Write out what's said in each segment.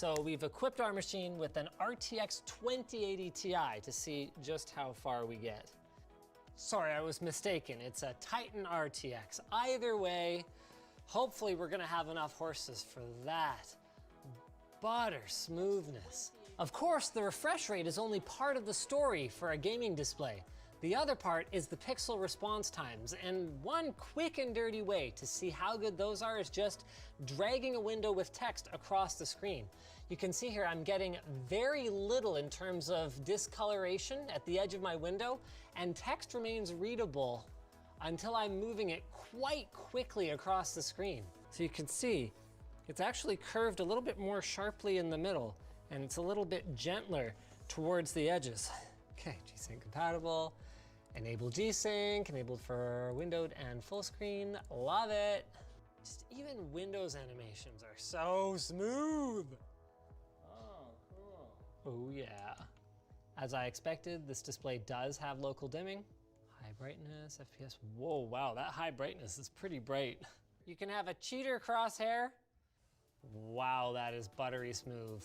So we've equipped our machine with an RTX 2080 Ti to see just how far we get. Sorry, I was mistaken. It's a Titan RTX. Either way, hopefully we're gonna have enough horses for that. Butter smoothness. Of course, the refresh rate is only part of the story for a gaming display. The other part is the pixel response times, and one quick and dirty way to see how good those are is just dragging a window with text across the screen. You can see here I'm getting very little in terms of discoloration at the edge of my window, and text remains readable until I'm moving it quite quickly across the screen. So you can see it's actually curved a little bit more sharply in the middle, and it's a little bit gentler towards the edges. Okay, G-Sync compatible, enable G-Sync, enabled for windowed and full screen, love it. Just even Windows animations are so smooth. Oh, cool. Oh yeah. As I expected, this display does have local dimming. High brightness, FPS, whoa, wow, that high brightness is pretty bright. You can have a cheater crosshair. Wow, that is buttery smooth.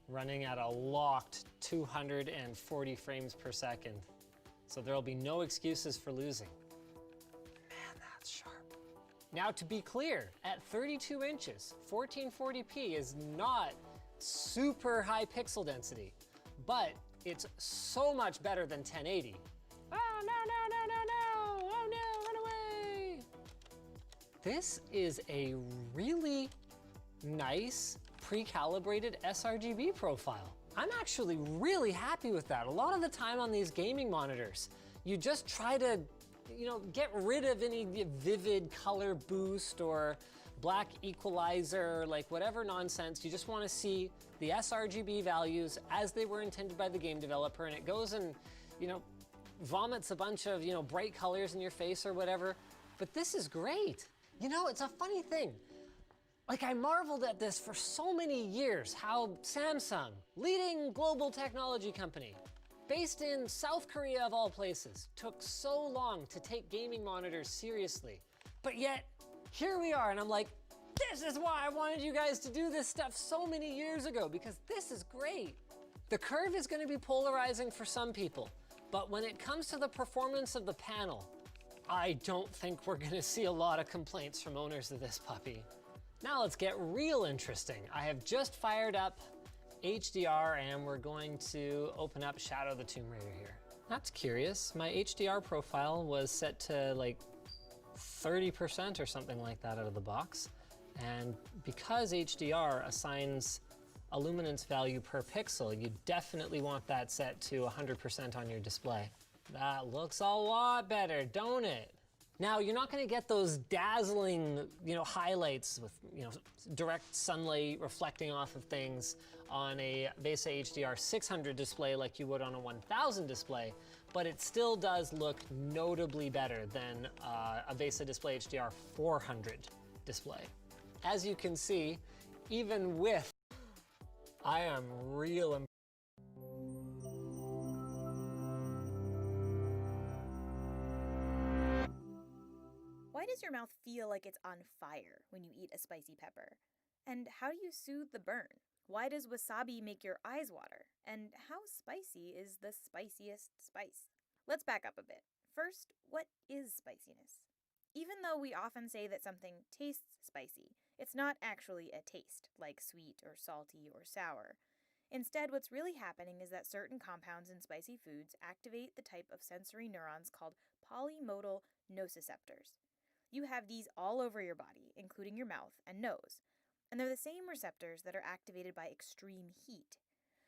Running at a locked 240 frames per second. So there'll be no excuses for losing. Man, that's sharp. Now to be clear, at 32 inches, 1440p is not super high pixel density, but it's so much better than 1080. Oh, no, oh no, run away. This is a really nice pre-calibrated sRGB profile. I'm actually really happy with that. A lot of the time on these gaming monitors, you just try to, get rid of any vivid color boost or black equalizer, like whatever nonsense. You just want to see the sRGB values as they were intended by the game developer, and it goes and, vomits a bunch of, bright colors in your face or whatever. But this is great. It's a funny thing. Like, I marveled at this for so many years, how Samsung, leading global technology company, based in South Korea of all places, took so long to take gaming monitors seriously. But yet, here we are, and I'm like, this is why I wanted you guys to do this stuff so many years ago, because this is great. The curve is gonna be polarizing for some people, but when it comes to the performance of the panel, I don't think we're gonna see a lot of complaints from owners of this puppy. Now let's get real interesting. I have just fired up HDR and we're going to open up Shadow the Tomb Raider here. That's curious. My HDR profile was set to like 30% or something like that out of the box. And because HDR assigns a luminance value per pixel, you definitely want that set to 100% on your display. That looks a lot better, don't it? Now, you're not gonna get those dazzling, highlights with, direct sunlight reflecting off of things on a VESA HDR 600 display like you would on a 1000 display, but it still does look notably better than a VESA Display HDR 400 display. As you can see, even with, I am real impressed. Why does your mouth feel like it's on fire when you eat a spicy pepper? And how do you soothe the burn? Why does wasabi make your eyes water? And how spicy is the spiciest spice? Let's back up a bit. First, what is spiciness? Even though we often say that something tastes spicy, it's not actually a taste, like sweet or salty or sour. Instead, what's really happening is that certain compounds in spicy foods activate the type of sensory neurons called polymodal nociceptors. You have these all over your body, including your mouth and nose, and they're the same receptors that are activated by extreme heat.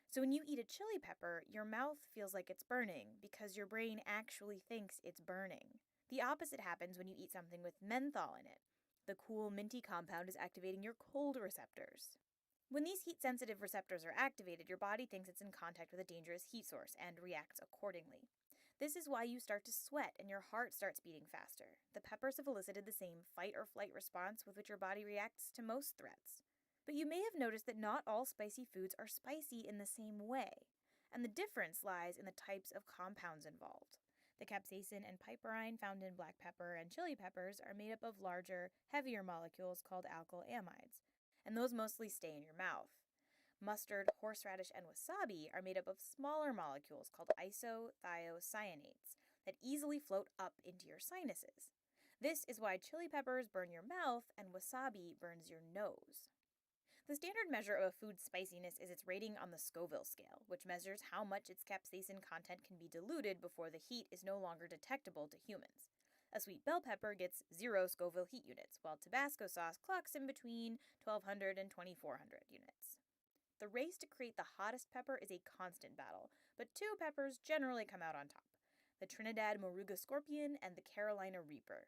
So when you eat a chili pepper, your mouth feels like it's burning because your brain actually thinks it's burning. The opposite happens when you eat something with menthol in it. The cool, minty compound is activating your cold receptors. When these heat-sensitive receptors are activated, your body thinks it's in contact with a dangerous heat source and reacts accordingly. This is why you start to sweat and your heart starts beating faster. The peppers have elicited the same fight-or-flight response with which your body reacts to most threats. But you may have noticed that not all spicy foods are spicy in the same way, and the difference lies in the types of compounds involved. The capsaicin and piperine found in black pepper and chili peppers are made up of larger, heavier molecules called alkyl amides, and those mostly stay in your mouth. Mustard, horseradish, and wasabi are made up of smaller molecules called isothiocyanates that easily float up into your sinuses. This is why chili peppers burn your mouth and wasabi burns your nose. The standard measure of a food's spiciness is its rating on the Scoville scale, which measures how much its capsaicin content can be diluted before the heat is no longer detectable to humans. A sweet bell pepper gets 0 Scoville heat units, while Tabasco sauce clocks in between 1,200 and 2,400 units. The race to create the hottest pepper is a constant battle, but 2 peppers generally come out on top: the Trinidad Moruga Scorpion and the Carolina Reaper.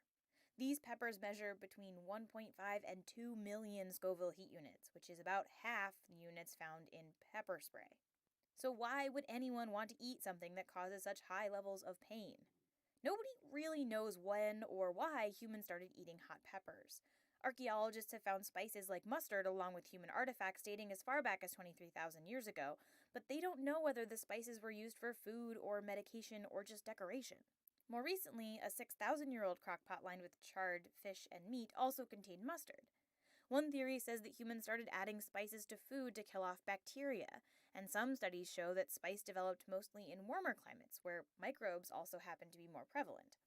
These peppers measure between 1.5 and 2 million Scoville heat units, which is about half the units found in pepper spray. So why would anyone want to eat something that causes such high levels of pain? Nobody really knows when or why humans started eating hot peppers. Archaeologists have found spices like mustard along with human artifacts dating as far back as 23,000 years ago, but they don't know whether the spices were used for food or medication or just decoration. More recently, a 6,000-year-old crock-pot lined with charred fish and meat also contained mustard. One theory says that humans started adding spices to food to kill off bacteria, and some studies show that spice developed mostly in warmer climates, where microbes also happen to be more prevalent.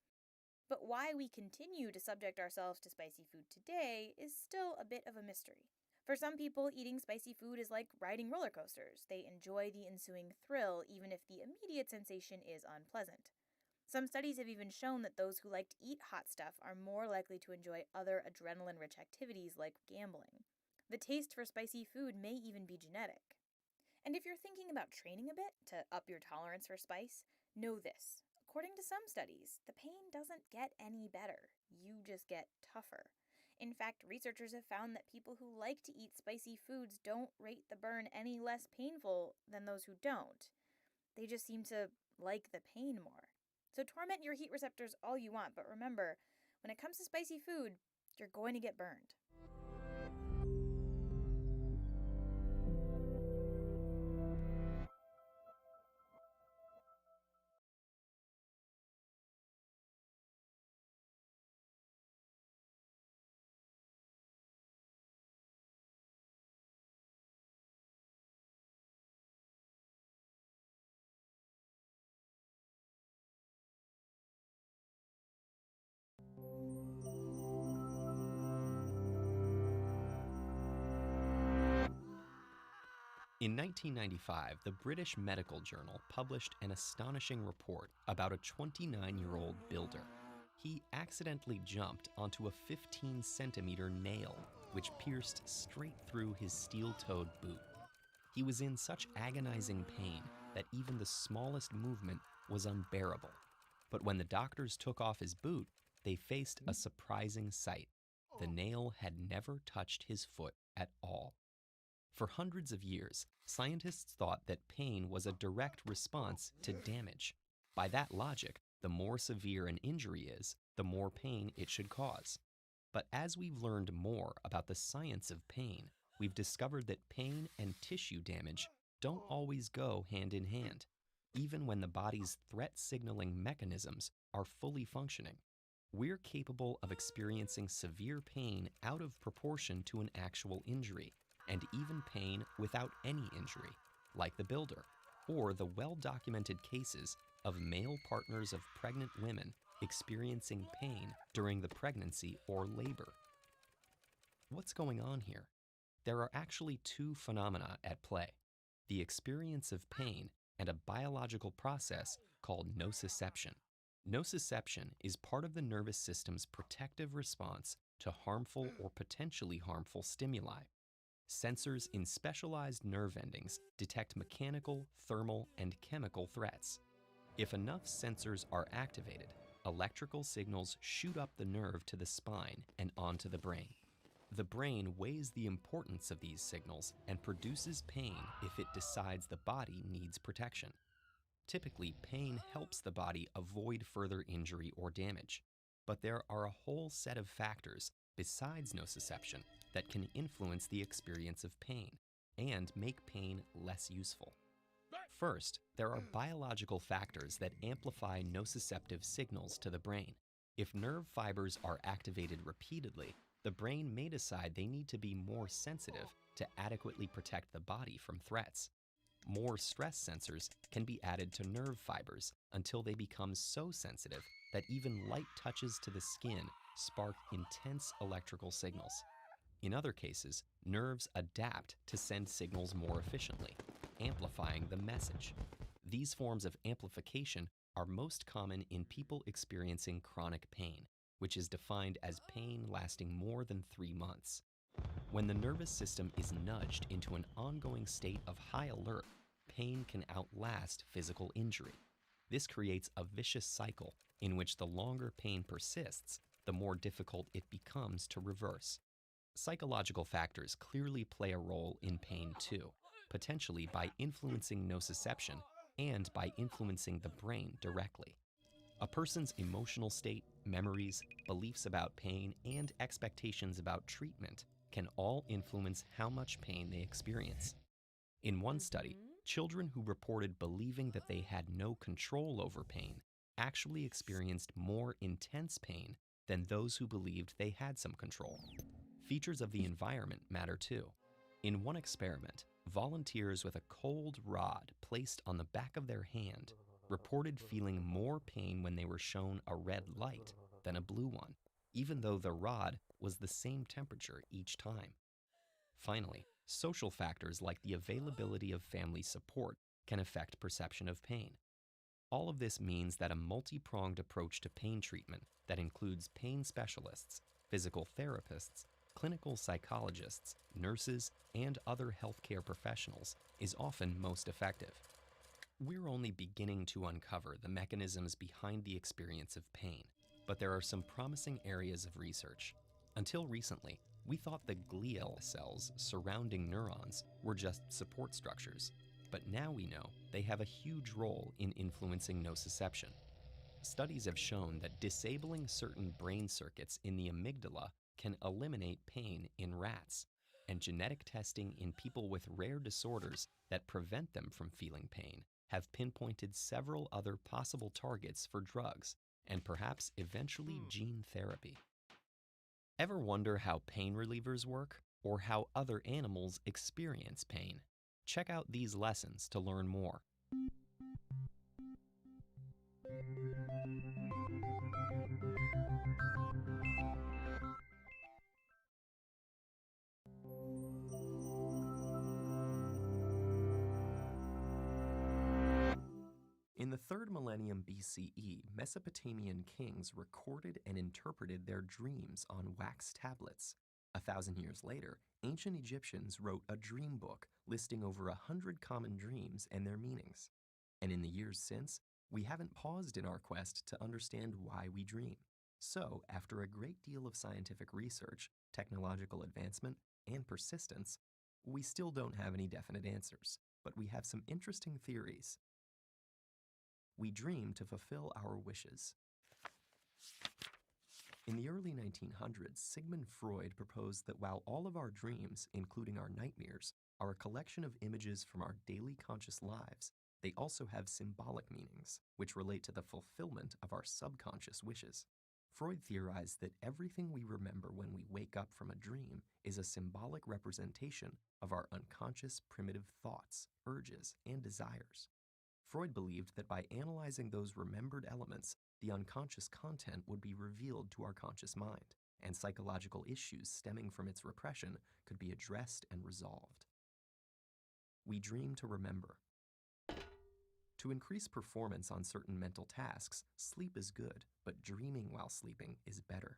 But why we continue to subject ourselves to spicy food today is still a bit of a mystery. For some people, eating spicy food is like riding roller coasters. They enjoy the ensuing thrill, even if the immediate sensation is unpleasant. Some studies have even shown that those who like to eat hot stuff are more likely to enjoy other adrenaline-rich activities like gambling. The taste for spicy food may even be genetic. And if you're thinking about training a bit to up your tolerance for spice, know this. According to some studies, the pain doesn't get any better. You just get tougher. In fact, researchers have found that people who like to eat spicy foods don't rate the burn any less painful than those who don't. They just seem to like the pain more. So torment your heat receptors all you want, but remember, when it comes to spicy food, you're going to get burned. In 1995, the British Medical Journal published an astonishing report about a 29-year-old builder. He accidentally jumped onto a 15-centimeter nail, which pierced straight through his steel-toed boot. He was in such agonizing pain that even the smallest movement was unbearable. But when the doctors took off his boot, they faced a surprising sight. The nail had never touched his foot at all. For hundreds of years, scientists thought that pain was a direct response to damage. By that logic, the more severe an injury is, the more pain it should cause. But as we've learned more about the science of pain, we've discovered that pain and tissue damage don't always go hand in hand, even when the body's threat-signaling mechanisms are fully functioning. We're capable of experiencing severe pain out of proportion to an actual injury, and even pain without any injury, like the builder, or the well-documented cases of male partners of pregnant women experiencing pain during the pregnancy or labor. What's going on here? There are actually two phenomena at play: the experience of pain and a biological process called nociception. Nociception is part of the nervous system's protective response to harmful or potentially harmful stimuli. Sensors in specialized nerve endings detect mechanical, thermal, and chemical threats. If enough sensors are activated, electrical signals shoot up the nerve to the spine and onto the brain. The brain weighs the importance of these signals and produces pain if it decides the body needs protection. Typically, pain helps the body avoid further injury or damage, but there are a whole set of factors besides nociception that can influence the experience of pain and make pain less useful. First, there are biological factors that amplify nociceptive signals to the brain. If nerve fibers are activated repeatedly, the brain may decide they need to be more sensitive to adequately protect the body from threats. More stress sensors can be added to nerve fibers until they become so sensitive that even light touches to the skin spark intense electrical signals. In other cases, nerves adapt to send signals more efficiently, amplifying the message. These forms of amplification are most common in people experiencing chronic pain, which is defined as pain lasting more than 3 months. When the nervous system is nudged into an ongoing state of high alert, pain can outlast physical injury. This creates a vicious cycle in which the longer pain persists, the more difficult it becomes to reverse. Psychological factors clearly play a role in pain too, potentially by influencing nociception and by influencing the brain directly. A person's emotional state, memories, beliefs about pain, and expectations about treatment can all influence how much pain they experience. In one study, children who reported believing that they had no control over pain actually experienced more intense pain than those who believed they had some control. Features of the environment matter too. In one experiment, volunteers with a cold rod placed on the back of their hand reported feeling more pain when they were shown a red light than a blue one, even though the rod was the same temperature each time. Finally, social factors like the availability of family support can affect perception of pain. All of this means that a multi-pronged approach to pain treatment that includes pain specialists, physical therapists, clinical psychologists, nurses, and other healthcare professionals is often most effective. We're only beginning to uncover the mechanisms behind the experience of pain, but there are some promising areas of research. Until recently, we thought the glial cells surrounding neurons were just support structures, but now we know they have a huge role in influencing nociception. Studies have shown that disabling certain brain circuits in the amygdala can eliminate pain in rats, and genetic testing in people with rare disorders that prevent them from feeling pain have pinpointed several other possible targets for drugs, and perhaps eventually gene therapy. Ever wonder how pain relievers work, or how other animals experience pain? Check out these lessons to learn more. In the 3rd millennium BCE, Mesopotamian kings recorded and interpreted their dreams on wax tablets. 1,000 years later, ancient Egyptians wrote a dream book listing over 100 common dreams and their meanings. And in the years since, we haven't paused in our quest to understand why we dream. So, after a great deal of scientific research, technological advancement, and persistence, we still don't have any definite answers, but we have some interesting theories. We dream to fulfill our wishes. In the early 1900s, Sigmund Freud proposed that while all of our dreams, including our nightmares, are a collection of images from our daily conscious lives, they also have symbolic meanings, which relate to the fulfillment of our subconscious wishes. Freud theorized that everything we remember when we wake up from a dream is a symbolic representation of our unconscious primitive thoughts, urges, and desires. Freud believed that by analyzing those remembered elements, the unconscious content would be revealed to our conscious mind, and psychological issues stemming from its repression could be addressed and resolved. We dream to remember. To increase performance on certain mental tasks, sleep is good, but dreaming while sleeping is better.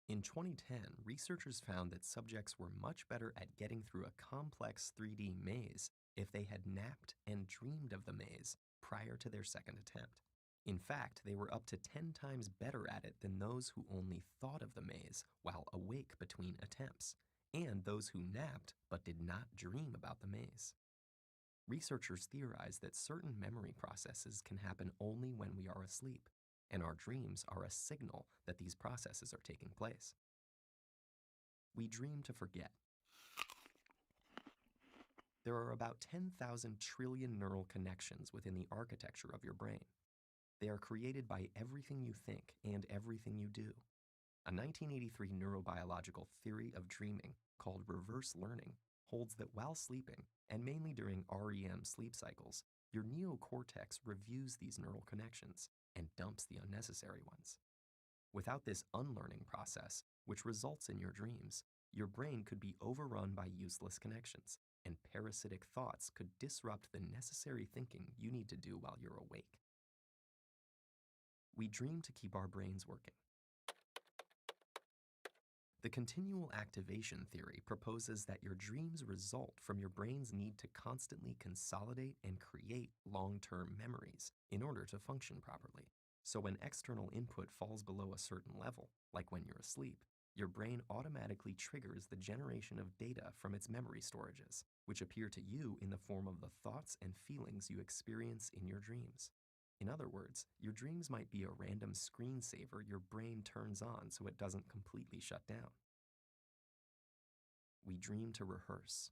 In 2010, researchers found that subjects were much better at getting through a complex 3D maze if they had napped and dreamed of the maze prior to their second attempt. In fact, they were up to 10 times better at it than those who only thought of the maze while awake between attempts, and those who napped but did not dream about the maze. Researchers theorize that certain memory processes can happen only when we are asleep, and our dreams are a signal that these processes are taking place. We dream to forget. There are about 10,000 trillion neural connections within the architecture of your brain. They are created by everything you think and everything you do. A 1983 neurobiological theory of dreaming called reverse learning holds that while sleeping, and mainly during REM sleep cycles, your neocortex reviews these neural connections and dumps the unnecessary ones. Without this unlearning process, which results in your dreams, your brain could be overrun by useless connections, and parasitic thoughts could disrupt the necessary thinking you need to do while you're awake. We dream to keep our brains working. The continual activation theory proposes that your dreams result from your brain's need to constantly consolidate and create long-term memories in order to function properly. So when external input falls below a certain level, like when you're asleep, your brain automatically triggers the generation of data from its memory storages, which appear to you in the form of the thoughts and feelings you experience in your dreams. In other words, your dreams might be a random screensaver your brain turns on so it doesn't completely shut down. We dream to rehearse.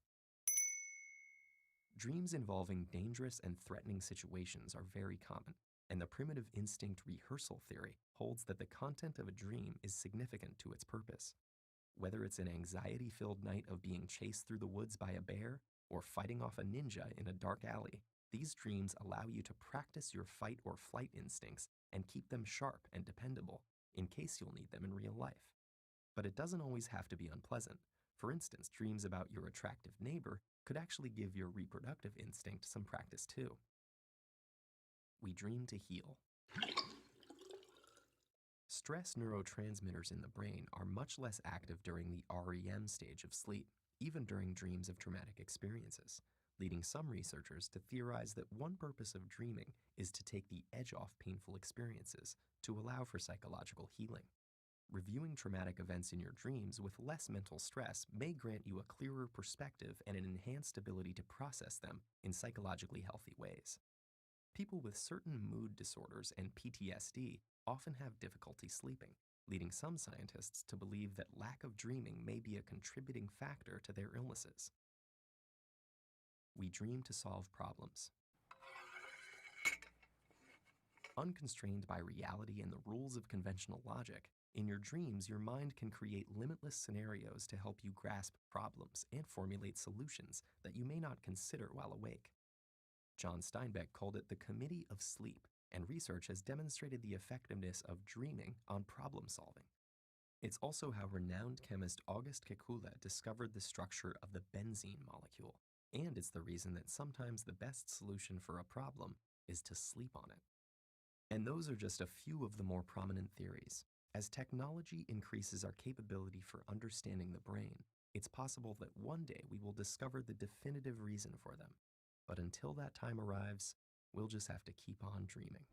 Dreams involving dangerous and threatening situations are very common, and the primitive instinct rehearsal theory holds that the content of a dream is significant to its purpose. Whether it's an anxiety-filled night of being chased through the woods by a bear or fighting off a ninja in a dark alley, these dreams allow you to practice your fight or flight instincts and keep them sharp and dependable in case you'll need them in real life. But it doesn't always have to be unpleasant. For instance, dreams about your attractive neighbor could actually give your reproductive instinct some practice too. We dream to heal. Stress neurotransmitters in the brain are much less active during the REM stage of sleep, even during dreams of traumatic experiences, leading some researchers to theorize that one purpose of dreaming is to take the edge off painful experiences to allow for psychological healing. Reviewing traumatic events in your dreams with less mental stress may grant you a clearer perspective and an enhanced ability to process them in psychologically healthy ways. People with certain mood disorders and PTSD often have difficulty sleeping, leading some scientists to believe that lack of dreaming may be a contributing factor to their illnesses. We dream to solve problems. Unconstrained by reality and the rules of conventional logic, in your dreams, your mind can create limitless scenarios to help you grasp problems and formulate solutions that you may not consider while awake. John Steinbeck called it the Committee of Sleep, and research has demonstrated the effectiveness of dreaming on problem solving. It's also how renowned chemist August Kekule discovered the structure of the benzene molecule, and it's the reason that sometimes the best solution for a problem is to sleep on it. And those are just a few of the more prominent theories. As technology increases our capability for understanding the brain, it's possible that one day we will discover the definitive reason for them. But until that time arrives, we'll just have to keep on dreaming.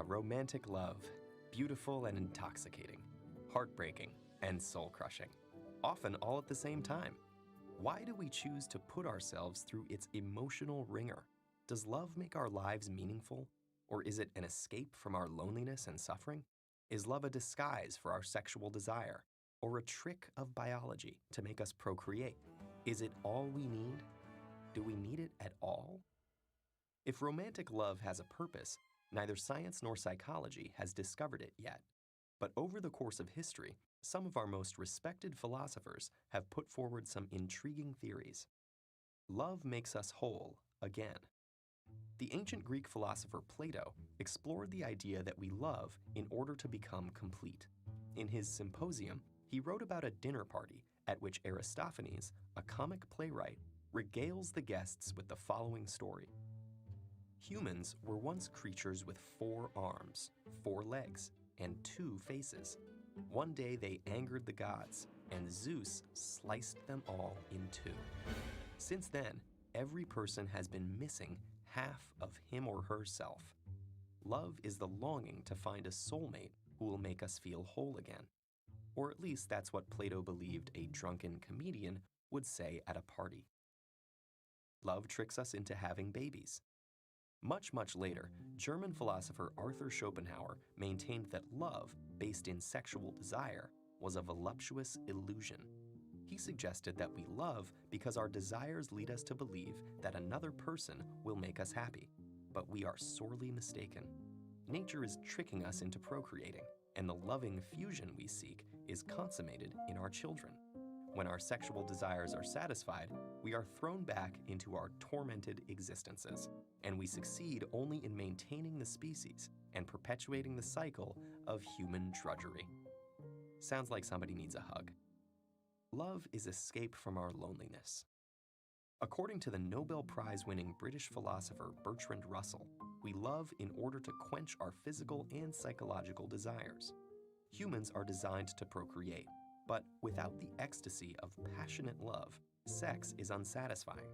Romantic love. Beautiful and intoxicating. Heartbreaking and soul-crushing. Often all at the same time. Why do we choose to put ourselves through its emotional ringer? Does love make our lives meaningful? Or is it an escape from our loneliness and suffering? Is love a disguise for our sexual desire? Or a trick of biology to make us procreate? Is it all we need? Do we need it at all? If romantic love has a purpose, neither science nor psychology has discovered it yet. But over the course of history, some of our most respected philosophers have put forward some intriguing theories. Love makes us whole again. The ancient Greek philosopher Plato explored the idea that we love in order to become complete. In his Symposium, he wrote about a dinner party at which Aristophanes, a comic playwright, regales the guests with the following story. Humans were once creatures with 4 arms, 4 legs, and 2 faces. One day they angered the gods, and Zeus sliced them all in 2. Since then, every person has been missing half of him or herself. Love is the longing to find a soulmate who will make us feel whole again. Or at least that's what Plato believed a drunken comedian would say at a party. Love tricks us into having babies. Much, much later, German philosopher Arthur Schopenhauer maintained that love, based in sexual desire, was a voluptuous illusion. He suggested that we love because our desires lead us to believe that another person will make us happy. But we are sorely mistaken. Nature is tricking us into procreating, and the loving fusion we seek is consummated in our children. When our sexual desires are satisfied, we are thrown back into our tormented existences, and we succeed only in maintaining the species and perpetuating the cycle of human drudgery. Sounds like somebody needs a hug. Love is escape from our loneliness. According to the Nobel Prize-winning British philosopher Bertrand Russell, we love in order to quench our physical and psychological desires. Humans are designed to procreate, but without the ecstasy of passionate love, sex is unsatisfying.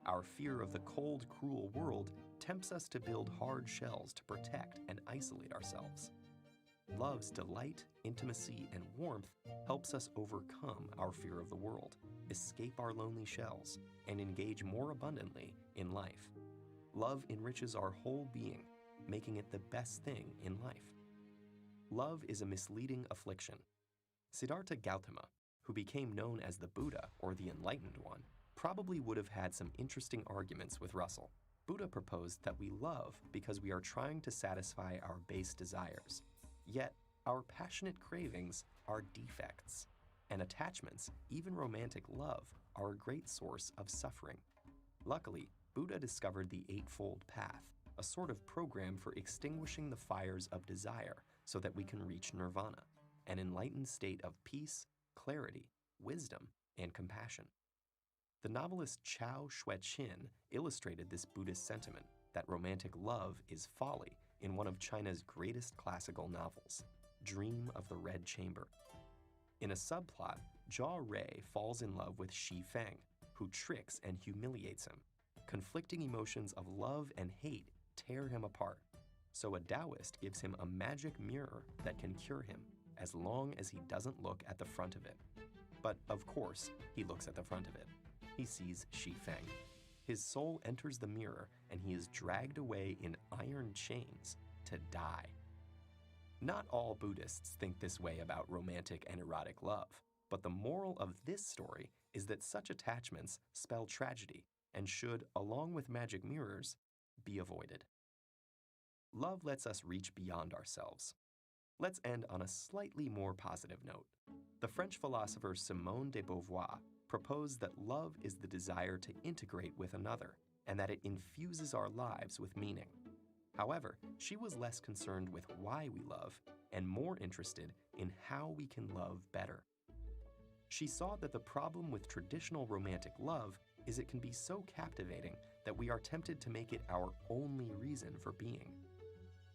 Our fear of the cold, cruel world tempts us to build hard shells to protect and isolate ourselves. Love's delight, intimacy, and warmth helps us overcome our fear of the world, escape our lonely shells, and engage more abundantly in life. Love enriches our whole being, making it the best thing in life. Love is a misleading affliction. Siddhartha Gautama, who became known as the Buddha or the Enlightened One, probably would have had some interesting arguments with Russell. Buddha proposed that we love because we are trying to satisfy our base desires. Yet, our passionate cravings are defects, and attachments, even romantic love, are a great source of suffering. Luckily, Buddha discovered the Eightfold Path, a sort of program for extinguishing the fires of desire so that we can reach nirvana, an enlightened state of peace, clarity, wisdom, and compassion. The novelist Chao Xue-chin illustrated this Buddhist sentiment that romantic love is folly in one of China's greatest classical novels, Dream of the Red Chamber. In a subplot, Jia Rui falls in love with Xi Feng, who tricks and humiliates him. Conflicting emotions of love and hate tear him apart, so a Taoist gives him a magic mirror that can cure him, as long as he doesn't look at the front of it. But of course, he looks at the front of it. He sees Xi Feng. His soul enters the mirror, and he is dragged away in iron chains to die. Not all Buddhists think this way about romantic and erotic love, but the moral of this story is that such attachments spell tragedy and should, along with magic mirrors, be avoided. Love lets us reach beyond ourselves. Let's end on a slightly more positive note. The French philosopher Simone de Beauvoir proposed that love is the desire to integrate with another, and that it infuses our lives with meaning. However, she was less concerned with why we love and more interested in how we can love better. She saw that the problem with traditional romantic love is it can be so captivating that we are tempted to make it our only reason for being.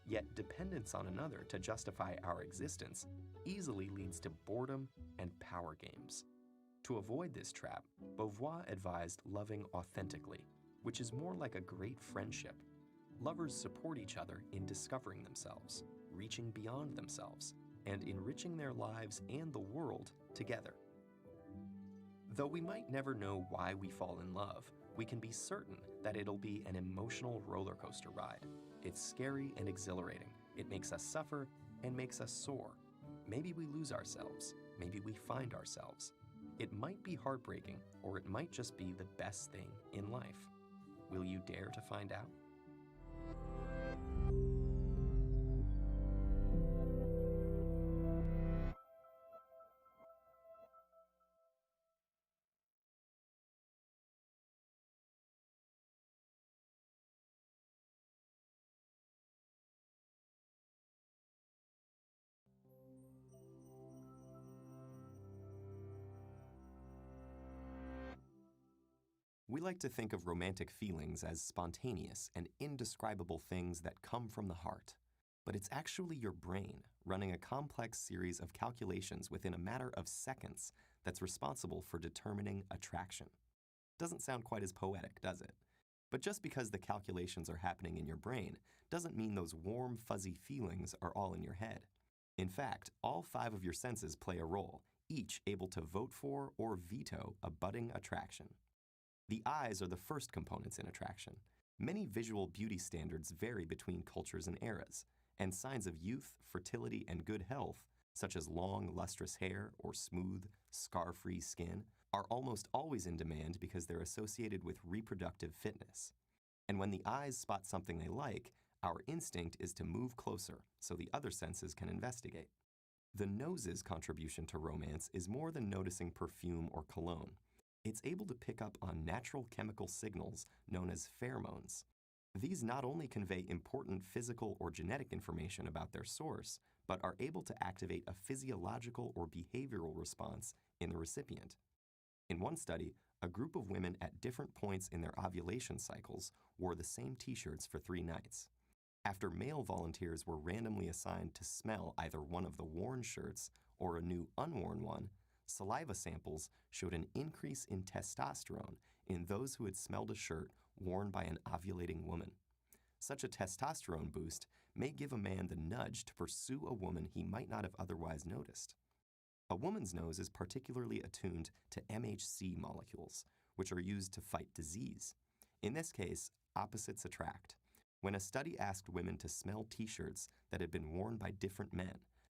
Yet dependence on another to justify our existence easily leads to boredom and power games. To avoid this trap, Beauvoir advised loving authentically, which is more like a great friendship. Lovers support each other in discovering themselves, reaching beyond themselves, and enriching their lives and the world together. Though we might never know why we fall in love, we can be certain that it'll be an emotional roller coaster ride. It's scary and exhilarating. It makes us suffer and makes us soar. Maybe we lose ourselves. Maybe we find ourselves. It might be heartbreaking, or it might just be the best thing in life. Will you dare to find out? We like to think of romantic feelings as spontaneous and indescribable things that come from the heart. But it's actually your brain running a complex series of calculations within a matter of seconds that's responsible for determining attraction. Doesn't sound quite as poetic, does it? But just because the calculations are happening in your brain doesn't mean those warm, fuzzy feelings are all in your head. In fact, all 5 of your senses play a role, each able to vote for or veto a budding attraction. The eyes are the first components in attraction. Many visual beauty standards vary between cultures and eras, and signs of youth, fertility, and good health, such as long, lustrous hair or smooth, scar-free skin, are almost always in demand because they're associated with reproductive fitness. And when the eyes spot something they like, our instinct is to move closer so the other senses can investigate. The nose's contribution to romance is more than noticing perfume or cologne. It's able to pick up on natural chemical signals known as pheromones. These not only convey important physical or genetic information about their source, but are able to activate a physiological or behavioral response in the recipient. In one study, a group of women at different points in their ovulation cycles wore the same t-shirts for 3 nights. After male volunteers were randomly assigned to smell either one of the worn shirts or a new unworn one, saliva samples showed an increase in testosterone in those who had smelled a shirt worn by an ovulating woman. Such a testosterone boost may give a man the nudge to pursue a woman he might not have otherwise noticed. A woman's nose is particularly attuned to MHC molecules, which are used to fight disease. In this case, opposites attract. When a study asked women to smell t-shirts that had been worn by different men,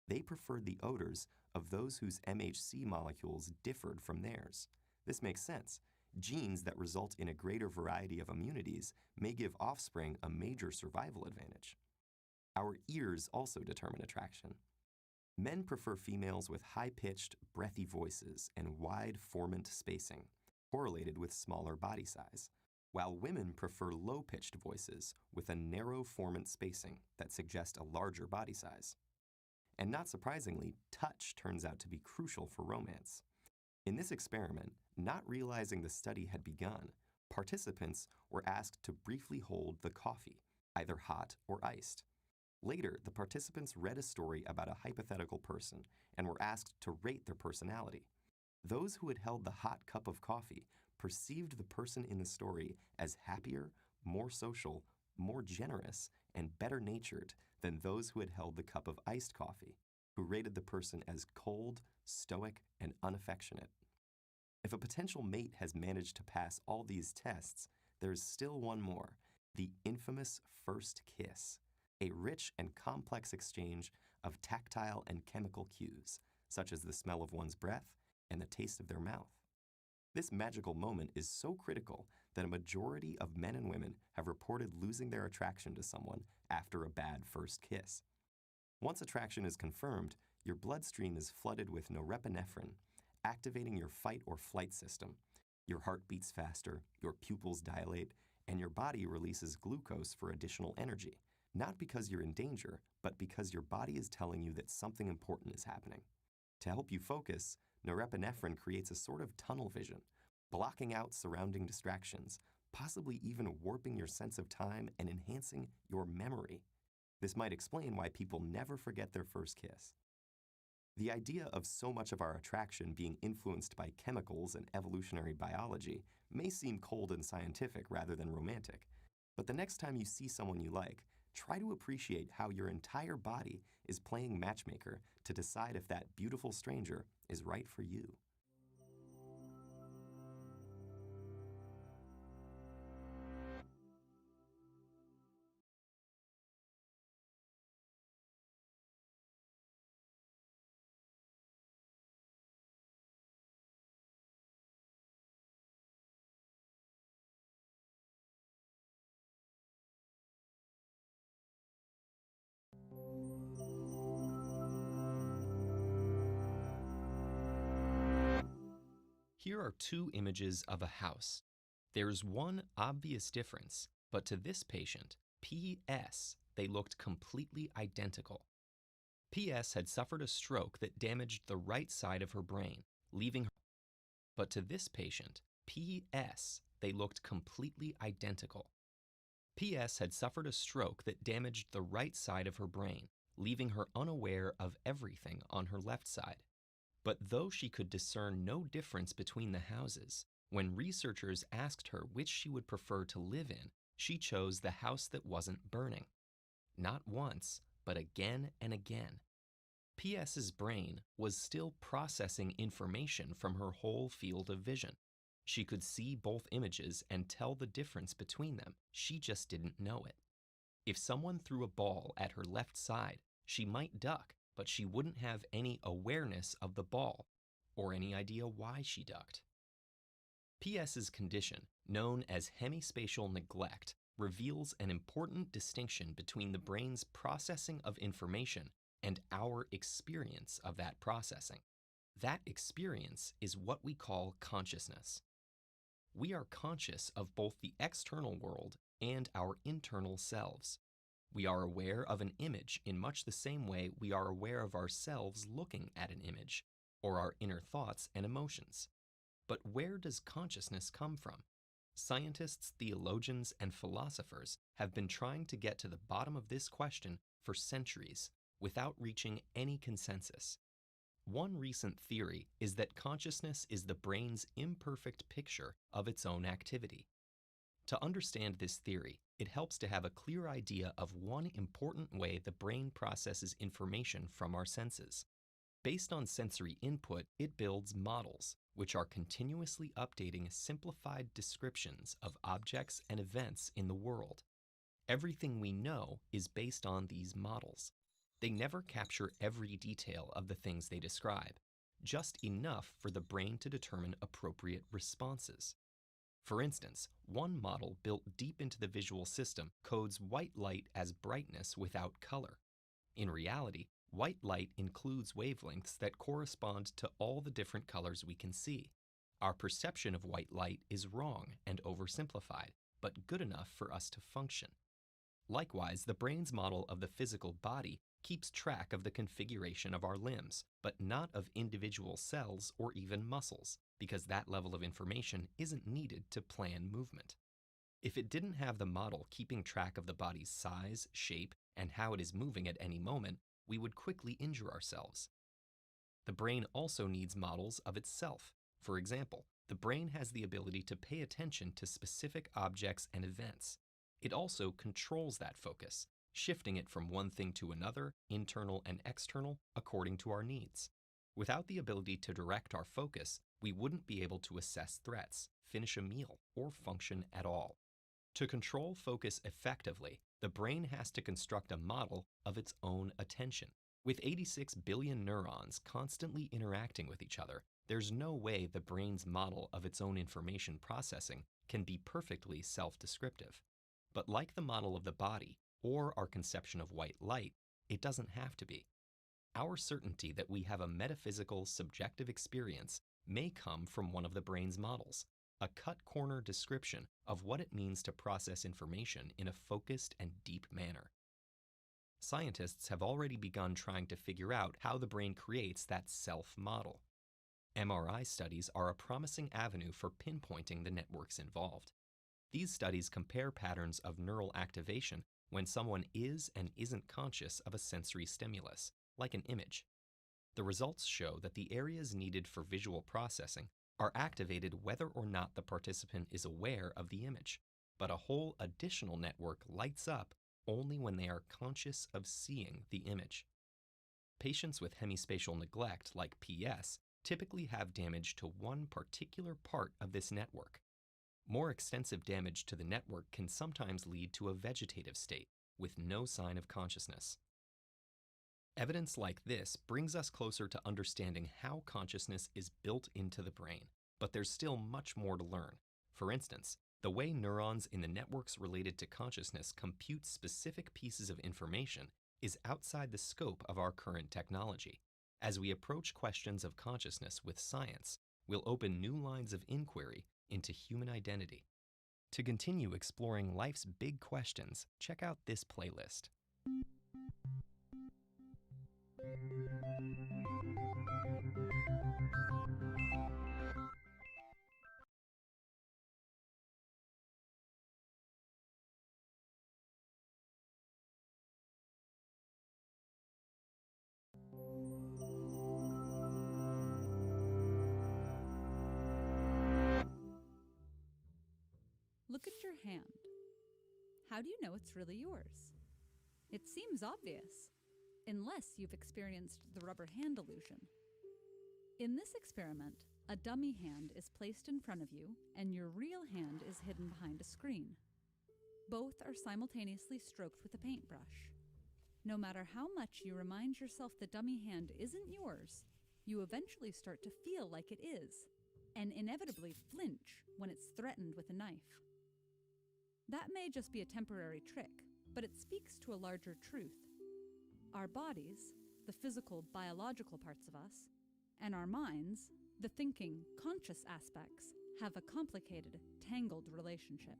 they preferred the odors of those whose MHC molecules differed from theirs. This makes sense. Genes that result in a greater variety of immunities may give offspring a major survival advantage. Our ears also determine attraction. Men prefer females with high-pitched, breathy voices and wide formant spacing, correlated with smaller body size, while women prefer low-pitched voices with a narrow formant spacing that suggest a larger body size. And not surprisingly, touch turns out to be crucial for romance. In this experiment, not realizing the study had begun, participants were asked to briefly hold the coffee, either hot or iced. Later, the participants read a story about a hypothetical person and were asked to rate their personality. Those who had held the hot cup of coffee perceived the person in the story as happier, more social, more generous, and better-natured than those who had held the cup of iced coffee, who rated the person as cold, stoic, and unaffectionate. If a potential mate has managed to pass all these tests, there's still one more, the infamous first kiss, a rich and complex exchange of tactile and chemical cues, such as the smell of one's breath and the taste of their mouth. This magical moment is so critical that a majority of men and women have reported losing their attraction to someone after a bad first kiss. Once attraction is confirmed, your bloodstream is flooded with norepinephrine, activating your fight or flight system. Your heart beats faster, your pupils dilate, and your body releases glucose for additional energy, not because you're in danger, but because your body is telling you that something important is happening. To help you focus, norepinephrine creates a sort of tunnel vision, blocking out surrounding distractions, possibly even warping your sense of time and enhancing your memory. This might explain why people never forget their first kiss. The idea of so much of our attraction being influenced by chemicals and evolutionary biology may seem cold and scientific rather than romantic, but the next time you see someone you like, try to appreciate how your entire body is playing matchmaker to decide if that beautiful stranger is right for you. Here are 2 images of a house. There's one obvious difference, but to this patient, P.S., they looked completely identical. P.S. had suffered a stroke that damaged the right side of her brain, leaving her. But to this patient, P.S., they looked completely identical. P.S. had suffered a stroke that damaged the right side of her brain, leaving her unaware of everything on her left side. But though she could discern no difference between the houses, when researchers asked her which she would prefer to live in, she chose the house that wasn't burning. Not once, but again and again. P.S.'s brain was still processing information from her whole field of vision. She could see both images and tell the difference between them. She just didn't know it. If someone threw a ball at her left side, she might duck, but she wouldn't have any awareness of the ball or any idea why she ducked. PS's condition, known as hemispatial neglect, reveals an important distinction between the brain's processing of information and our experience of that processing. That experience is what we call consciousness. We are conscious of both the external world and our internal selves. We are aware of an image in much the same way we are aware of ourselves looking at an image, or our inner thoughts and emotions. But where does consciousness come from? Scientists, theologians, and philosophers have been trying to get to the bottom of this question for centuries without reaching any consensus. One recent theory is that consciousness is the brain's imperfect picture of its own activity. To understand this theory, it helps to have a clear idea of one important way the brain processes information from our senses. Based on sensory input, it builds models, which are continuously updating simplified descriptions of objects and events in the world. Everything we know is based on these models. They never capture every detail of the things they describe, just enough for the brain to determine appropriate responses. For instance, one model built deep into the visual system codes white light as brightness without color. In reality, white light includes wavelengths that correspond to all the different colors we can see. Our perception of white light is wrong and oversimplified, but good enough for us to function. Likewise, the brain's model of the physical body keeps track of the configuration of our limbs, but not of individual cells or even muscles, because that level of information isn't needed to plan movement. If it didn't have the model keeping track of the body's size, shape, and how it is moving at any moment, we would quickly injure ourselves. The brain also needs models of itself. For example, the brain has the ability to pay attention to specific objects and events. It also controls that focus, shifting it from one thing to another, internal and external, according to our needs. Without the ability to direct our focus, we wouldn't be able to assess threats, finish a meal, or function at all. To control focus effectively, the brain has to construct a model of its own attention. With 86 billion neurons constantly interacting with each other, there's no way the brain's model of its own information processing can be perfectly self-descriptive. But like the model of the body, or our conception of white light, it doesn't have to be. Our certainty that we have a metaphysical, subjective experience may come from one of the brain's models, a cut-corner description of what it means to process information in a focused and deep manner. Scientists have already begun trying to figure out how the brain creates that self-model. MRI studies are a promising avenue for pinpointing the networks involved. These studies compare patterns of neural activation when someone is and isn't conscious of a sensory stimulus, like an image. The results show that the areas needed for visual processing are activated whether or not the participant is aware of the image, but a whole additional network lights up only when they are conscious of seeing the image. Patients with hemispatial neglect, like PS, typically have damage to one particular part of this network. More extensive damage to the network can sometimes lead to a vegetative state with no sign of consciousness. Evidence like this brings us closer to understanding how consciousness is built into the brain, but there's still much more to learn. For instance, the way neurons in the networks related to consciousness compute specific pieces of information is outside the scope of our current technology. As we approach questions of consciousness with science, we'll open new lines of inquiry into human identity. To continue exploring life's big questions, check out this playlist. Look at your hand. How do you know it's really yours? It seems obvious, unless you've experienced the rubber hand illusion. In this experiment, A dummy hand is placed in front of you, and your real hand is hidden behind a screen. Both are simultaneously stroked with a paintbrush. No matter how much you remind yourself the dummy hand isn't yours, you eventually start to feel like it is, and inevitably flinch when it's threatened with a knife. That may just be a temporary trick, but it speaks to a larger truth. Our bodies, the physical, biological parts of us, and our minds, the thinking, conscious aspects, have a complicated, tangled relationship.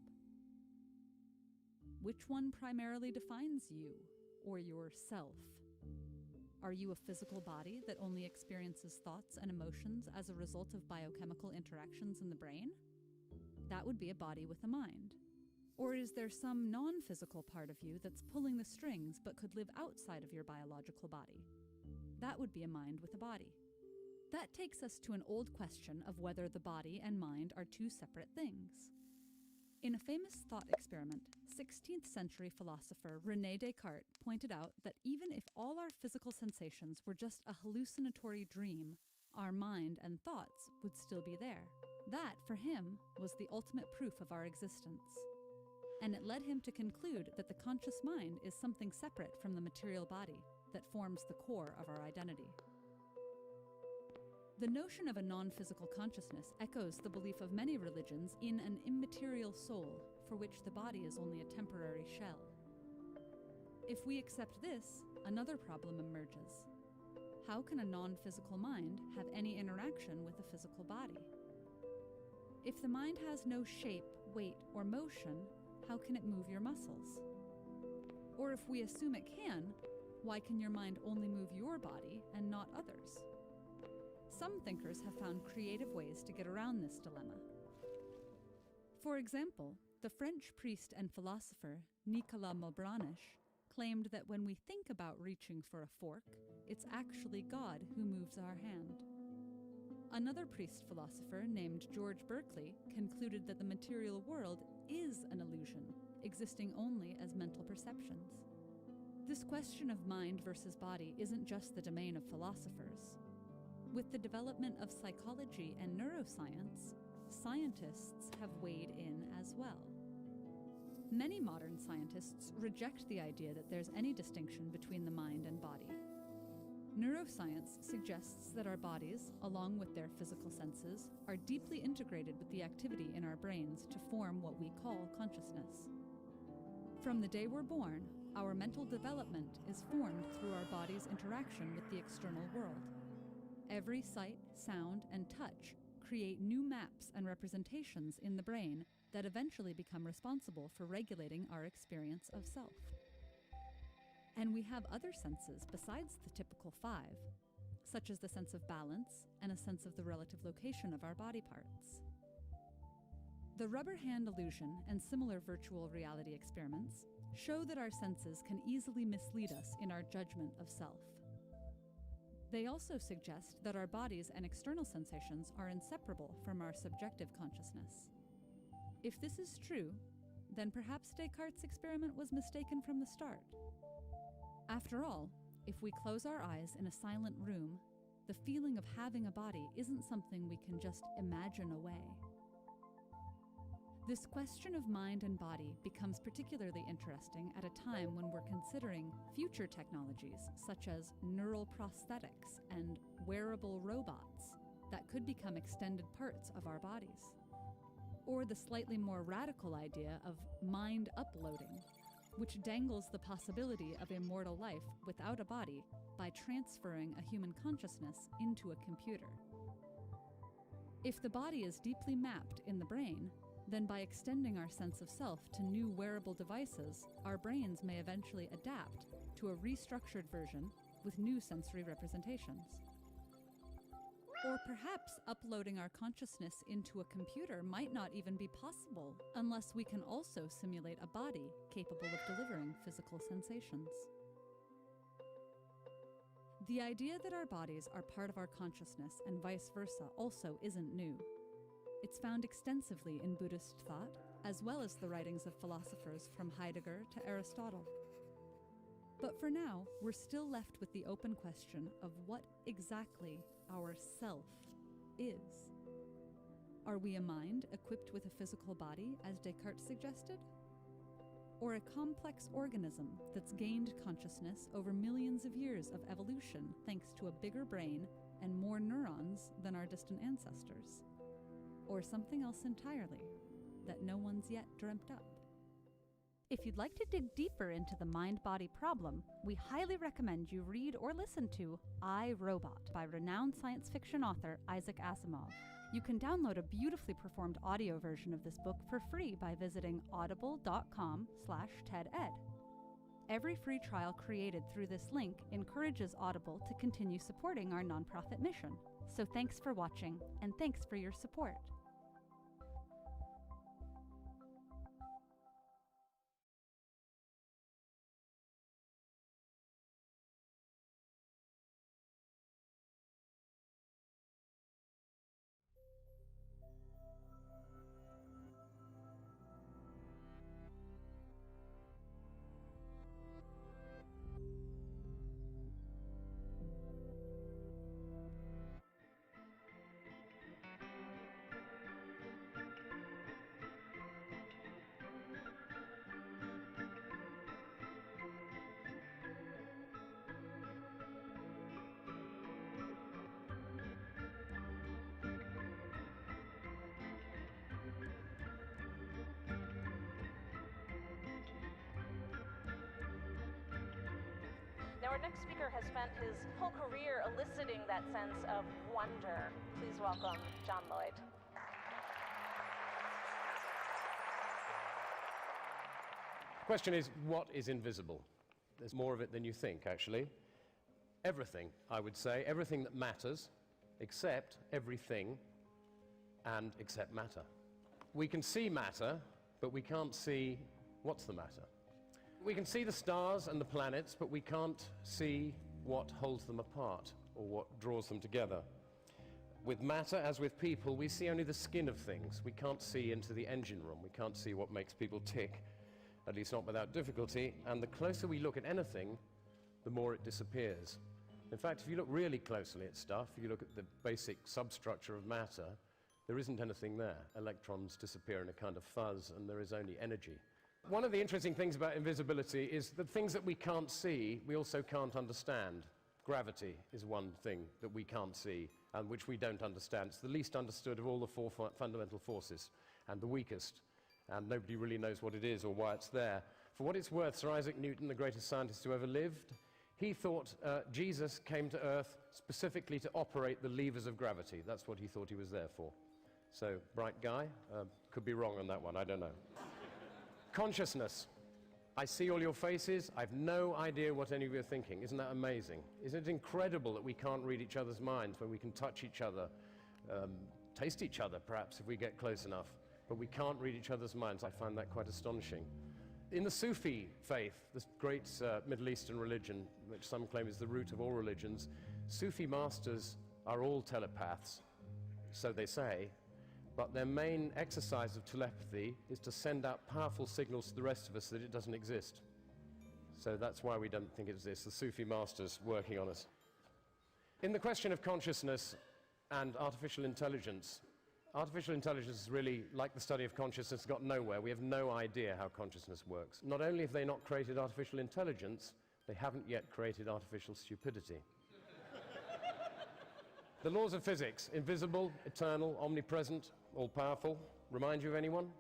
Which one primarily defines you, or yourself? Are you a physical body that only experiences thoughts and emotions as a result of biochemical interactions in the brain? That would be a body with a mind. Or is there some non-physical part of you that's pulling the strings but could live outside of your biological body? That would be a mind with a body. That takes us to an old question of whether the body and mind are two separate things. In a famous thought experiment, 16th century philosopher René Descartes pointed out that even if all our physical sensations were just a hallucinatory dream, our mind and thoughts would still be there. That, for him, was the ultimate proof of our existence. And it led him to conclude that the conscious mind is something separate from the material body that forms the core of our identity. The notion of a non-physical consciousness echoes the belief of many religions in an immaterial soul for which the body is only a temporary shell. If we accept this, another problem emerges. How can a non-physical mind have any interaction with a physical body? If the mind has no shape, weight, or motion, how can it move your muscles? Or if we assume it can, why can your mind only move your body and not others? Some thinkers have found creative ways to get around this dilemma. For example, the French priest and philosopher Nicolas Malebranche claimed that when we think about reaching for a fork, it's actually God who moves our hand. Another priest-philosopher named George Berkeley concluded that the material world is an illusion, existing only as mental perceptions. This question of mind versus body isn't just the domain of philosophers. With the development of psychology and neuroscience, scientists have weighed in as well. Many modern scientists reject the idea that there's any distinction between the mind and body. Neuroscience suggests that our bodies, along with their physical senses, are deeply integrated with the activity in our brains to form what we call consciousness. From the day we're born, our mental development is formed through our body's interaction with the external world. Every sight, sound, and touch create new maps and representations in the brain that eventually become responsible for regulating our experience of self. And we have other senses besides the typical 5, such as the sense of balance and a sense of the relative location of our body parts. The rubber hand illusion and similar virtual reality experiments show that our senses can easily mislead us in our judgment of self. They also suggest that our bodies and external sensations are inseparable from our subjective consciousness. If this is true, then perhaps Descartes' experiment was mistaken from the start. After all, if we close our eyes in a silent room, the feeling of having a body isn't something we can just imagine away. This question of mind and body becomes particularly interesting at a time when we're considering future technologies such as neural prosthetics and wearable robots that could become extended parts of our bodies. Or the slightly more radical idea of mind uploading, which dangles the possibility of immortal life without a body by transferring a human consciousness into a computer. If the body is deeply mapped in the brain, then by extending our sense of self to new wearable devices, our brains may eventually adapt to a restructured version with new sensory representations. Or perhaps uploading our consciousness into a computer might not even be possible unless we can also simulate a body capable of delivering physical sensations. The idea that our bodies are part of our consciousness and vice versa also isn't new. It's found extensively in Buddhist thought, as well as the writings of philosophers from Heidegger to Aristotle. But for now, we're still left with the open question of what exactly our self is. Are we a mind equipped with a physical body, as Descartes suggested? Or a complex organism that's gained consciousness over millions of years of evolution thanks to a bigger brain and more neurons than our distant ancestors? Or something else entirely that no one's yet dreamt up? If you'd like to dig deeper into the mind-body problem, we highly recommend you read or listen to I, Robot by renowned science fiction author Isaac Asimov. You can download a beautifully performed audio version of this book for free by visiting audible.com/TEDEd. Every free trial created through this link encourages Audible to continue supporting our nonprofit mission. So thanks for watching, and thanks for your support. Now, our next speaker has spent his whole career eliciting that sense of wonder. Please welcome John Lloyd. The question is, what is invisible? There's more of it than you think, actually. Everything, I would say, everything that matters, except everything, and except matter. We can see matter, but we can't see what's the matter. We can see the stars and the planets, but we can't see what holds them apart or what draws them together. With matter, as with people, we see only the skin of things. We can't see into the engine room. We can't see what makes people tick, at least not without difficulty. And the closer we look at anything, the more it disappears. In fact, if you look really closely at stuff, if you look at the basic substructure of matter, there isn't anything there. Electrons disappear in a kind of fuzz, and there is only energy. One of the interesting things about invisibility is that things that we can't see, we also can't understand. Gravity is one thing that we can't see and which we don't understand. It's the least understood of all the four fundamental forces, and the weakest, and nobody really knows what it is or why it's there. For what it's worth, Sir Isaac Newton, the greatest scientist who ever lived, he thought Jesus came to Earth specifically to operate the levers of gravity. That's what he thought he was there for. So, bright guy. Could be wrong on that one, I don't know. Consciousness. I see all your faces. I've no idea what any of you are thinking. Isn't that amazing? Isn't it incredible that we can't read each other's minds when we can touch each other, taste each other perhaps if we get close enough, but we can't read each other's minds? I find that quite astonishing. In the Sufi faith, this great Middle Eastern religion, which some claim is the root of all religions, Sufi masters are all telepaths, so they say. But their main exercise of telepathy is to send out powerful signals to the rest of us that it doesn't exist. So that's why we don't think it exists, the Sufi masters working on us. In the question of consciousness and artificial intelligence is really, like the study of consciousness, got nowhere. We have no idea how consciousness works. Not only have they not created artificial intelligence, they haven't yet created artificial stupidity. The laws of physics, invisible, eternal, omnipresent, all-powerful, remind you of anyone?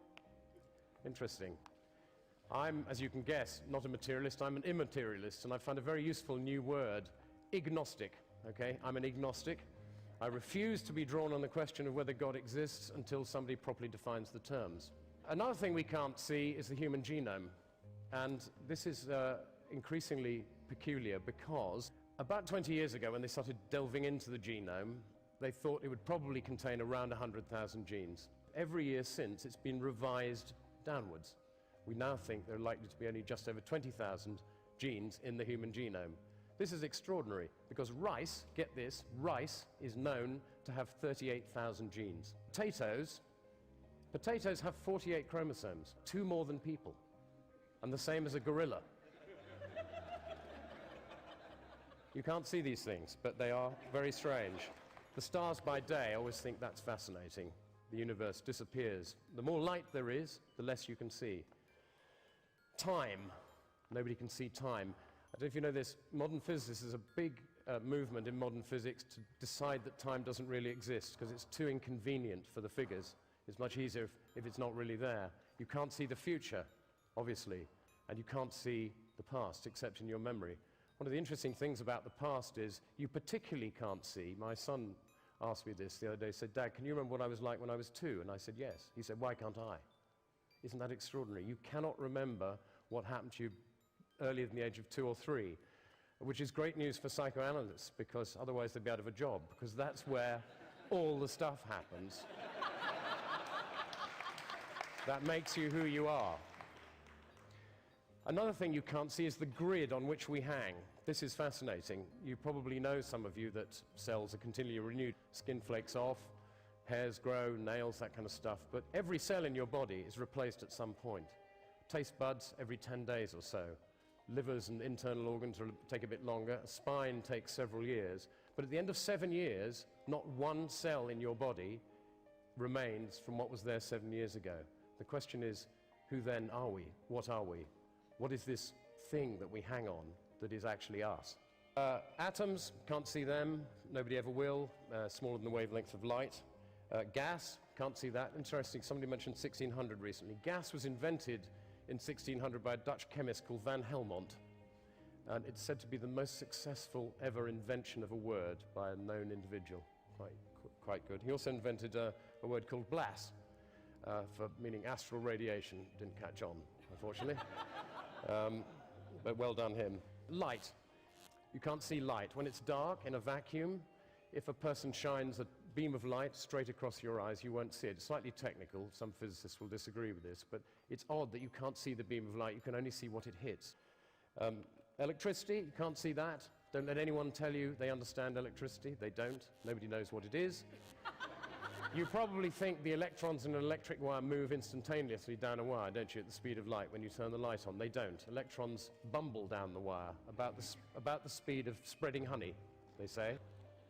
Interesting. I'm, as you can guess, not a materialist, I'm an immaterialist, and I found a very useful new word, agnostic, okay? I'm an agnostic. I refuse to be drawn on the question of whether God exists until somebody properly defines the terms. Another thing we can't see is the human genome, and this is increasingly peculiar because about 20 years ago, when they started delving into the genome, they thought it would probably contain around 100,000 genes. Every year since, it's been revised downwards. We now think there are likely to be only just over 20,000 genes in the human genome. This is extraordinary, because rice, get this, rice is known to have 38,000 genes. Potatoes have 48 chromosomes, 2 more than people, and the same as a gorilla. You can't see these things, but they are very strange. The stars by day, I always think that's fascinating. the universe disappears. The more light there is, the less you can see. Time. Nobody can see time. I don't know if you know this, modern physicists is a big movement in modern physics to decide that time doesn't really exist because it's too inconvenient for the figures. It's much easier if it's not really there. You can't see the future, obviously, and you can't see the past except in your memory. One of the interesting things about the past is you particularly can't see. My son asked me this the other day. He said, "Dad, can you remember what I was like when I was 2?" And I said, "Yes." He said, "Why can't I?" Isn't that extraordinary? You cannot remember what happened to you earlier than the age of 2 or 3, which is great news for psychoanalysts, because otherwise they'd be out of a job, because that's where all the stuff happens. That makes you who you are. Another thing you can't see is the grid on which we hang. This is fascinating. You probably know, some of you, that cells are continually renewed. Skin flakes off, hairs grow, nails, that kind of stuff. But every cell in your body is replaced at some point. Taste buds every 10 days or so. Livers and internal organs take a bit longer. A spine takes several years. But at the end of 7 years, not one cell in your body remains from what was there 7 years ago. The question is, who then are we? What are we? What is this thing that we hang on that is actually us? Atoms, can't see them. Nobody ever will. Smaller than the wavelength of light. Gas, can't see that. Interesting, somebody mentioned 1600 recently. Gas was invented in 1600 by a Dutch chemist called Van Helmont. And it's said to be the most successful ever invention of a word by a known individual. Quite good. He also invented a word called blas, for meaning astral radiation. Didn't catch on, unfortunately. But well done him. Light. You can't see light. When it's dark in a vacuum, if a person shines a beam of light straight across your eyes, you won't see it. It's slightly technical. Some physicists will disagree with this, but it's odd that you can't see the beam of light. You can only see what it hits. Electricity, you can't see that. Don't let anyone tell you they understand electricity. They don't. Nobody knows what it is. You probably think the electrons in an electric wire move instantaneously down a wire, don't you, at the speed of light when you turn the light on? They don't. Electrons bumble down the wire about the speed of spreading honey, they say.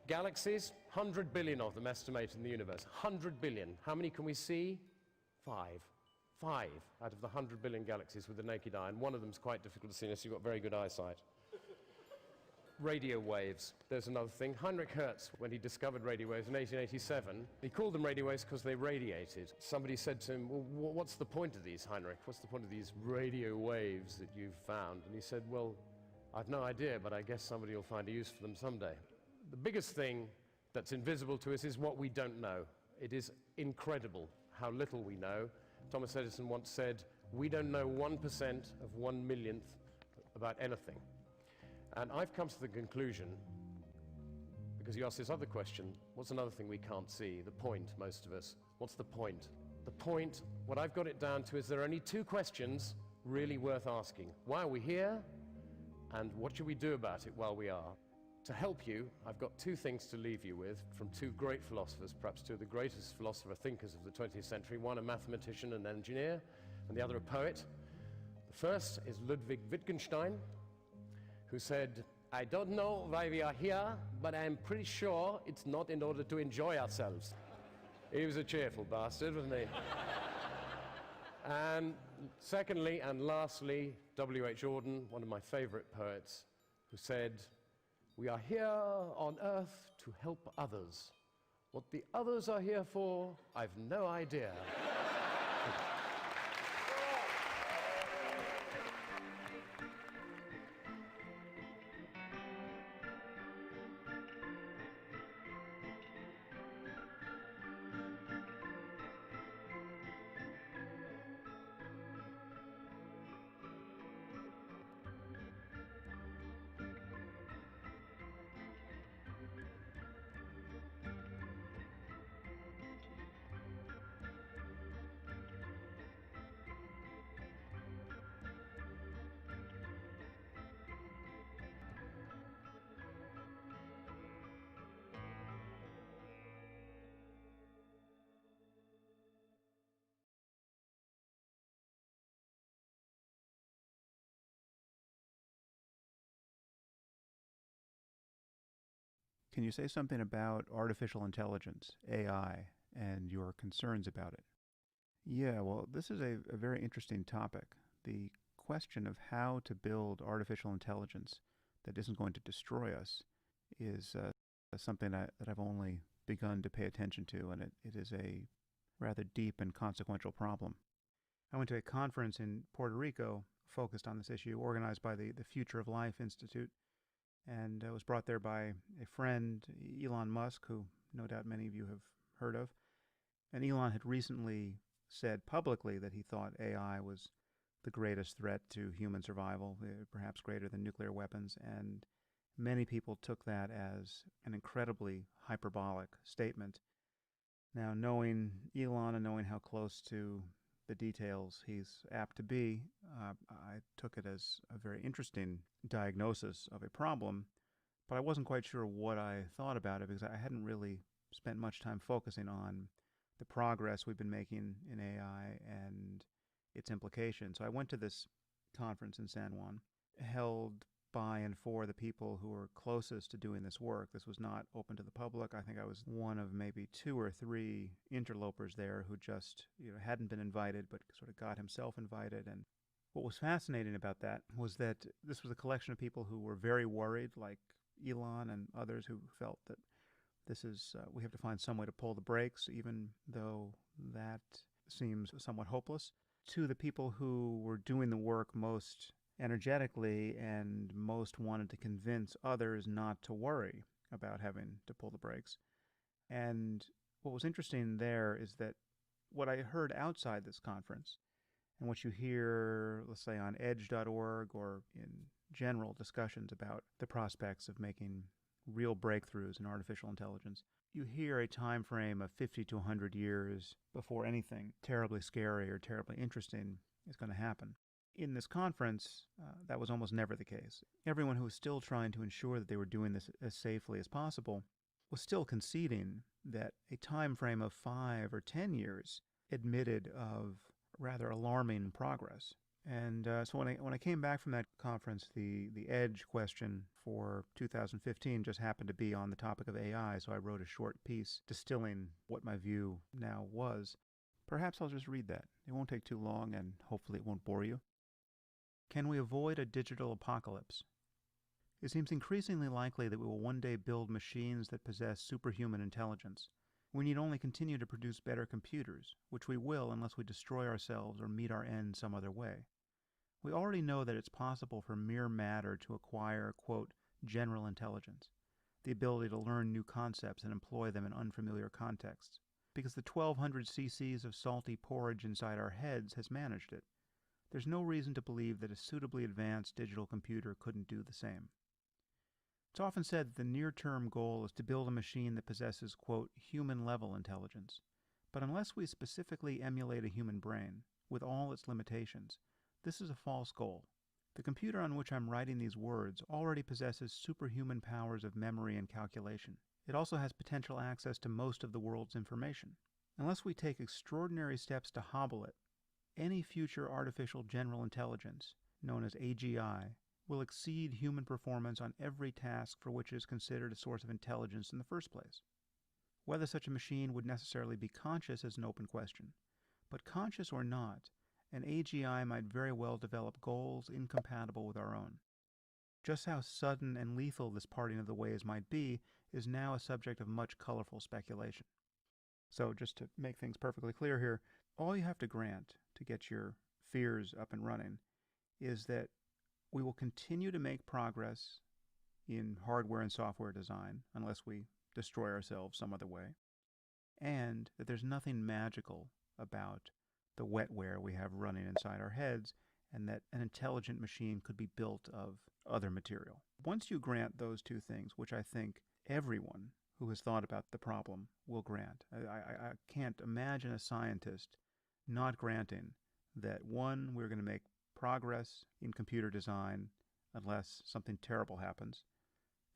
Galaxies, 100 billion of them estimated in the universe. 100 billion. How many can we see? 5. 5 out of the 100 billion galaxies with the naked eye, and one of them is quite difficult to see unless you've got very good eyesight. Radio waves, there's another thing. Heinrich Hertz, when he discovered radio waves in 1887, he called them radio waves because they radiated. Somebody said to him, "Well, what's the point of these, Heinrich? What's the point of these radio waves that you've found?" And he said, "Well, I've no idea, but I guess somebody will find a use for them someday." The biggest thing that's invisible to us is what we don't know. It is incredible how little we know. Thomas Edison once said, "We don't know 1% of 1/1,000,000th about anything." And I've come to the conclusion, because you asked this other question, what's another thing we can't see? The point, most of us. What's the point? The point, what I've got it down to, is there are only 2 questions really worth asking. Why are we here? And what should we do about it while we are? To help you, I've got 2 things to leave you with from 2 great philosophers, perhaps 2 of the greatest philosopher thinkers of the 20th century, one a mathematician and engineer, and the other a poet. The first is Ludwig Wittgenstein, who said, "I don't know why we are here, but I'm pretty sure it's not in order to enjoy ourselves." He was a cheerful bastard, wasn't he? And secondly and lastly, W.H. Auden, one of my favorite poets, who said, "We are here on earth to help others. What the others are here for, I've no idea." Can you say something about artificial intelligence, AI, and your concerns about it. Yeah, well, this is a very interesting topic. The question of how to build artificial intelligence that isn't going to destroy us is something that I've only begun to pay attention to, and it is a rather deep and consequential problem. I went to a conference in Puerto Rico focused on this issue, organized by the Future of Life Institute, and was brought there by a friend, Elon Musk, who no doubt many of you have heard of. And Elon had recently said publicly that he thought AI was the greatest threat to human survival, perhaps greater than nuclear weapons, and many people took that as an incredibly hyperbolic statement. Now, knowing Elon and knowing how close to the details he's apt to be, I took it as a very interesting diagnosis of a problem, but I wasn't quite sure what I thought about it because I hadn't really spent much time focusing on the progress we've been making in AI and its implications. So I went to this conference in San Juan, held by and for the people who were closest to doing this work. This was not open to the public. I think I was one of maybe 2 or 3 interlopers there who just hadn't been invited but sort of got himself invited. And what was fascinating about that was that this was a collection of people who were very worried, like Elon and others who felt that this is, we have to find some way to pull the brakes, even though that seems somewhat hopeless, to the people who were doing the work most energetically and most wanted to convince others not to worry about having to pull the brakes. And what was interesting there is that what I heard outside this conference and what you hear, let's say, on edge.org or in general discussions about the prospects of making real breakthroughs in artificial intelligence, you hear a time frame of 50 to 100 years before anything terribly scary or terribly interesting is going to happen. In this conference, that was almost never the case. Everyone who was still trying to ensure that they were doing this as safely as possible was still conceding that a time frame of 5 or 10 years admitted of rather alarming progress. And so when I came back from that conference, the EDGE question for 2015 just happened to be on the topic of AI, so I wrote a short piece distilling what my view now was. Perhaps I'll just read that. It won't take too long, and hopefully it won't bore you. Can we avoid a digital apocalypse? It seems increasingly likely that we will one day build machines that possess superhuman intelligence. We need only continue to produce better computers, which we will unless we destroy ourselves or meet our end some other way. We already know that it's possible for mere matter to acquire, quote, general intelligence, the ability to learn new concepts and employ them in unfamiliar contexts, because the 1,200 cc's of salty porridge inside our heads has managed it. There's no reason to believe that a suitably advanced digital computer couldn't do the same. It's often said that the near-term goal is to build a machine that possesses, quote, human-level intelligence. But unless we specifically emulate a human brain, with all its limitations, this is a false goal. The computer on which I'm writing these words already possesses superhuman powers of memory and calculation. It also has potential access to most of the world's information. Unless we take extraordinary steps to hobble it, any future artificial general intelligence, known as AGI, will exceed human performance on every task for which it is considered a source of intelligence in the first place. Whether such a machine would necessarily be conscious is an open question, but conscious or not, an AGI might very well develop goals incompatible with our own. Just how sudden and lethal this parting of the ways might be is now a subject of much colorful speculation. So just to make things perfectly clear here, all you have to grant to get your fears up and running is that we will continue to make progress in hardware and software design unless we destroy ourselves some other way, and that there's nothing magical about the wetware we have running inside our heads, and that an intelligent machine could be built of other material. Once you grant those two things, which I think everyone who has thought about the problem will grant, I can't imagine a scientist not granting that, one, we're going to make progress in computer design unless something terrible happens,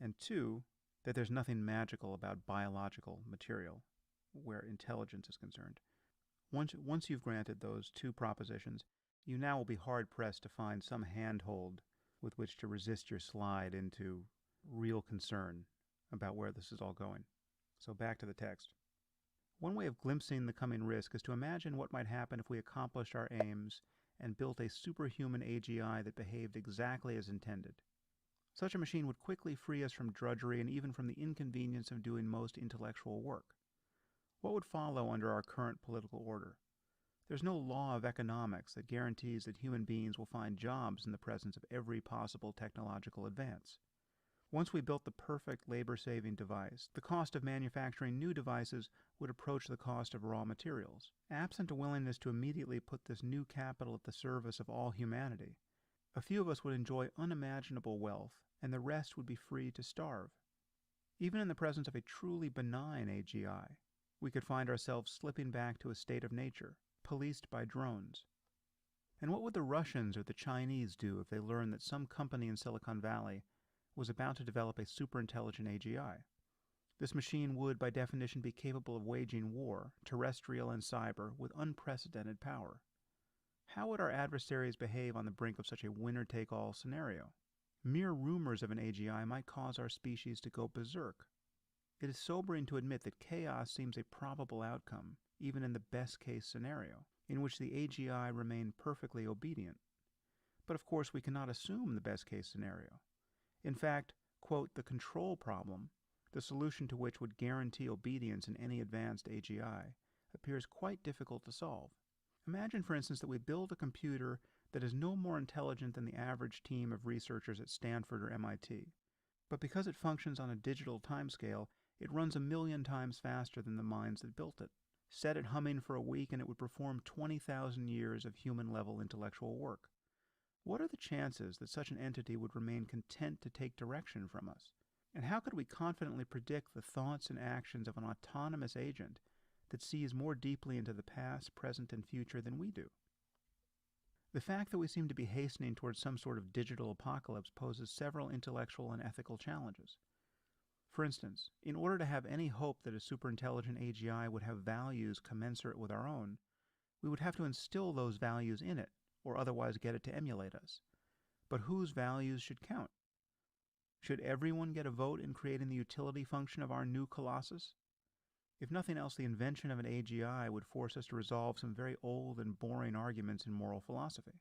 and two, that there's nothing magical about biological material where intelligence is concerned. Once you've granted those two propositions, you now will be hard-pressed to find some handhold with which to resist your slide into real concern about where this is all going. So back to the text. One way of glimpsing the coming risk is to imagine what might happen if we accomplished our aims and built a superhuman AGI that behaved exactly as intended. Such a machine would quickly free us from drudgery and even from the inconvenience of doing most intellectual work. What would follow under our current political order? There's no law of economics that guarantees that human beings will find jobs in the presence of every possible technological advance. Once we built the perfect labor-saving device, the cost of manufacturing new devices would approach the cost of raw materials. Absent a willingness to immediately put this new capital at the service of all humanity, a few of us would enjoy unimaginable wealth, and the rest would be free to starve. Even in the presence of a truly benign AGI, we could find ourselves slipping back to a state of nature, policed by drones. And what would the Russians or the Chinese do if they learned that some company in Silicon Valley was about to develop a superintelligent AGI? This machine would, by definition, be capable of waging war, terrestrial and cyber, with unprecedented power. How would our adversaries behave on the brink of such a winner-take-all scenario? Mere rumors of an AGI might cause our species to go berserk. It is sobering to admit that chaos seems a probable outcome, even in the best-case scenario, in which the AGI remained perfectly obedient. But of course we cannot assume the best-case scenario. In fact, quote, the control problem, the solution to which would guarantee obedience in any advanced AGI, appears quite difficult to solve. Imagine, for instance, that we build a computer that is no more intelligent than the average team of researchers at Stanford or MIT. But because it functions on a digital timescale, it runs 1,000,000 times faster than the minds that built it. Set it humming for a week and it would perform 20,000 years of human-level intellectual work. What are the chances that such an entity would remain content to take direction from us? And how could we confidently predict the thoughts and actions of an autonomous agent that sees more deeply into the past, present, and future than we do? The fact that we seem to be hastening towards some sort of digital apocalypse poses several intellectual and ethical challenges. For instance, in order to have any hope that a superintelligent AGI would have values commensurate with our own, we would have to instill those values in it, or otherwise get it to emulate us. But whose values should count? Should everyone get a vote in creating the utility function of our new colossus? If nothing else, the invention of an AGI would force us to resolve some very old and boring arguments in moral philosophy.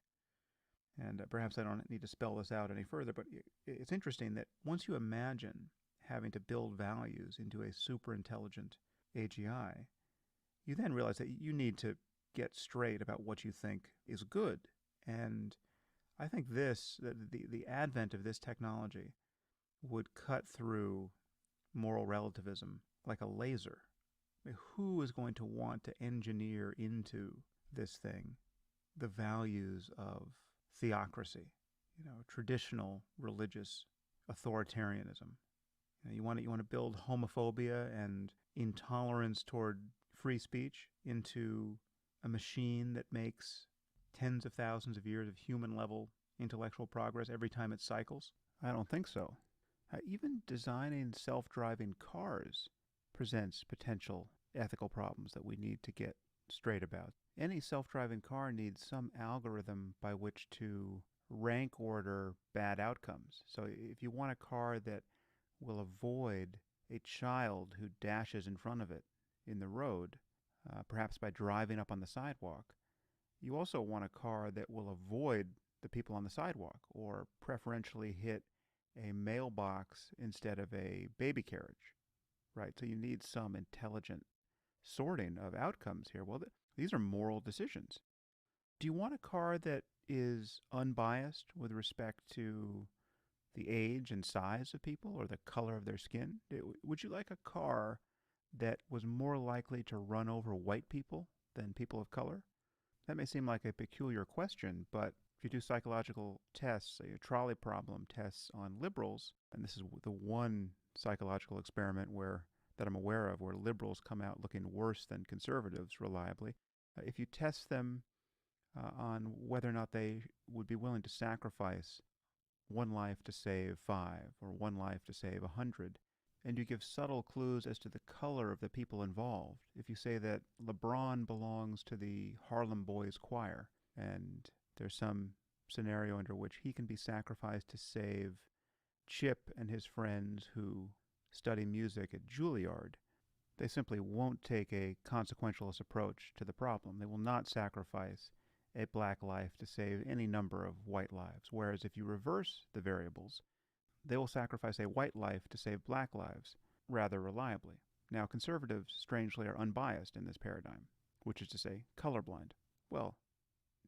And perhaps I don't need to spell this out any further, but it's interesting that once you imagine having to build values into a superintelligent AGI, you then realize that you need to get straight about what you think is good. And I think the advent of this technology would cut through moral relativism like a laser. I mean, who is going to want to engineer into this thing the values of theocracy, traditional religious authoritarianism? You want to build homophobia and intolerance toward free speech into a machine that makes tens of thousands of years of human-level intellectual progress every time it cycles? I don't think so. Even designing self-driving cars presents potential ethical problems that we need to get straight about. Any self-driving car needs some algorithm by which to rank order bad outcomes. So if you want a car that will avoid a child who dashes in front of it in the road, perhaps by driving up on the sidewalk, you also want a car that will avoid the people on the sidewalk or preferentially hit a mailbox instead of a baby carriage, right? So you need some intelligent sorting of outcomes here. Well, these are moral decisions. Do you want a car that is unbiased with respect to the age and size of people or the color of their skin? Would you like a car that was more likely to run over white people than people of color? That may seem like a peculiar question, but if you do psychological tests, say trolley problem tests on liberals, and this is the one psychological experiment that I'm aware of where liberals come out looking worse than conservatives reliably, if you test them on whether or not they would be willing to sacrifice one life to save 5 or one life to save 100, and you give subtle clues as to the color of the people involved. If you say that LeBron belongs to the Harlem Boys Choir, and there's some scenario under which he can be sacrificed to save Chip and his friends who study music at Juilliard, They simply won't take a consequentialist approach to the problem. They will not sacrifice a black life to save any number of white lives. Whereas if you reverse the variables, they will sacrifice a white life to save black lives rather reliably. Now, conservatives, strangely, are unbiased in this paradigm, which is to say, colorblind. Well,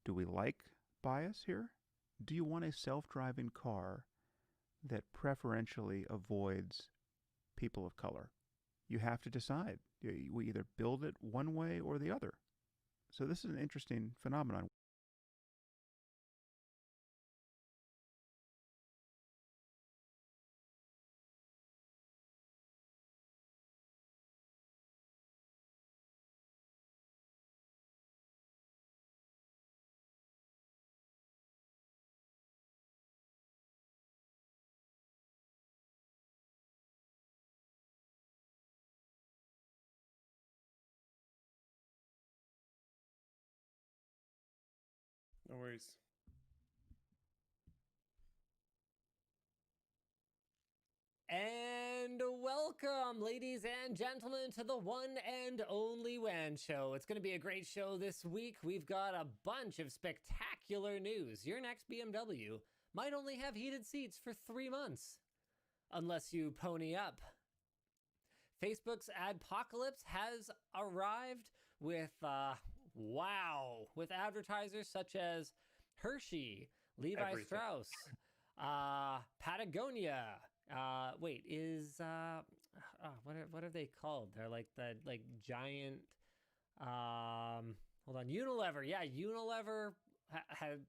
do we like bias here? Do you want a self-driving car that preferentially avoids people of color? You have to decide. We either build it one way or the other. So this is an interesting phenomenon. No worries. And welcome, ladies and gentlemen, to the one and only WAN Show. It's going to be a great show this week. We've got a bunch of spectacular news. Your next BMW might only have heated seats for 3 months, unless you pony up. Facebook's adpocalypse has arrived with, with advertisers such as Hershey, Levi Strauss, Patagonia. What are they called? They're like the giant. Hold on, Unilever. Yeah, Unilever had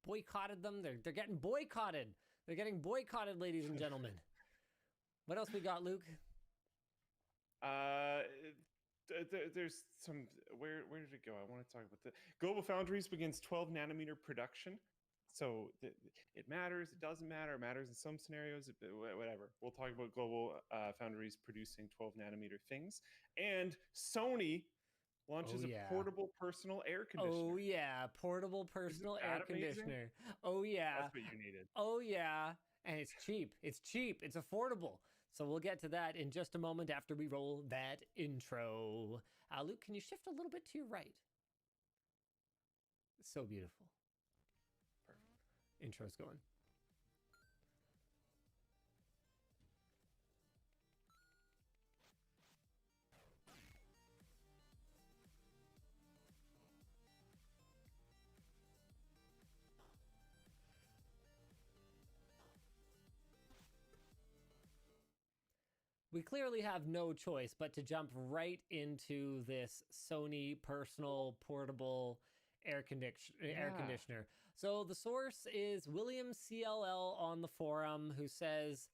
boycotted them. They're getting boycotted. They're getting boycotted, ladies and gentlemen. What else we got, Luke? There's some. Where did it go? I want to talk about the Global Foundries begins 12 nanometer production. So it matters. It doesn't matter. It matters in some scenarios. Whatever. We'll talk about Global Foundries producing 12 nanometer things. And Sony launches a portable personal air conditioner. Oh yeah, portable personal air conditioner. Oh yeah, that's what you needed. Oh yeah, and it's cheap. It's cheap. It's affordable. So we'll get to that in just a moment after we roll that intro. Luke, can you shift a little bit to your right? So beautiful. Perfect. Intro's going. We clearly have no choice but to jump right into this Sony personal portable air conditioner. So the source is William CLL on the forum, who says,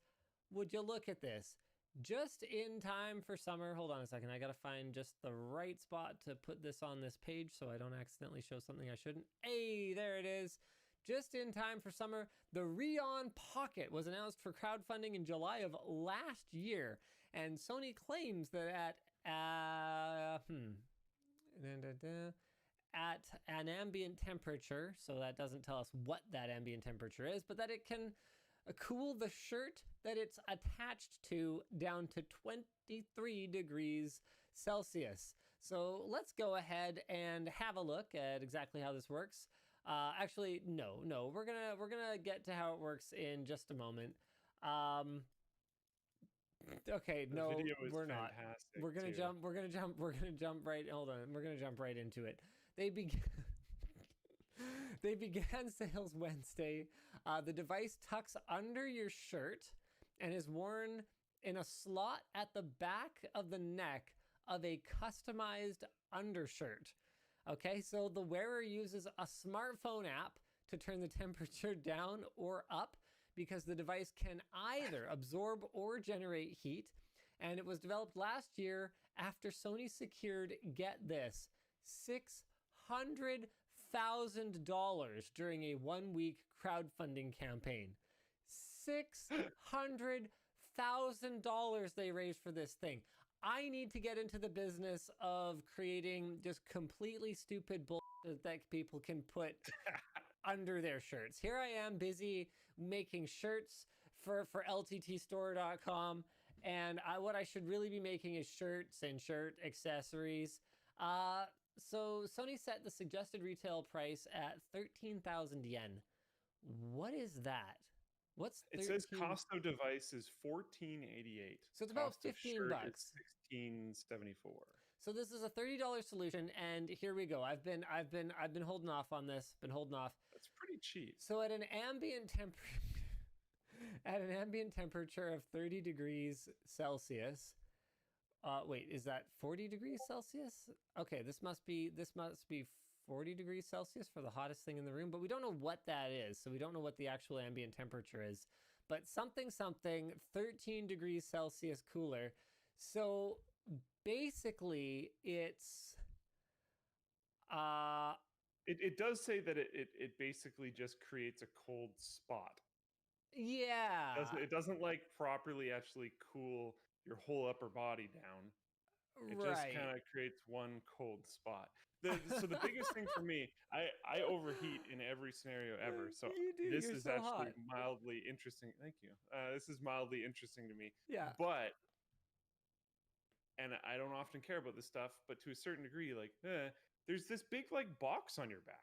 would you look at this? Just in time for summer. Hold on a second. I got to find just the right spot to put this on this page so I don't accidentally show something I shouldn't. Hey, there it is. Just in time for summer, the Rion Pocket was announced for crowdfunding in July of last year, and Sony claims that at an ambient temperature, so that doesn't tell us what that ambient temperature is, but that it can cool the shirt that it's attached to down to 23 degrees Celsius. So let's go ahead and have a look at exactly how this works. Actually, no, we're gonna get to how it works in just a moment. Okay, no, we're not. We're gonna jump right. Hold on, we're gonna jump right into it. They began sales Wednesday. The device tucks under your shirt and is worn in a slot at the back of the neck of a customized undershirt. Okay, so the wearer uses a smartphone app to turn the temperature down or up, because the device can either absorb or generate heat. And it was developed last year after Sony secured, get this, $600,000 during a 1-week crowdfunding campaign. $600,000 they raised for this thing. I need to get into the business of creating just completely stupid bullshit that people can put under their shirts. Here I am busy making shirts for LTTstore.com, And what I should really be making is shirts and shirt accessories. So Sony set the suggested retail price at 13,000 yen. What is that? What's 13? It says cost of device is $14.88. So it's about Cost of 15 shirt bucks. Is $16.74. So this is a $30 solution, and here we go. I've been holding off on this. Been holding off. That's pretty cheap. So at an ambient temperature of 30 degrees Celsius. Wait, is that 40 degrees Celsius? Okay, this must be 40 degrees Celsius for the hottest thing in the room, but we don't know what that is, so we don't know what the actual ambient temperature is. But something 13 degrees Celsius cooler. So basically, it's It does say that it basically just creates a cold spot. Yeah. It doesn't like properly actually cool your whole upper body down. It just kind of creates one cold spot. So the biggest thing for me, I overheat in every scenario ever. So this is so actually hot. mildly interesting. Thank you. This is mildly interesting to me. Yeah. But, and I don't often care about this stuff, but to a certain degree, like, there's this big like box on your back.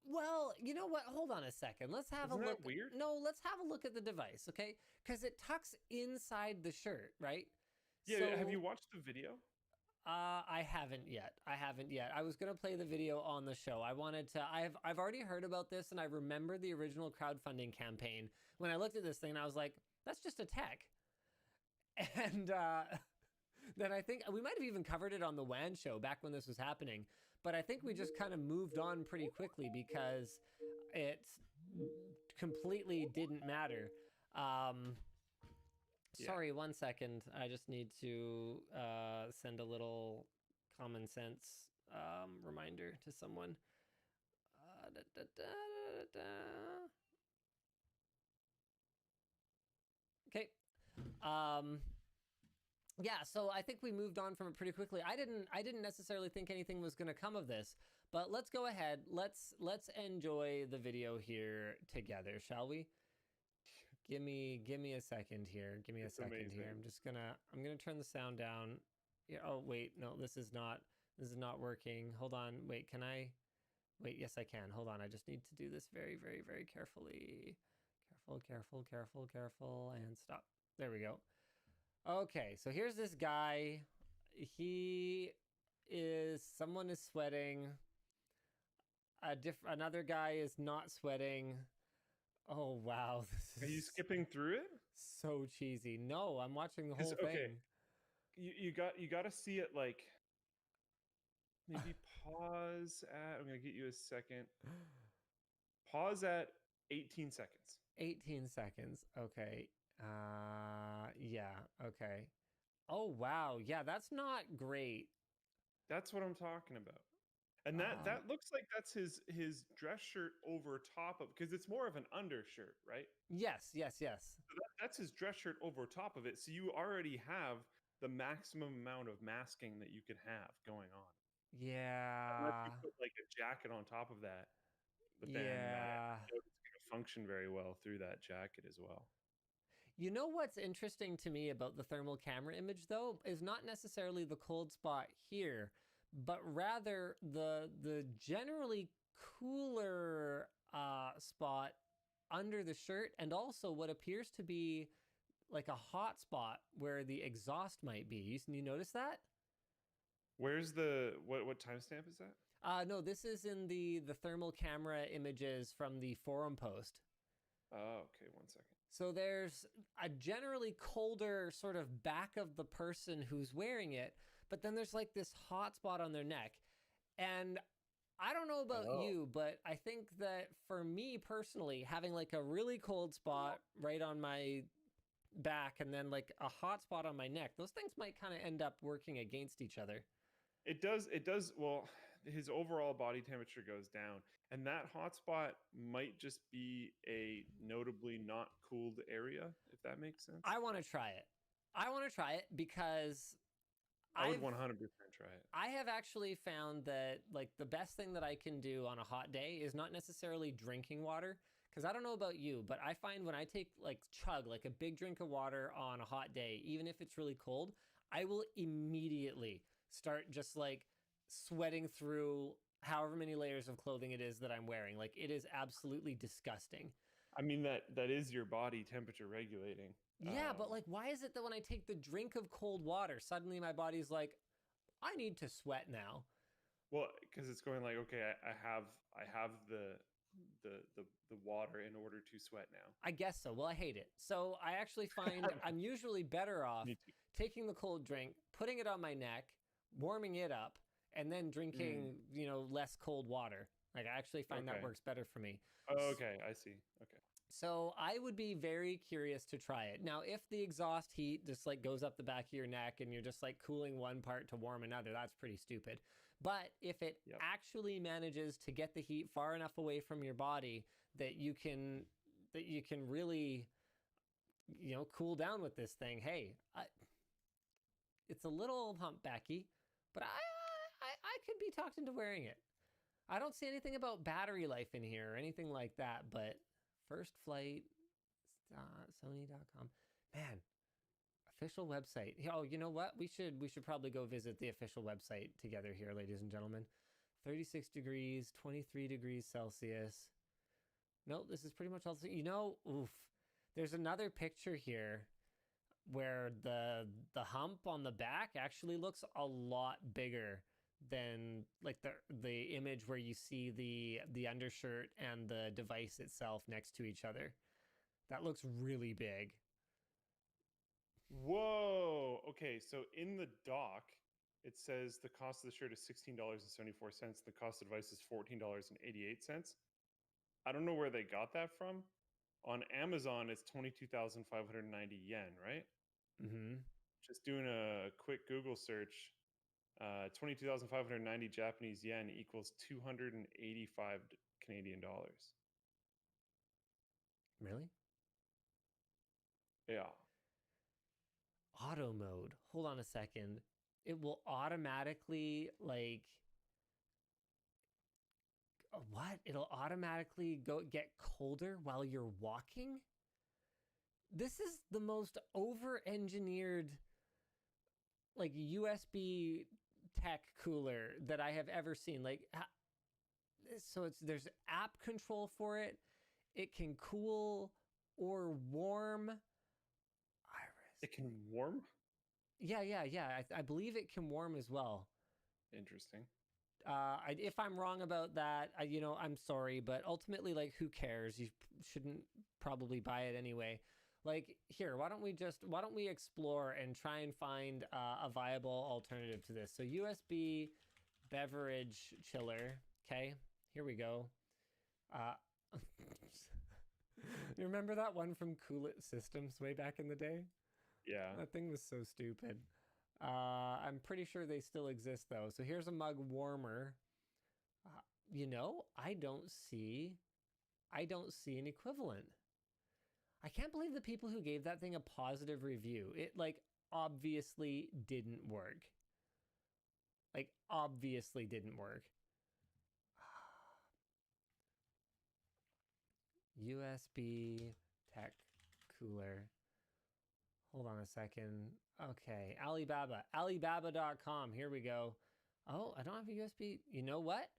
Well, you know what? Hold on a second. Let's have Isn't a look. that weird? No, let's have a look at the device, okay? Because it tucks inside the shirt, right? Yeah. So, have you watched the video? I haven't yet. I was gonna play the video on the show. I wanted to. I've already heard about this, and I remember the original crowdfunding campaign. When I looked at this thing, I was like, "That's just a tech." And then I think we might have even covered it on the WAN show back when this was happening. But I think we just kind of moved on pretty quickly because it completely didn't matter. Sorry, 1 second. I just need to send a little common sense reminder to someone. Okay. Yeah, so I think we moved on from it pretty quickly. I didn't necessarily think anything was going to come of this, but let's go ahead. Let's enjoy the video here together, shall we? Give me a second here. Give me a second amazing. here. I'm gonna turn the sound down. Yeah, oh wait, no, this is not working. Hold on. Wait, can I? Wait, yes I can. Hold on. I just need to do this very, very, very carefully. Careful, and stop. There we go. Okay, so here's this guy. Someone is sweating. Another guy is not sweating. Oh wow, Are you skipping through it? So cheesy. No, I'm watching the whole thing. Okay. You got to see it like maybe pause at. I'm gonna get you a second. Pause at 18 seconds. 18 seconds. Okay. Yeah. Okay. Oh wow. Yeah, that's not great. That's what I'm talking about. And that looks like that's his dress shirt over top of, because it's more of an undershirt, right? Yes. So that's his dress shirt over top of it. So you already have the maximum amount of masking that you could have going on. Yeah. Unless you put like a jacket on top of that. But then it's going to function very well through that jacket as well. You know what's interesting to me about the thermal camera image, though, is not necessarily the cold spot here, but rather the generally cooler spot under the shirt, and also what appears to be like a hot spot where the exhaust might be. You notice that? Where's the what timestamp is that? No, this is in the thermal camera images from the forum post. Oh, okay, 1 second. So there's a generally colder sort of back of the person who's wearing it, but then there's like this hot spot on their neck. And I don't know about you, but I think that for me personally, having like a really cold spot right on my back and then like a hot spot on my neck, those things might kind of end up working against each other. It does. Well, his overall body temperature goes down, and that hot spot might just be a notably not cooled area, if that makes sense. I want to try it because I would 100% try it. I have actually found that like the best thing that I can do on a hot day is not necessarily drinking water, Because I don't know about you, but I find when I take chug like a big drink of water on a hot day, even if it's really cold, I will immediately start just like sweating through however many layers of clothing it is that I'm wearing. Like, it is absolutely disgusting. I mean, that is your body temperature regulating. Yeah, but like, why is it that when I take the drink of cold water, suddenly my body's like, I need to sweat now? Well, because it's going like, okay, I have the water in order to sweat now. I guess so. Well, I hate it. So I actually find I'm usually better off taking the cold drink, putting it on my neck, warming it up, and then drinking, less cold water. Like, I actually find that works better for me. Oh, okay, I see. Okay. So I would be very curious to try it. Now, if the exhaust heat just like goes up the back of your neck and you're just like cooling one part to warm another, that's pretty stupid. But if it actually manages to get the heat far enough away from your body that you can really, cool down with this thing, hey, it's a little humpbacky, but I could be talked into wearing it. I don't see anything about battery life in here or anything like that, but first flight, Sony.com. Man, official website. Oh, you know what? We should probably go visit the official website together here, ladies and gentlemen. 36 degrees, 23 degrees Celsius. No, this is pretty much all. Oof. There's another picture here where the hump on the back actually looks a lot bigger than like the image where you see the undershirt and the device itself next to each other. That looks really big. Whoa. Okay, so in the dock, it says the cost of the shirt is $16.74. The cost of the device is $14.88. I don't know where they got that from. On Amazon, it's 22,590 yen, right? Mm-hmm. Just doing a quick Google search. 22,590 Japanese yen equals 285 Canadian dollars. Really? Yeah. Auto mode. Hold on a second. It will automatically what? It'll automatically get colder while you're walking? This is the most over-engineered USB tech cooler that I have ever seen. So there's app control for it. It can cool or warm. Iris. It can warm? Yeah. I believe it can warm as well. Interesting. If I'm wrong about that, I'm sorry, but ultimately, who cares? You shouldn't probably buy it anyway. Here, why don't we explore and try and find a viable alternative to this? So USB beverage chiller. Okay, here we go. You remember that one from Cool It Systems way back in the day? Yeah. That thing was so stupid. I'm pretty sure they still exist though. So here's a mug warmer. I don't see an equivalent. I can't believe the people who gave that thing a positive review. It obviously didn't work. Obviously didn't work. USB tech cooler. Hold on a second. Okay, Alibaba.com. Here we go. Oh, I don't have a USB. You know what?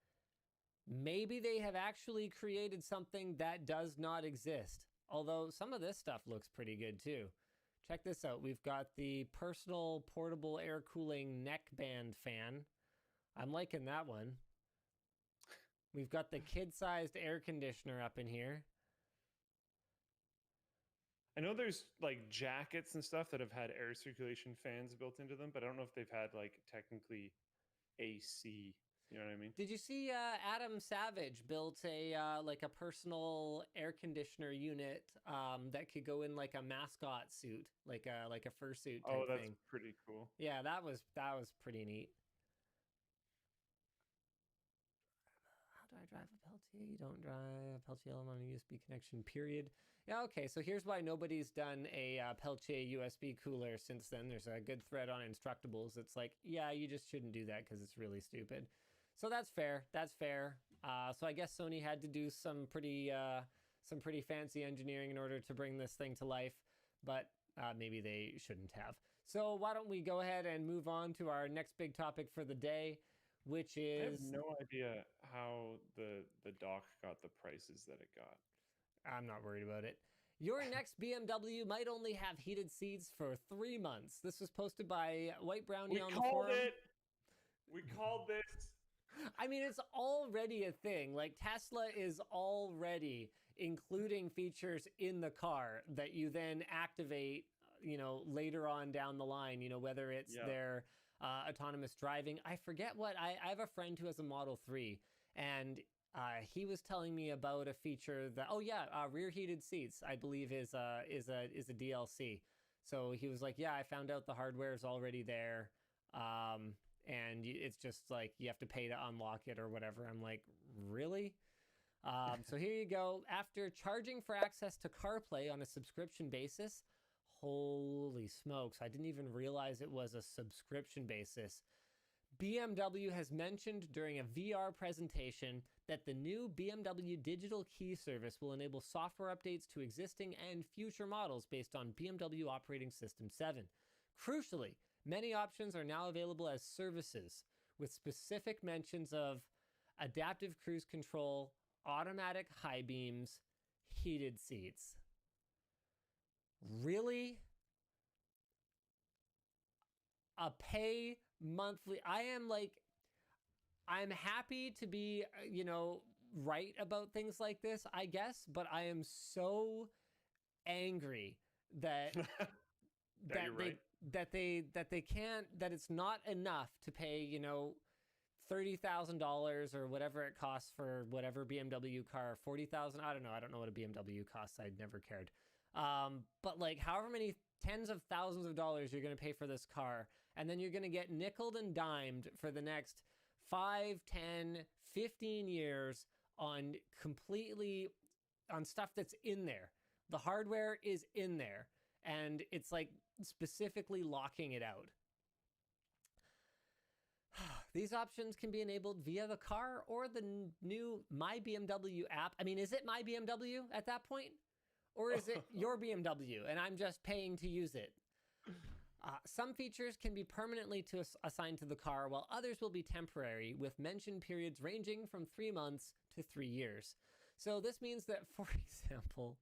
Maybe they have actually created something that does not exist. Although some of this stuff looks pretty good too. Check this out. We've got the personal portable air cooling neckband fan. I'm liking that one. We've got the kid-sized air conditioner up in here. I know there's jackets and stuff that have had air circulation fans built into them, but I don't know if they've had technically AC. You know what I mean? Did you see Adam Savage built a personal air conditioner unit that could go in a mascot suit, like a fursuit type that's thing? Pretty cool. Yeah, that was pretty neat. How do I drive a Peltier? You don't drive a Peltier on a USB connection, period. Yeah, okay, so here's why nobody's done a Peltier USB cooler since then. There's a good thread on Instructables. It's yeah, you just shouldn't do that because it's really stupid. So that's fair. So I guess Sony had to do some pretty some pretty fancy engineering in order to bring this thing to life, but maybe they shouldn't have. So why don't we go ahead and move on to our next big topic for the day, which is... I have no idea how the dock got the prices that it got. I'm not worried about it. Your next BMW might only have heated seats for 3 months. This was posted by White Brownie on the forum. We called this. I mean, it's already a thing. Like, Tesla is already including features in the car that you then activate, later on down the line, whether it's their autonomous driving. I forget what, I have a friend who has a Model 3, and he was telling me about a feature that, rear heated seats, I believe is a DLC. So he was like, yeah, I found out the hardware is already there. And it's just like you have to pay to unlock it or whatever. I'm like, really? So here you go. After charging for access to CarPlay on a subscription basis, holy smokes, I didn't even realize it was a subscription basis. BMW has mentioned during a VR presentation that the new BMW Digital Key service will enable software updates to existing and future models based on BMW Operating System 7. Crucially, many options are now available as services, with specific mentions of adaptive cruise control, automatic high beams, heated seats. Really? A pay monthly? I'm happy to be, right about things like this, I guess, but I am so angry that that they can't, that it's not enough to pay, $30,000 or whatever it costs for whatever BMW car, 40,000. I don't know what a BMW costs. I never cared. But like however many tens of thousands of dollars you're going to pay for this car, and then you're going to get nickeled and dimed for the next 5, 10, 15 years on stuff that's in there. The hardware is in there, and it's like specifically locking it out. These options can be enabled via the car or the new My BMW app. I mean, is it My BMW at that point? Or is it your BMW and I'm just paying to use it? Some features can be permanently assigned to the car, while others will be temporary, with mention periods ranging from 3 months to 3 years. So this means that, for example,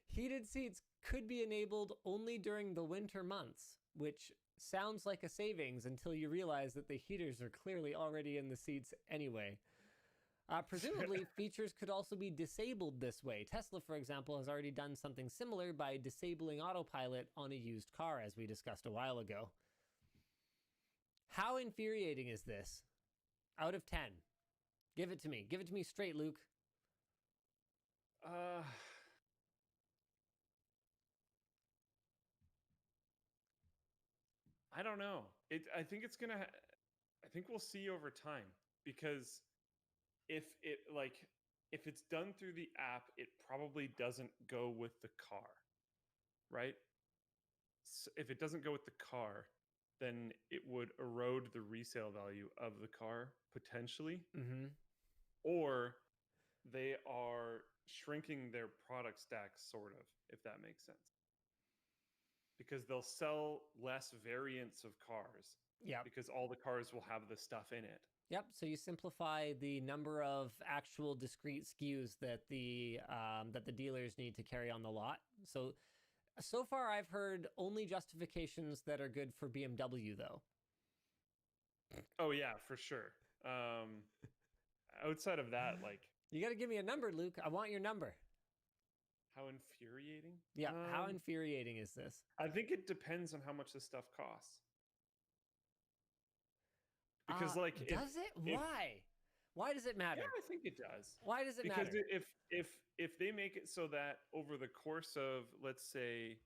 heated seats could be enabled only during the winter months, which sounds like a savings until you realize that the heaters are clearly already in the seats anyway. Presumably, features could also be disabled this way. Tesla, for example, has already done something similar by disabling autopilot on a used car, as we discussed a while ago. How infuriating is this? Out of 10. Give it to me. Give it to me straight, Luke. I don't know. I think we'll see over time, because if it's done through the app, it probably doesn't go with the car, right? So if it doesn't go with the car, then it would erode the resale value of the car potentially. Mm-hmm. Or they are shrinking their product stack, sort of, if that makes sense. Because they'll sell less variants of cars. Yeah. Because all the cars will have the stuff in it. Yep. So you simplify the number of actual discrete SKUs that the dealers need to carry on the lot. So far, I've heard only justifications that are good for BMW, though. Oh yeah, for sure. Outside of that, you got to give me a number, Luke. I want your number. How infuriating? Yeah. How infuriating is this? I think it depends on how much this stuff costs. Because does it? Why? Why does it matter? Yeah, I think it does. Why does it matter? Because if they make it so that over the course of, let's say,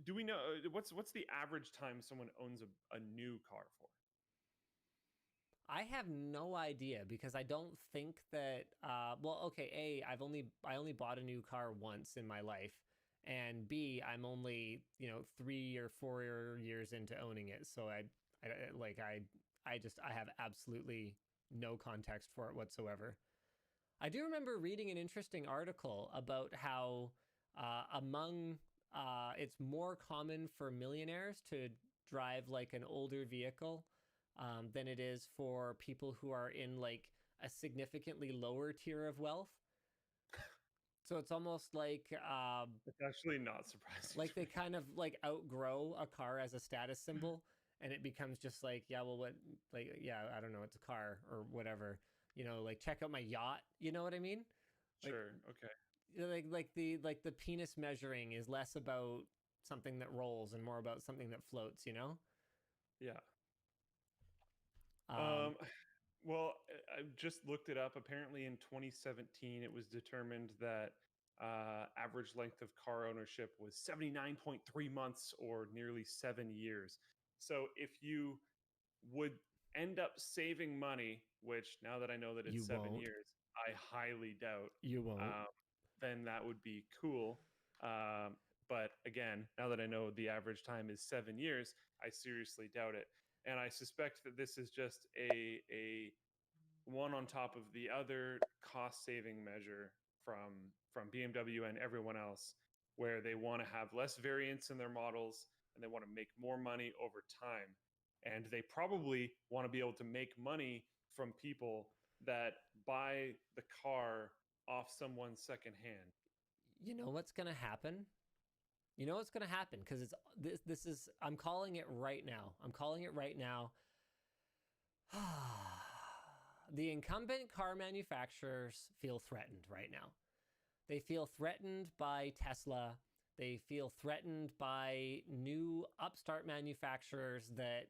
do we know what's the average time someone owns a new car for? I have no idea, because I don't think that. I only bought a new car once in my life, and B, I'm only 3 or 4 years into owning it, so I have absolutely no context for it whatsoever. I do remember reading an interesting article about how it's more common for millionaires to drive like an older vehicle than it is for people who are in like a significantly lower tier of wealth. So it's almost like It's actually not surprising. like they kind of like outgrow a car as a status symbol, and it becomes just like, yeah, well, what, like, yeah, I don't know, it's a car or whatever, you know, like check out my yacht, you know what I mean? Like, Sure. Okay. like the penis measuring is less about something that rolls and more about something that floats, you know? Yeah. Um, Well, I just looked it up. Apparently, in 2017, it was determined that average length of car ownership was 79.3 months, or nearly 7 years. So, if you would end up saving money, which now that I know that You it's 7 won't. years, I highly doubt, you won't. then that would be cool. But again, now that I know the average time is 7 years, I seriously doubt it. And I suspect that this is just a one on top of the other cost saving measure from BMW and everyone else, where they want to have less variance in their models and they want to make more money over time. And they probably want to be able to make money from people that buy the car off someone secondhand. You know what's going to happen? You know what's going to happen? Because it's this is, I'm calling it right now. I'm calling it right now. The incumbent car manufacturers feel threatened right now. They feel threatened by Tesla. They feel threatened by new upstart manufacturers that,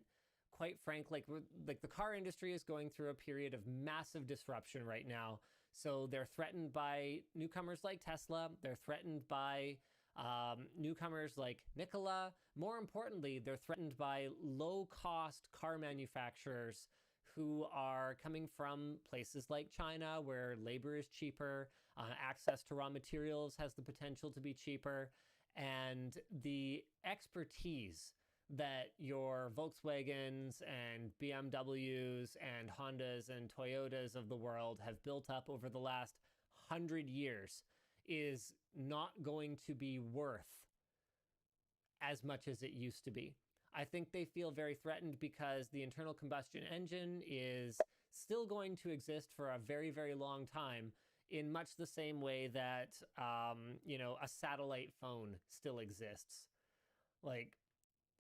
quite frankly, like the car industry is going through a period of massive disruption right now. So they're threatened by newcomers like Tesla. They're threatened by newcomers like Nikola. More importantly, they're threatened by low-cost car manufacturers who are coming from places like China, where labor is cheaper, access to raw materials has the potential to be cheaper, and the expertise that your Volkswagens and BMWs and Hondas and Toyotas of the world have built up over the last 100 years is not going to be worth as much as it used to be. I think they feel very threatened because the internal combustion engine is still going to exist for a very, very long time, in much the same way that, a satellite phone still exists. Like,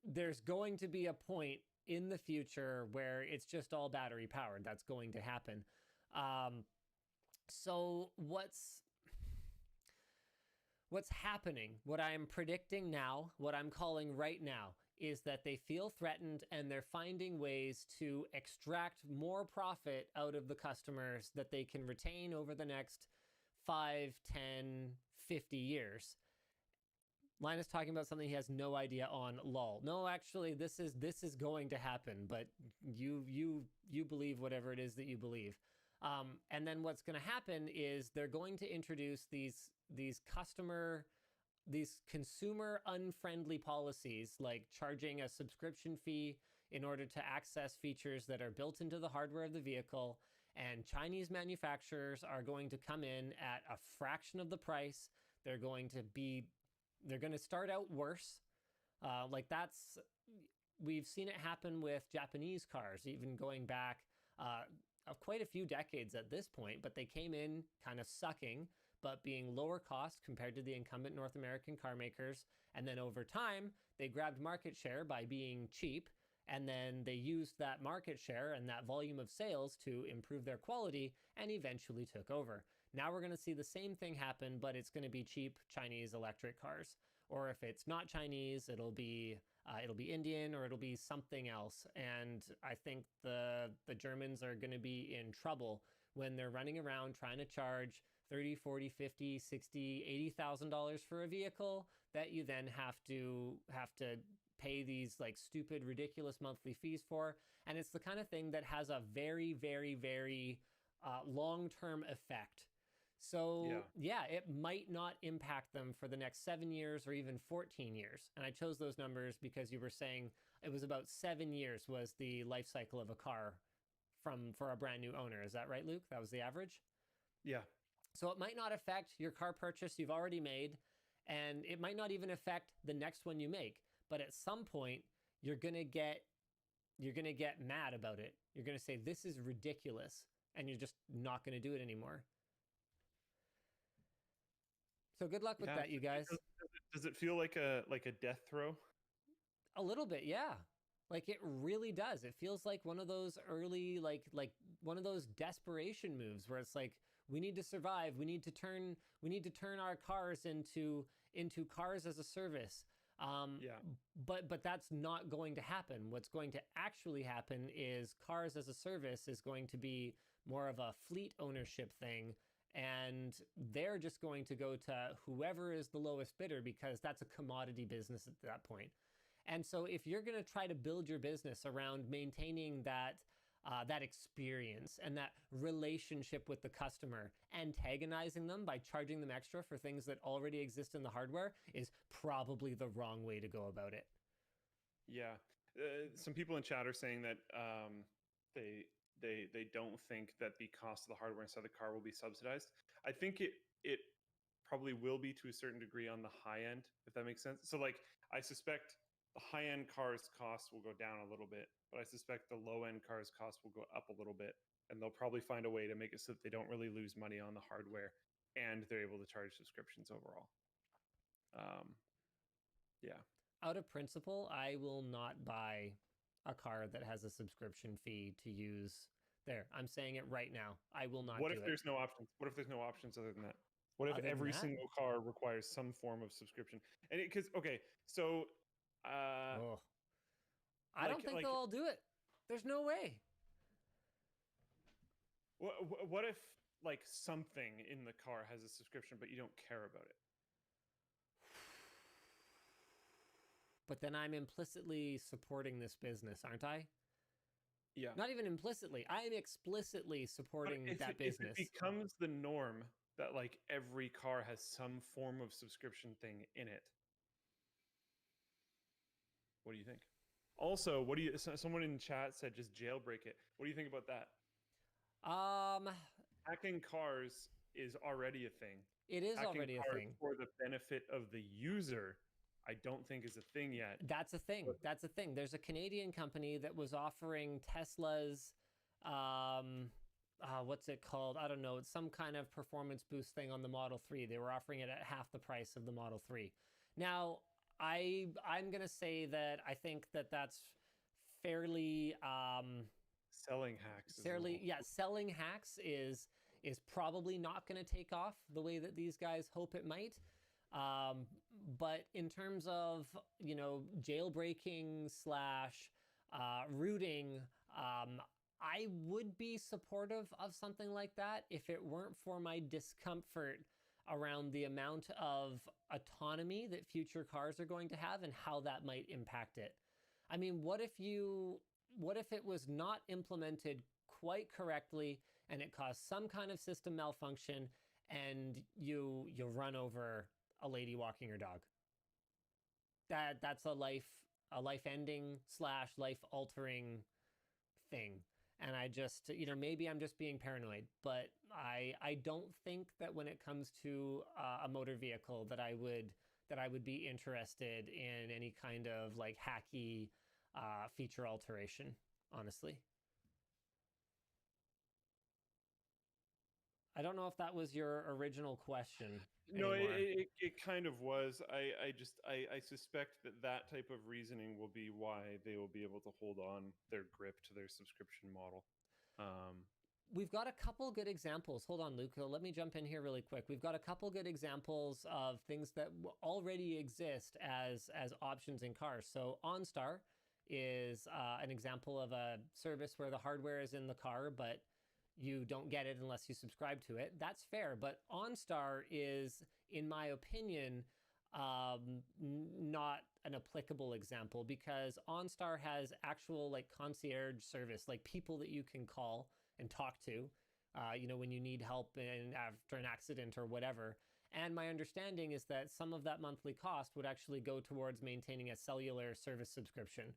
there's going to be a point in the future where it's just all battery powered. That's going to happen. So what's happening, what I'm predicting now, what I'm calling right now, is that they feel threatened and they're finding ways to extract more profit out of the customers that they can retain over the next 5, 10, 50 years. Linus talking about something he has no idea on. Lol. No, actually, this is going to happen, but you believe whatever it is that you believe. And then what's going to happen is they're going to introduce these consumer unfriendly policies, like charging a subscription fee in order to access features that are built into the hardware of the vehicle. And Chinese manufacturers are going to come in at a fraction of the price. They're going to start out worse. We've seen it happen with Japanese cars, even going back quite a few decades at this point, but they came in kind of sucking, but being lower cost compared to the incumbent North American car makers. And then over time, they grabbed market share by being cheap. And then they used that market share and that volume of sales to improve their quality and eventually took over. Now we're going to see the same thing happen, but it's going to be cheap Chinese electric cars. Or if it's not Chinese, it'll be Indian, or it'll be something else. And I think the Germans are going to be in trouble when they're running around trying to charge $30, $40, $50, $60, $80,000 for a vehicle that you then have to pay these like stupid, ridiculous monthly fees for. And it's the kind of thing that has a very, very, very long-term effect. So yeah, it might not impact them for the next 7 years or even 14 years. And I chose those numbers because you were saying it was about 7 years was the life cycle of a car for a brand new owner. Is that right, Luke? That was the average? Yeah. So it might not affect your car purchase you've already made, and it might not even affect the next one you make. But at some point, you're gonna get mad about it. You're gonna say, this is ridiculous, and you're just not gonna do it anymore. So good luck with that, you guys. Does it feel like a death throw? A little bit, yeah. Like it really does. It feels like one of those early, like one of those desperation moves where it's like, we need to survive. We need to turn our cars into cars as a service. But that's not going to happen. What's going to actually happen is cars as a service is going to be more of a fleet ownership thing. And they're just going to go to whoever is the lowest bidder because that's a commodity business at that point. And so if you're going to try to build your business around maintaining that experience and that relationship with the customer, antagonizing them by charging them extra for things that already exist in the hardware is probably the wrong way to go about it. Yeah. Some people in chat are saying that they don't think that the cost of the hardware inside the car will be subsidized. I think it probably will be to a certain degree on the high end, if that makes sense. So like, I suspect the high-end cars cost will go down a little bit, but I suspect the low-end cars cost will go up a little bit, and they'll probably find a way to make it so that they don't really lose money on the hardware and they're able to charge subscriptions overall. Yeah. Out of principle, I will not buy a car that has a subscription fee to use there. I'm saying it right now. I will not. What if there's no options? What if there's no options other than that? What if every single car requires some form of subscription? And because so I don't think they'll all do it. There's no way. What if like something in the car has a subscription, but you don't care about it? But then I'm implicitly supporting this business, aren't I? Yeah. Not even implicitly. I am explicitly supporting that business. If it becomes the norm that like every car has some form of subscription thing in it. What do you think? Also, someone in chat said just jailbreak it. What do you think about that? Hacking cars is already a thing. It is Hacking already a cars thing. For the benefit of the user, I don't think is a thing yet. That's a thing. That's a thing. There's a Canadian company that was offering Tesla's, what's it called? I don't know. It's some kind of performance boost thing on the Model 3. They were offering it at half the price of the Model 3. Now, I'm going to say that I think that that's fairly... selling hacks. Selling hacks is probably not going to take off the way that these guys hope it might. But in terms of, jailbreaking / rooting, I would be supportive of something like that if it weren't for my discomfort around the amount of autonomy that future cars are going to have and how that might impact it. I mean, what if it was not implemented quite correctly and it caused some kind of system malfunction and you run over a lady walking her dog? That's a life ending / life altering thing. And I just, maybe I'm just being paranoid, but I don't think that when it comes to a motor vehicle that I would be interested in any kind of like hacky feature alteration, honestly. I don't know if that was your original question. No, it kind of was. I suspect that type of reasoning will be why they will be able to hold on their grip to their subscription model. We've got a couple good examples. Hold on, Luke. Let me jump in here really quick. We've got a couple good examples of things that already exist as options in cars. So OnStar is an example of a service where the hardware is in the car, but you don't get it unless you subscribe to it. That's fair, but OnStar is, in my opinion, not an applicable example because OnStar has actual like concierge service, like people that you can call and talk to, when you need help after an accident or whatever. And my understanding is that some of that monthly cost would actually go towards maintaining a cellular service subscription,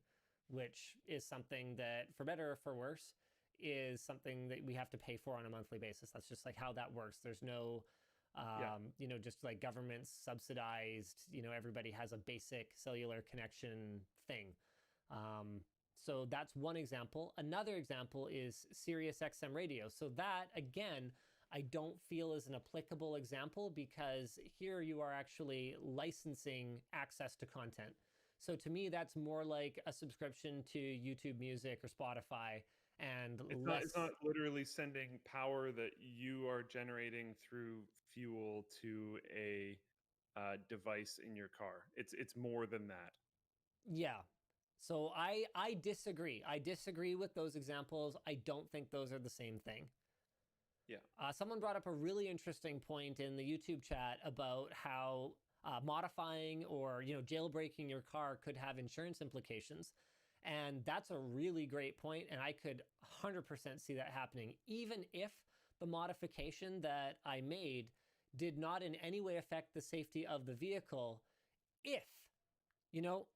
which is something that, for better or for worse, is something that we have to pay for on a monthly basis. That's just like how that works. There's no, you know, just like government subsidized, you know, everybody has a basic cellular connection thing. So that's one example. Another example is Sirius XM Radio. So that, again, I don't feel is an applicable example because here you are actually licensing access to content. So to me, that's more like a subscription to YouTube Music or Spotify. And it's not literally sending power that you are generating through fuel to a device in your car. It's more than that. Yeah. So I disagree. I disagree with those examples. I don't think those are the same thing. Yeah. Someone brought up a really interesting point in the YouTube chat about how modifying or, you know, jailbreaking your car could have insurance implications. And that's a really great point. And I could 100% see that happening, even if the modification that I made did not in any way affect the safety of the vehicle. If, you know,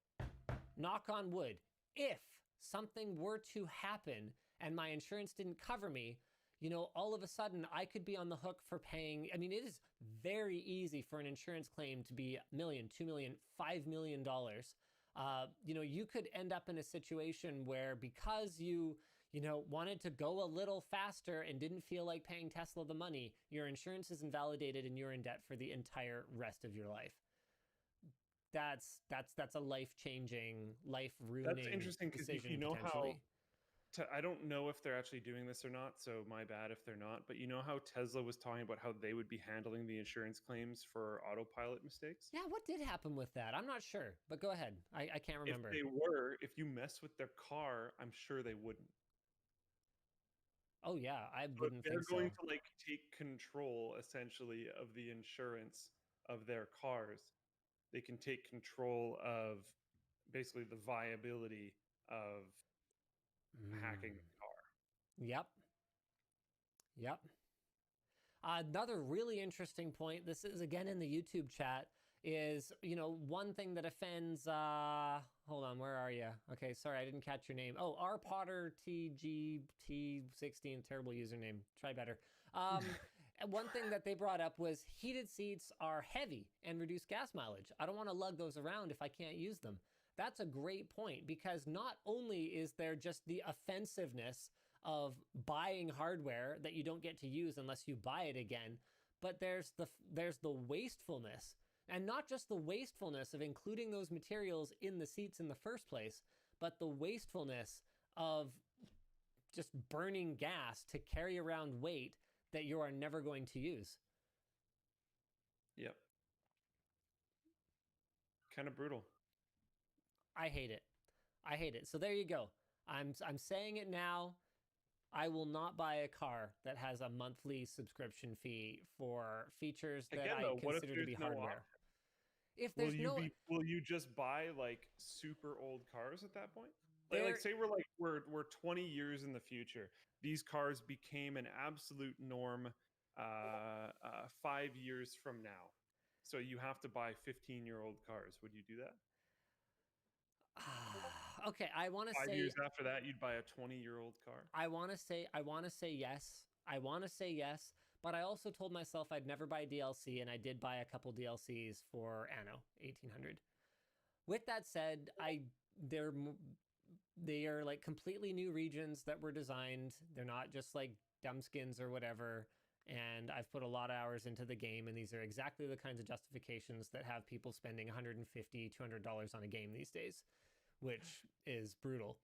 knock on wood, if something were to happen and my insurance didn't cover me, you know, all of a sudden I could be on the hook for paying. I mean, it is very easy for an insurance claim to be $1 million, $2 million, $5 million. You know, you could end up in a situation where because you know, wanted to go a little faster and didn't feel like paying Tesla the money, your insurance is invalidated and you're in debt for the entire rest of your life. That's a life-changing, life-ruining That's interesting because you know how. I don't know if they're actually doing this or not, so my bad if they're not. But you know how Tesla was talking about how they would be handling the insurance claims for autopilot mistakes? Yeah, what did happen with that? I'm not sure, but go ahead. I can't remember. If you mess with their car, I'm sure they wouldn't. Oh yeah, I wouldn't think so. They're going to like take control essentially of the insurance of their cars. They can take control of basically the viability of hacking the car. Yep. Another really interesting point, this is again in the YouTube chat, is, you know, one thing that offends, hold on, where are you? Okay, sorry, I didn't catch your name. Oh, R Potter TGT16, terrible username. Try better. One thing that they brought up was heated seats are heavy and reduce gas mileage. I don't want to lug those around if I can't use them. That's a great point because not only is there just the offensiveness of buying hardware that you don't get to use unless you buy it again, but there's the wastefulness, and not just the wastefulness of including those materials in the seats in the first place, but the wastefulness of just burning gas to carry around weight that you are never going to use. Yep. Kind of brutal. I hate it. So there you go. I'm saying it now. I will not buy a car that has a monthly subscription fee for features that I consider to be hardware. If there's will you just buy like super old cars at that point? Like say we're 20 years in the future. These cars became an absolute norm 5 years from now. So you have to buy 15-year-old cars. Would you do that? Okay, I want to say 5 years after that, you'd buy a 20-year-old car. I want to say yes. I want to say yes, but I also told myself I'd never buy DLC, and I did buy a couple DLCs for Anno 1800. With that said, they are like completely new regions that were designed. They're not just like dumb skins or whatever. And I've put a lot of hours into the game, and these are exactly the kinds of justifications that have people spending $150, $200 on a game these days, which is brutal.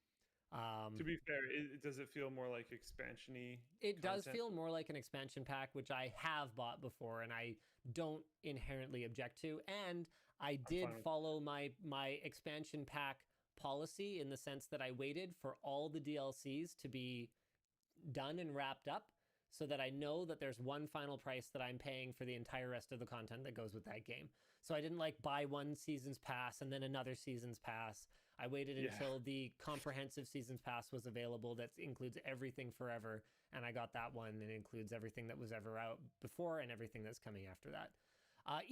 To be fair, does it feel more like expansion-y? It does feel more like an expansion pack, which I have bought before, and I don't inherently object to. And I did follow my expansion pack policy in the sense that I waited for all the DLCs to be done and wrapped up, so that I know that there's one final price that I'm paying for the entire rest of the content that goes with that game. So I didn't like buy one season's pass and then another season's pass. I waited until the comprehensive season's pass was available that includes everything forever, and I got that one and includes everything that was ever out before and everything that's coming after that.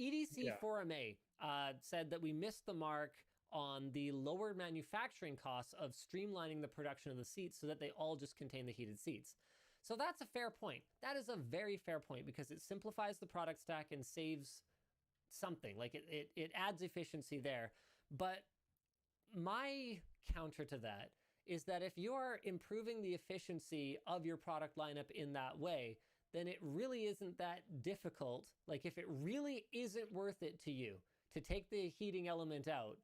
EDC Forum A said that we missed the mark on the lower manufacturing costs of streamlining the production of the seats so that they all just contain the heated seats. So that's a fair point. That is a very fair point because it simplifies the product stack and saves something. Like it adds efficiency there. But my counter to that is that if you're improving the efficiency of your product lineup in that way, then it really isn't that difficult. Like if it really isn't worth it to you to take the heating element out,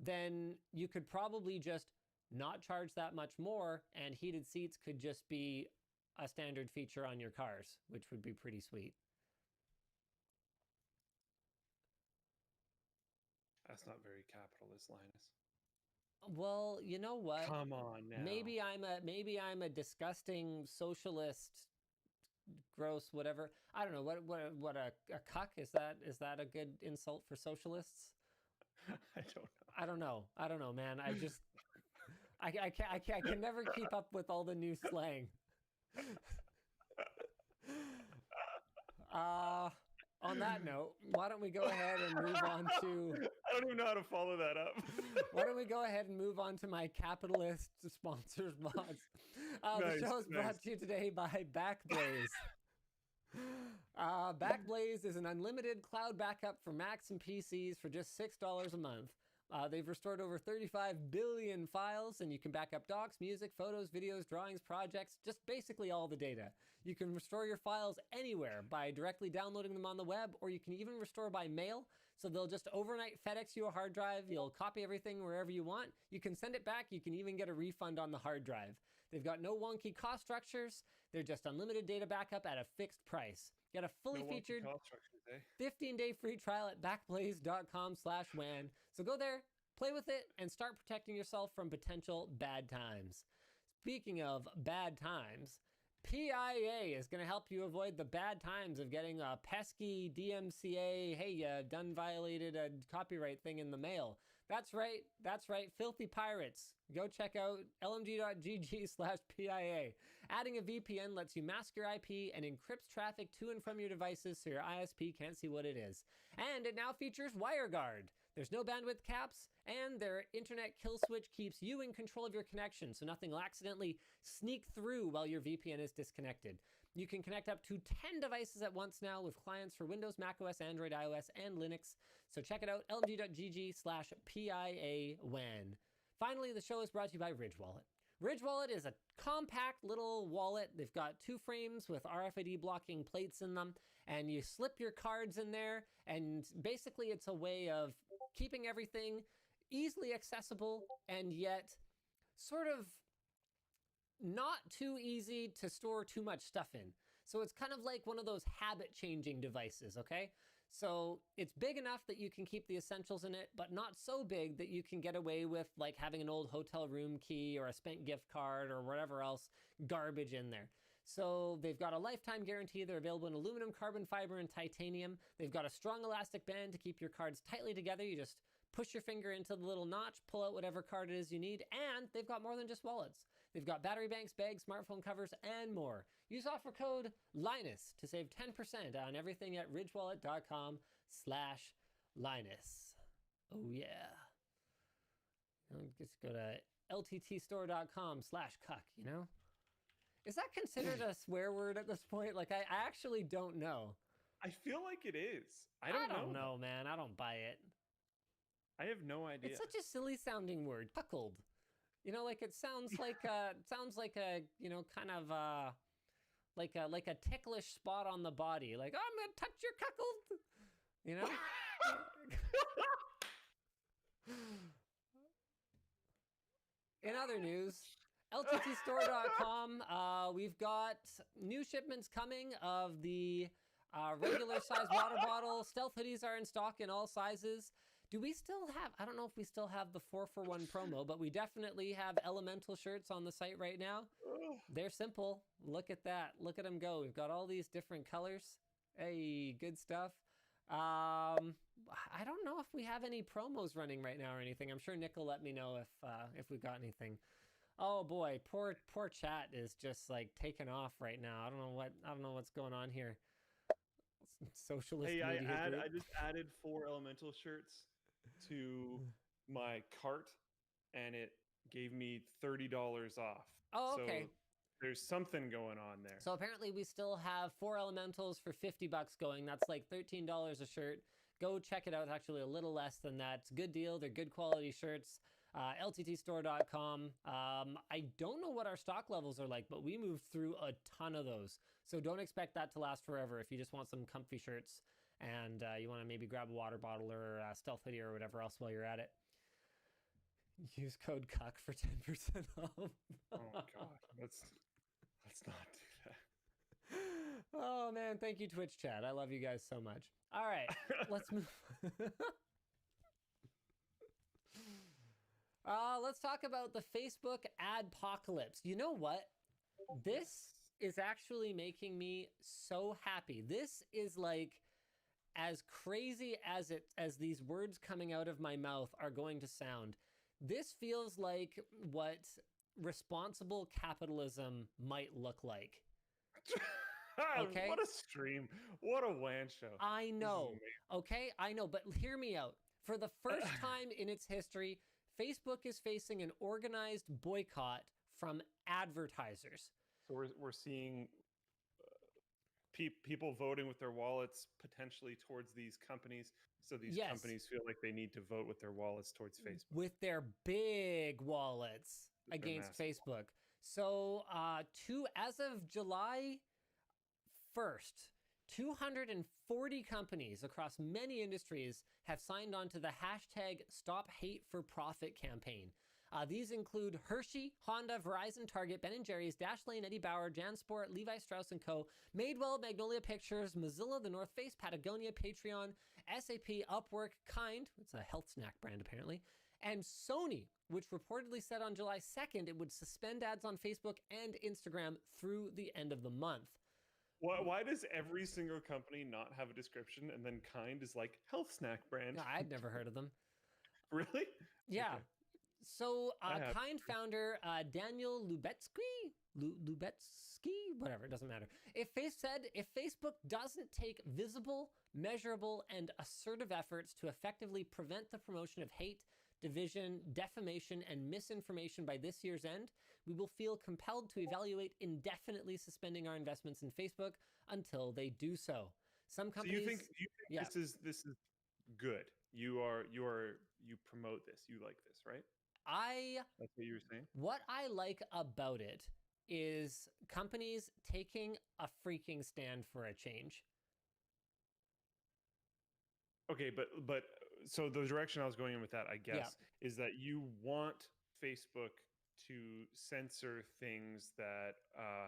then you could probably just not charge that much more and heated seats could just be a standard feature on your cars, which would be pretty sweet. That's not very capitalist, Linus. Well, you know what? Come on now. Maybe I'm a disgusting socialist, gross, whatever. I don't know what a cuck is that? Is that a good insult for socialists? I don't know. I don't know, man. I can never keep up with all the new slang. On that note, why don't we go ahead and move on to... I don't even know how to follow that up. Why don't we go ahead and move on to my capitalist sponsors mods? The show is brought to you today by Backblaze. Backblaze is an unlimited cloud backup for Macs and PCs for just $6 a month. They've restored over 35 billion files, and you can back up docs, music, photos, videos, drawings, projects, just basically all the data. You can restore your files anywhere by directly downloading them on the web, or you can even restore by mail. So they'll just overnight FedEx you a hard drive. You'll copy everything wherever you want. You can send it back. You can even get a refund on the hard drive. They've got no wonky cost structures. They're just unlimited data backup at a fixed price. Get a fully featured 15-day free trial at backblaze.com/WAN. So go there, play with it, and start protecting yourself from potential bad times. Speaking of bad times, PIA is going to help you avoid the bad times of getting a pesky DMCA, hey, you done violated a copyright thing in the mail. That's right, filthy pirates. Go check out lmg.gg/PIA. Adding a VPN lets you mask your IP and encrypts traffic to and from your devices so your ISP can't see what it is. And it now features WireGuard. There's no bandwidth caps, and their internet kill switch keeps you in control of your connection so nothing will accidentally sneak through while your VPN is disconnected. You can connect up to 10 devices at once now with clients for Windows, macOS, Android, iOS, and Linux. So check it out, lmg.gg/PIA-WAN. Finally, the show is brought to you by Ridge Wallet. Ridge Wallet is a compact little wallet. They've got 2 frames with RFID blocking plates in them, and you slip your cards in there, and basically it's a way of keeping everything easily accessible and yet sort of not too easy to store too much stuff in. So it's kind of like one of those habit-changing devices, okay? So it's big enough that you can keep the essentials in it, but not so big that you can get away with like having an old hotel room key or a spent gift card or whatever else garbage in there. So they've got a lifetime guarantee. They're available in aluminum, carbon fiber, and titanium. They've got a strong elastic band to keep your cards tightly together. You just push your finger into the little notch, pull out whatever card it is you need, and they've got more than just wallets. They've got battery banks, bags, smartphone covers, and more. Use offer code Linus to save 10% on everything at ridgewallet.com/Linus. Oh yeah. Just go to lttstore.com/cuck, you know? Is that considered a swear word at this point? Like, I actually don't know. I feel like it is. I don't know, man. I don't buy it. I have no idea. It's such a silly sounding word. Cuckold. You know, like it sounds like a, you know, kind of like a ticklish spot on the body. Like, oh, I'm gonna touch your cuckold. You know. In other news, lttstore.com. We've got new shipments coming of the regular size water bottle. Stealth hoodies are in stock in all sizes. Do we still have, I don't know if we still have the 4-for-1 promo, but we definitely have elemental shirts on the site right now. They're simple. Look at that. Look at them go. We've got all these different colors. Hey, good stuff. I don't know if we have any promos running right now or anything. I'm sure Nick will let me know if we've got anything. Oh boy, poor chat is just like taking off right now. I don't know what's going on here. Socialist. Hey, media group. I just added 4 elemental shirts to my cart, and it gave me $30 off. Oh, okay. So there's something going on there. So apparently we still have 4 elementals for $50 going. That's like $13 a shirt. Go check it out. It's actually a little less than that. It's a good deal. They're good quality shirts. LTTstore.com. I don't know what our stock levels are like, but we moved through a ton of those. So don't expect that to last forever. If you just want some comfy shirts and you want to maybe grab a water bottle or a stealth hoodie or whatever else while you're at it, use code CUCK for 10% off. Oh God, let's not do that. Oh man, thank you Twitch chat. I love you guys so much. All right, let's move. Let's talk about the Facebook adpocalypse. You know what? This is actually making me so happy. This is like as crazy as these words coming out of my mouth are going to sound. This feels like what responsible capitalism might look like. Okay? What a stream. What a WAN show. I know. Okay? I know, but hear me out. For the first time in its history, Facebook is facing an organized boycott from advertisers. So we're seeing people voting with their wallets potentially towards these companies. So these companies feel like they need to vote with their wallets towards Facebook. With their big wallets against Facebook. So as of July 1st, 240 companies across many industries have signed on to the hashtag Stop Hate for Profit campaign. These include Hershey, Honda, Verizon, Target, Ben & Jerry's, Dashlane, Eddie Bauer, JanSport, Levi Strauss & Co., Madewell, Magnolia Pictures, Mozilla, The North Face, Patagonia, Patreon, SAP, Upwork, Kind, it's a health snack brand apparently, and Sony, which reportedly said on July 2nd it would suspend ads on Facebook and Instagram through the end of the month. Why does every single company not have a description and then Kind is like health snack brand? No, I'd never heard of them. Really? Yeah. Okay. So Kind founder Daniel Lubetsky, whatever, it doesn't matter. If Facebook doesn't take visible, measurable, and assertive efforts to effectively prevent the promotion of hate, division, defamation, and misinformation by this year's end, we will feel compelled to evaluate indefinitely suspending our investments in Facebook until they do so. Some companies. So you think this is good? You promote this. You like this, right? That's what you were saying? What I like about it is companies taking a freaking stand for a change. Okay, but so the direction I was going in with that, I guess, is that you want Facebook to censor things that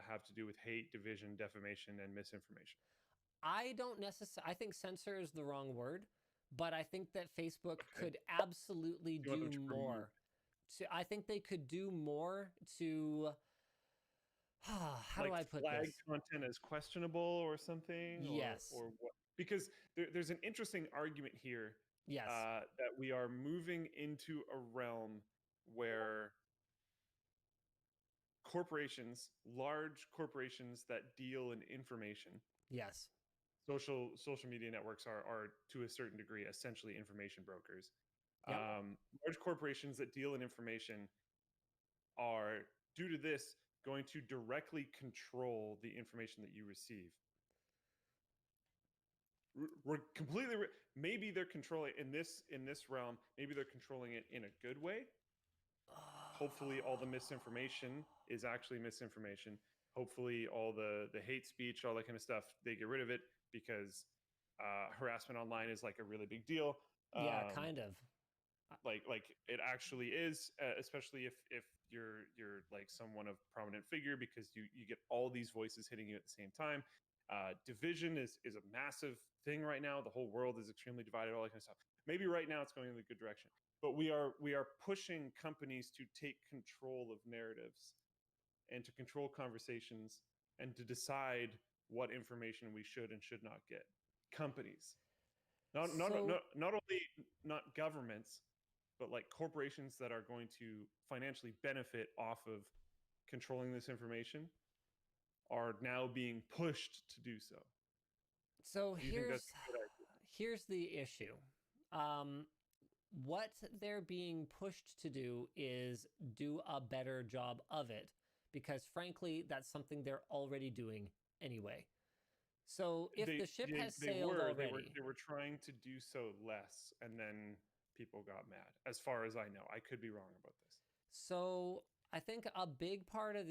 have to do with hate, division, defamation, and misinformation. I don't necessarily. I think censor is the wrong word, but I think that Facebook could absolutely do more. I think they could do more to. How do I put flag this? Content as questionable or something? Yes. Or what? Because there's an interesting argument here. Yes. That we are moving into a realm where corporations, large corporations that deal in information. Yes. Social media networks are to a certain degree essentially information brokers. Yep. Large corporations that deal in information are, due to this, going to directly control the information that you receive. We're completely. Maybe they're controlling in this realm. Maybe they're controlling it in a good way. Hopefully, all the misinformation is actually misinformation. Hopefully, all the hate speech, all that kind of stuff, they get rid of it because harassment online is like a really big deal. Yeah, kind of. Like it actually is, especially if you're like someone of prominent figure, because you get all these voices hitting you at the same time. Division is a massive thing right now. The whole world is extremely divided, all that kind of stuff. Maybe right now it's going in the good direction, but we are pushing companies to take control of narratives and to control conversations and to decide what information we should and should not get. Companies, not only not governments, but like corporations that are going to financially benefit off of controlling this information are now being pushed to do so. So here's the issue. what they're being pushed to do is do a better job of it, because frankly, that's something they're already doing anyway. So if the ship has sailed already... They were trying to do so less, and then people got mad, as far as I know. I could be wrong about this. So I think a big part of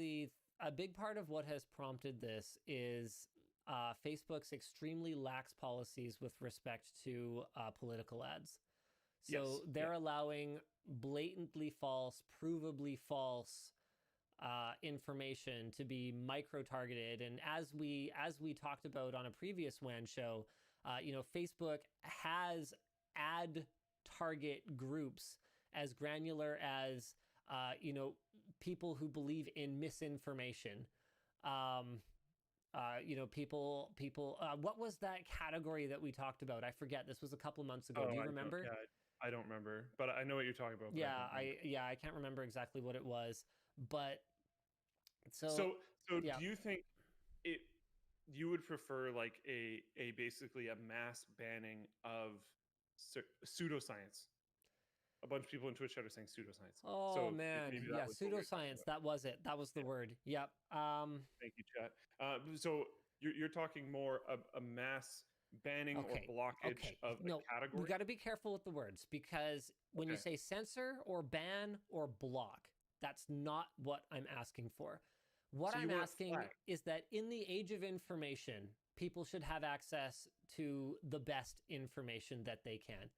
what has prompted this is Facebook's extremely lax policies with respect to political ads. So they're allowing blatantly false, provably false information to be micro-targeted. And as we talked about on a previous WAN show, Facebook has ad target groups as granular as people who believe in misinformation. People. What was that category that we talked about? I forget. This was a couple months ago. Do you remember? I don't remember, but I know what you're talking about. I can't remember exactly what it was, but so do you think you would prefer like a basically a mass banning of pseudoscience? A bunch of people in Twitch chat are saying pseudoscience. Oh, man. Yeah, pseudoscience. That was it. That was the word. Yep. Thank you, chat. So you're talking more of a mass banning or blockage of the category? We got to be careful with the words, because when you say censor or ban or block, that's not what I'm asking for. What I'm asking is that in the age of information, people should have access to the best information that they can.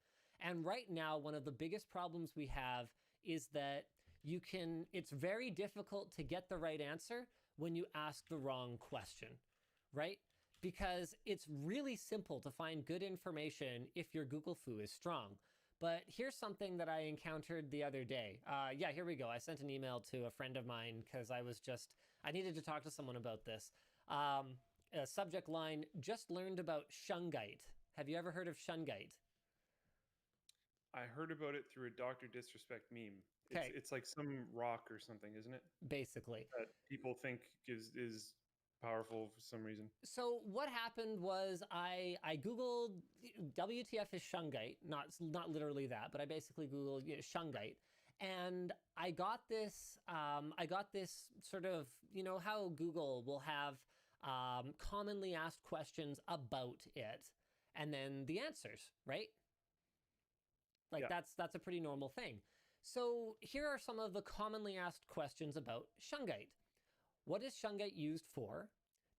And right now, one of the biggest problems we have is that it's very difficult to get the right answer when you ask the wrong question, right? Because it's really simple to find good information if your Google foo is strong. But here's something that I encountered the other day. Here we go. I sent an email to a friend of mine because I needed to talk to someone about this. Subject line, just learned about shungite. Have you ever heard of shungite? I heard about it through a Dr. Disrespect meme. It's like some rock or something, isn't it? Basically. That people think is powerful for some reason. So what happened was I Googled WTF is shungite, not literally that, but I basically Googled shungite, and I got this sort of, how Google will have commonly asked questions about it, and then the answers, right? That's a pretty normal thing. So here are some of the commonly asked questions about shungite. What is shungite used for?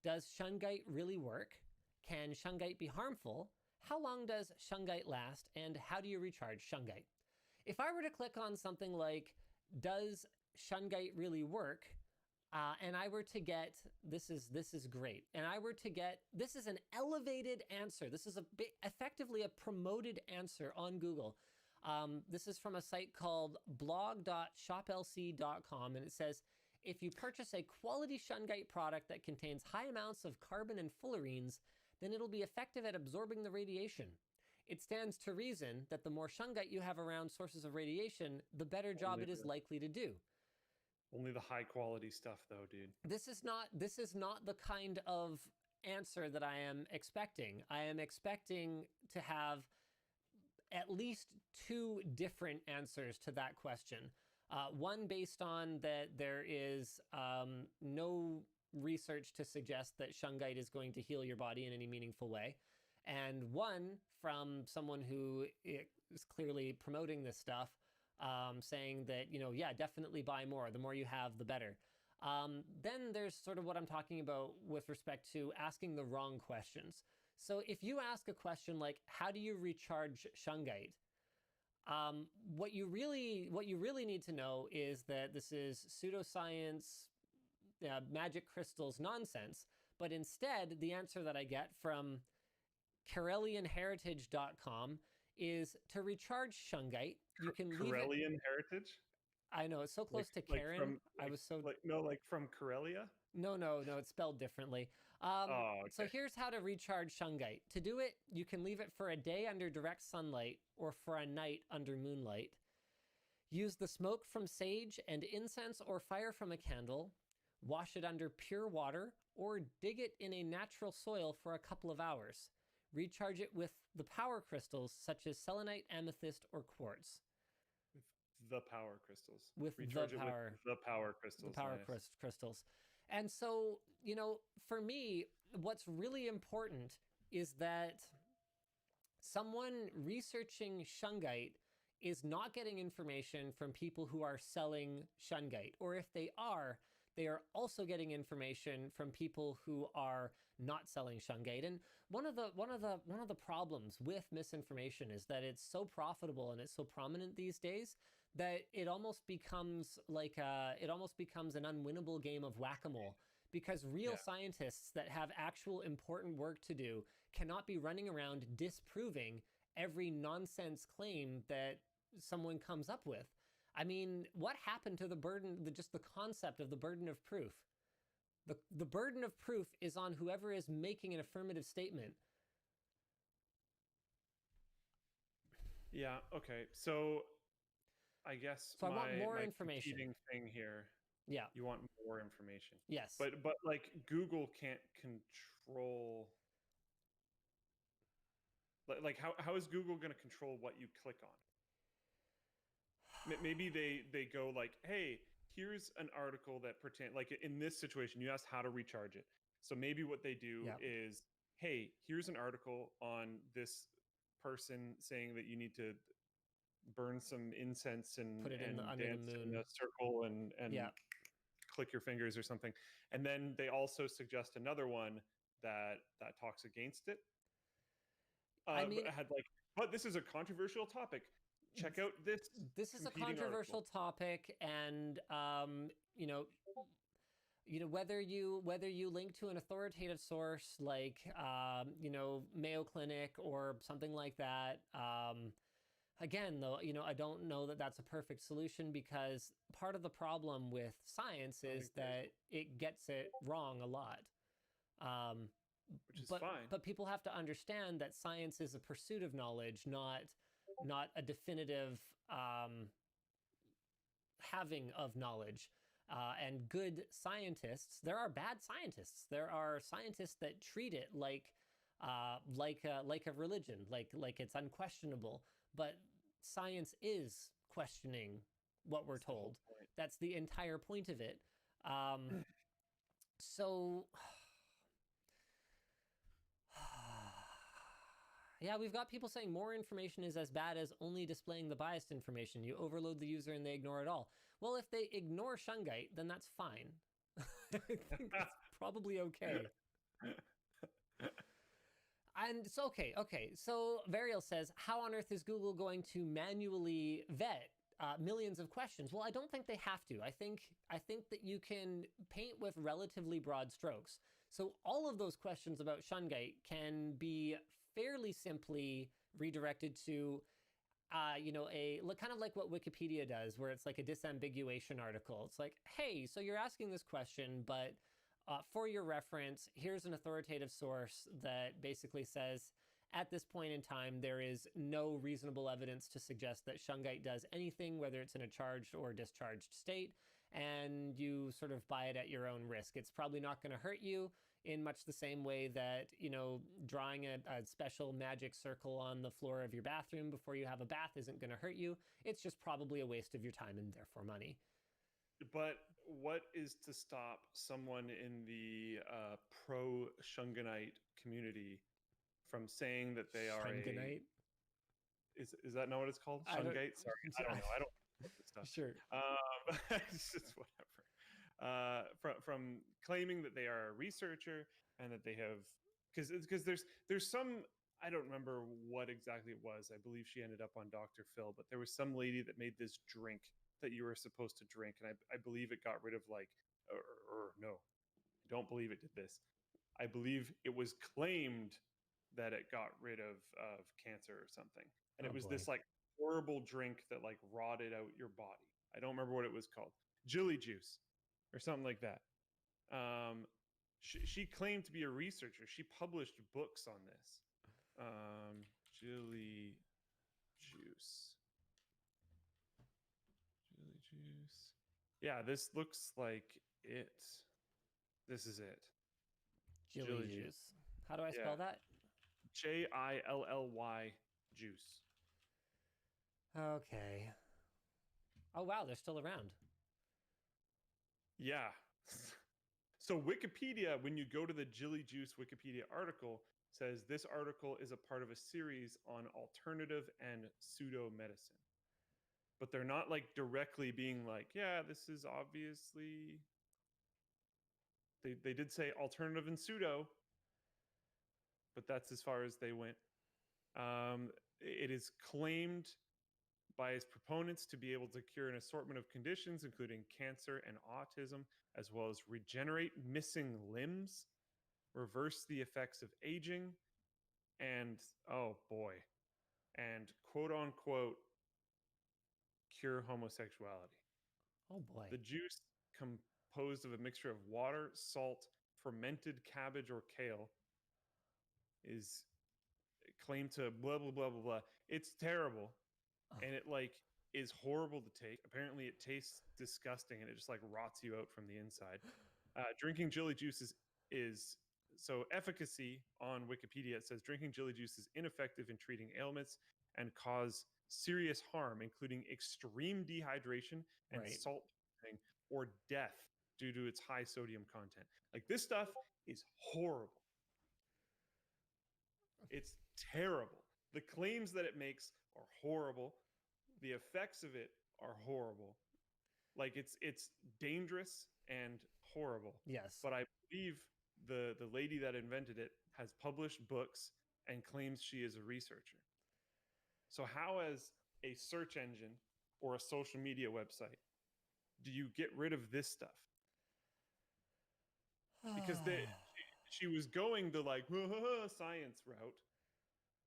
Does shungite really work? Can shungite be harmful? How long does shungite last? And how do you recharge shungite? If I were to click on something like, does shungite really work? And I were to get, this is great. And I were to get, this is an elevated answer. This is effectively a promoted answer on Google. This is from a site called blog.shoplc.com, and it says, if you purchase a quality shungite product that contains high amounts of carbon and fullerenes, then it'll be effective at absorbing the radiation. It stands to reason that the more shungite you have around sources of radiation, the better job it is likely to do. Only the high quality stuff though, dude. This is not the kind of answer that I am expecting. I am expecting to have at least two different answers to that question. One based on that there is no research to suggest that shungite is going to heal your body in any meaningful way. And one from someone who is clearly promoting this stuff, saying that, definitely buy more. The more you have, the better. Then there's sort of what I'm talking about with respect to asking the wrong questions. So if you ask a question like, how do you recharge shungite? What you really need to know is that this is pseudoscience, magic crystals nonsense. But instead, the answer that I get from KarelianHeritage.com is to recharge shungite. You can leave Karelian Heritage? I know, it's so close to Karen. From Karelia? No, it's spelled differently. So here's how to recharge shungite. To do it, you can leave it for a day under direct sunlight or for a night under moonlight. Use the smoke from sage and incense or fire from a candle. Wash it under pure water or dig it in a natural soil for a couple of hours. recharge it with the power crystals such as selenite, amethyst, or quartz. The power crystals. With Recharge the it power. with the power crystals. The power nice. crystals. And so, for me, what's really important is that someone researching shungite is not getting information from people who are selling shungite, or if they are also getting information from people who are not selling shungite. And one of the problems with misinformation is that it's so profitable and it's so prominent these days that it almost becomes an unwinnable game of whack-a-mole, because real scientists that have actual important work to do cannot be running around disproving every nonsense claim that someone comes up with. I mean, what happened to the concept of the burden of proof? The burden of proof is on whoever is making an affirmative statement. Yeah, okay. So I guess I want more information. Competing thing here. Yeah. You want more information. Yes. But like Google can't control, like how is Google going to control what you click on? Maybe they go like, hey, here's an article that pertains, like in this situation, you asked how to recharge it. So maybe what they do is, hey, here's an article on this person saying that you need to burn some incense and put it under dance the moon in a circle and click your fingers or something. And then they also suggest another one that talks against it. But this is a controversial topic. Check out this. This is a controversial topic, and whether you link to an authoritative source like Mayo Clinic or something like that. Again, though, I don't know that that's a perfect solution, because part of the problem with science is that it gets it wrong a lot. Which is fine. But people have to understand that science is a pursuit of knowledge, not a definitive having of knowledge. And good scientists, there are bad scientists. There are scientists that treat it like a religion, like it's unquestionable. But science is questioning what we're told. That's the entire point of it. So, yeah, we've got people saying more information is as bad as only displaying the biased information. You overload the user and they ignore it all. Well, if they ignore shungite, then that's fine. I think that's probably okay. And so, okay. So Varial says, how on earth is Google going to manually vet millions of questions? Well, I don't think they have to. I think that you can paint with relatively broad strokes. So all of those questions about shungite can be fairly simply redirected to, kind of like what Wikipedia does, where it's like a disambiguation article. It's like, hey, so you're asking this question, but for your reference, here's an authoritative source that basically says, at this point in time, there is no reasonable evidence to suggest that shungite does anything, whether it's in a charged or discharged state, and you sort of buy it at your own risk. It's probably not going to hurt you in much the same way that, drawing a special magic circle on the floor of your bathroom before you have a bath isn't going to hurt you. It's just probably a waste of your time and therefore money. But what is to stop someone in the pro-shunganite community from saying that they are Shunganite? Is that not what it's called? Shungite? Sorry, I don't know. I don't know this stuff. Sure. It's just whatever. From claiming that they are a researcher and that they have, because there's some, I don't remember what exactly it was. I believe she ended up on Dr. Phil, but there was some lady that made this drink that you were supposed to drink, and I believe it got rid of no, I don't believe it did this. I believe it was claimed that it got rid of cancer or something, and it was this like horrible drink that like rotted out your body. I don't remember what it was called, Jilly juice or something like that. She claimed to be a researcher. She published books on this. Jilly juice. Yeah, this looks like it. This is it. Jilly juice. How do I spell that? Jilly juice. Okay. Oh, wow, they're still around. Yeah. So Wikipedia, when you go to the Jilly Juice Wikipedia article, says this article is a part of a series on alternative and pseudo medicine. But they're not like directly being like, yeah, this is obviously. They did say alternative and pseudo, but that's as far as they went. It is claimed by its proponents to be able to cure an assortment of conditions, including cancer and autism, as well as regenerate missing limbs, reverse the effects of aging, and oh boy, and quote unquote, cure homosexuality. Oh boy. The juice, composed of a mixture of water, salt, fermented cabbage or kale, is claimed to blah blah blah blah blah. It's terrible, and it like is horrible to take. Apparently, it tastes disgusting, and it just like rots you out from the inside. Drinking Jilly juice is so efficacy on Wikipedia. It says drinking Jilly juice is ineffective in treating ailments and cause serious harm, including extreme dehydration and Right. salt poisoning or death due to its high sodium content. Like this stuff is horrible. It's terrible. The claims that it makes are horrible. The effects of it are horrible. Like it's dangerous and horrible. Yes. But I believe the lady that invented it has published books and claims she is a researcher. So how, as a search engine or a social media website, do you get rid of this stuff? Because she was going the like science route.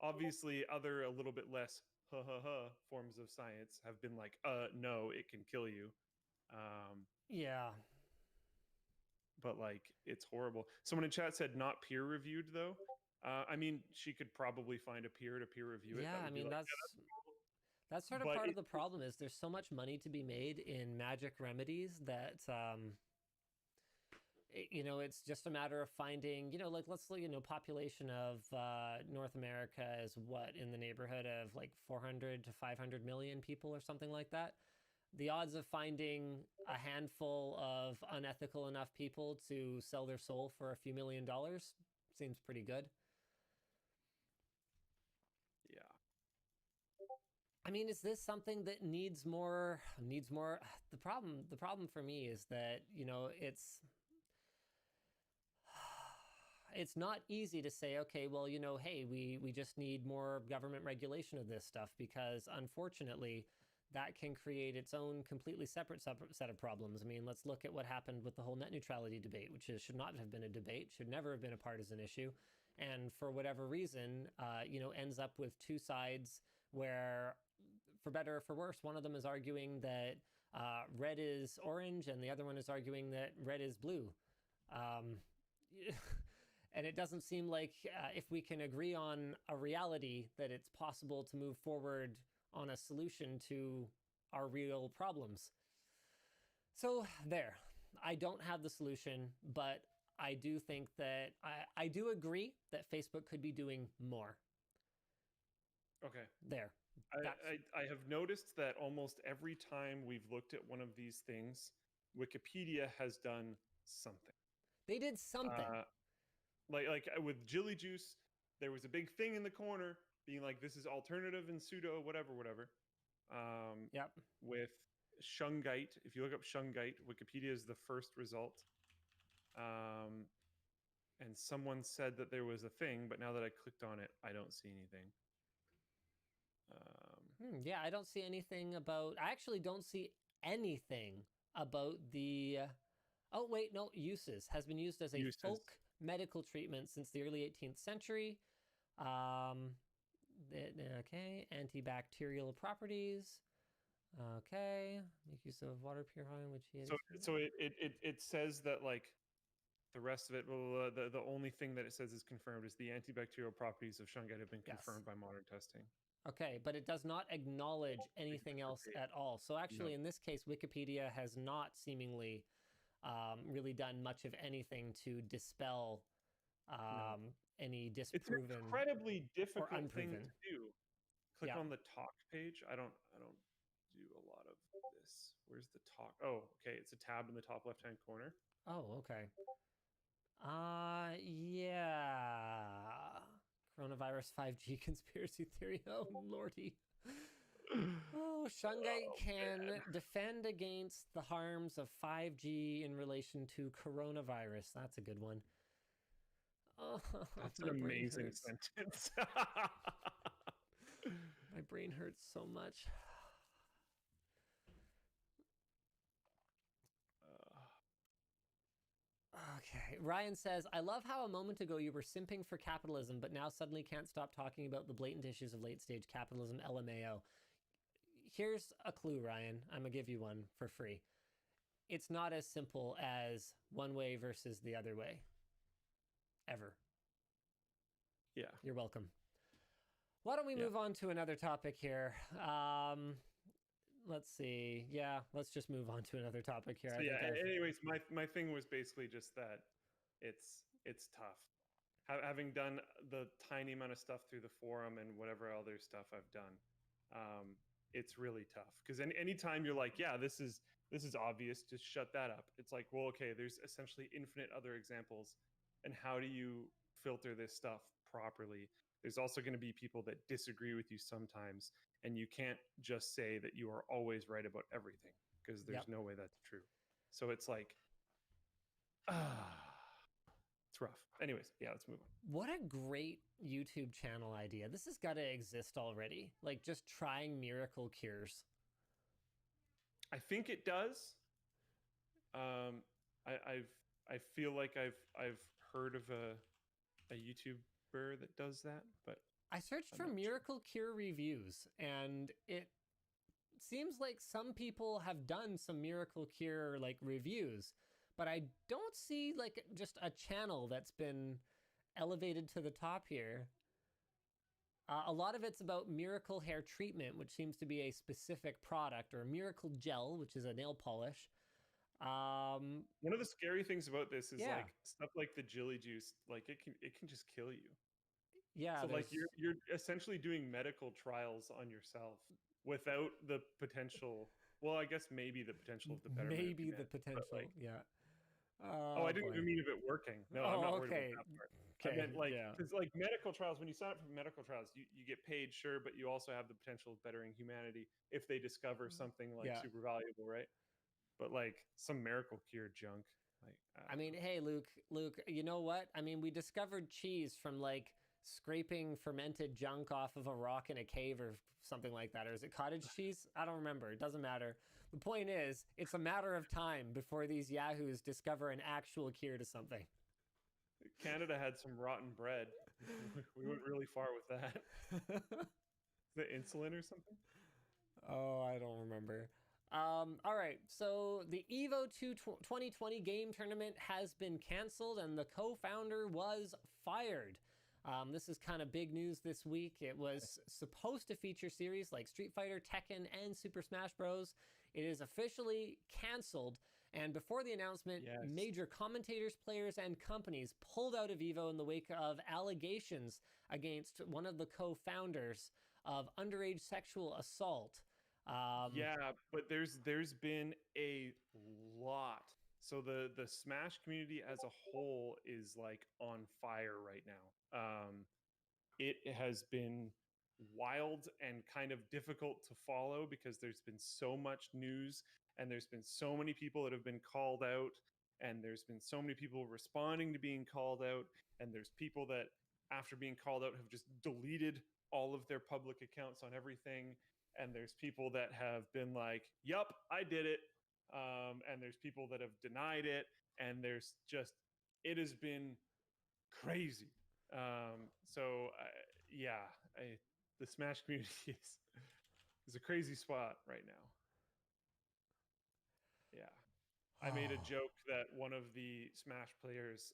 Obviously, other a little bit less forms of science have been like, no, it can kill you. Yeah. But like, it's horrible. Someone in chat said not peer reviewed though. I mean, she could probably find a peer to peer review it. Yeah, I mean, that's sort of But part of the problem is there's so much money to be made in magic remedies that, it's just a matter of finding, like let's look, population of North America is what, in the neighborhood of like 400 to 500 million people or something like that. The odds of finding a handful of unethical enough people to sell their soul for a few $1 million seems pretty good. Yeah. I mean, is this something that needs more? The problem for me is that, it's not easy to say, okay, well, hey, we just need more government regulation of this stuff, because unfortunately that can create its own completely separate set of problems. I mean, let's look at what happened with the whole net neutrality debate, which should not have been a debate, should never have been a partisan issue. And for whatever reason, ends up with two sides where, for better or for worse, one of them is arguing that red is orange and the other one is arguing that red is blue. And it doesn't seem like if we can agree on a reality that it's possible to move forward on a solution to our real problems. So there, I don't have the solution, but I do think that I do agree that Facebook could be doing more. Okay. There. I have noticed that almost every time we've looked at one of these things, Wikipedia has done something. They did something. Like with Jilly Juice, there was a big thing in the corner being like, this is alternative and pseudo, whatever. Yep. With Shungite, if you look up Shungite, Wikipedia is the first result. And someone said that there was a thing, but now that I clicked on it, I don't see anything. Yeah, I don't see anything about... I actually don't see anything about the... Oh, wait, no, uses. Has been used as a folk medical treatment since the early 18th century. Okay, antibacterial properties. Okay, make use of water purifying, which he So it says that like the rest of it, well, the only thing that it says is confirmed is the antibacterial properties of Shungite have been confirmed by modern testing. Okay, but it does not acknowledge anything else at all. So actually, in this case, Wikipedia has not seemingly really done much of anything to dispel any It's disproven an incredibly or difficult thing unproven. to do. Click Yeah. on the talk page. I don't do a lot of this. Where's the talk? Oh, okay. It's a tab in the top left-hand corner. Oh, okay. Yeah. Coronavirus 5G conspiracy theory. Oh, lordy. Oh, Shungite can defend against the harms of 5G in relation to coronavirus. That's a good one. Oh, That's my an brain amazing hurts. sentence. My brain hurts so much. Okay. Ryan says, I love how a moment ago you were simping for capitalism, but now suddenly can't stop talking about the blatant issues of late-stage capitalism, LMAO. Here's a clue, Ryan. I'm going to give you one for free. It's not as simple as one way versus the other way. Ever. Yeah. You're welcome. Why don't we move on to another topic here? Let's see. Yeah, let's just move on to another topic here. So anyways, my thing was basically just that it's tough. Having done the tiny amount of stuff through the forum and whatever other stuff I've done, it's really tough. Because anytime you're like, yeah, this is obvious, just shut that up. It's like, well, okay, there's essentially infinite other examples. And how do you filter this stuff properly? There's also going to be people that disagree with you sometimes, and you can't just say that you are always right about everything, because there's no way that's true. So it's like, it's rough. Anyways, yeah, let's move on. What a great YouTube channel idea. This has got to exist already. Like just trying miracle cures. I think it does. I feel like I've heard of a YouTuber that does that, but I searched for miracle cure reviews, and it seems like some people have done some miracle cure like reviews, but I don't see like just a channel that's been elevated to the top here. A lot of it's about miracle hair treatment, which seems to be a specific product, or miracle gel, which is a nail polish. One of the scary things about this is Yeah. like stuff like the Jilly Juice, like it can just kill you. Yeah. So like you're essentially doing medical trials on yourself without the potential. Well, I guess maybe the potential of the betterment of maybe the humanity, but, potential. like, Yeah. I didn't even mean of it working. No, I'm not worried about that part. I meant like, because like medical trials, when you sign up for medical trials, you get paid, sure, but you also have the potential of bettering humanity if they discover something like super valuable, right? But like some miracle cure junk. Like, I mean, hey, Luke, you know what? I mean, we discovered cheese from like scraping fermented junk off of a rock in a cave or something like that. Or is it cottage cheese? I don't remember. It doesn't matter. The point is, it's a matter of time before these yahoos discover an actual cure to something. Canada had some rotten bread. We went really far with that. The insulin or something? Oh, I don't remember. All right, so the EVO 2 2020 game tournament has been canceled and the co-founder was fired. This is kind of big news this week. It was supposed to feature series like Street Fighter, Tekken, and Super Smash Bros. It is officially canceled. And before the announcement, major commentators, players, and companies pulled out of EVO in the wake of allegations against one of the co-founders of underage sexual assault. Yeah, but there's been a lot. So the Smash community as a whole is like on fire right now. It has been wild and kind of difficult to follow because there's been so much news and there's been so many people that have been called out and there's been so many people responding to being called out, and there's people that after being called out have just deleted all of their public accounts on everything. And there's people that have been like, yup, I did it. And there's people that have denied it. And there's just, it has been crazy. The Smash community is a crazy spot right now. Yeah. I made a joke that one of the Smash players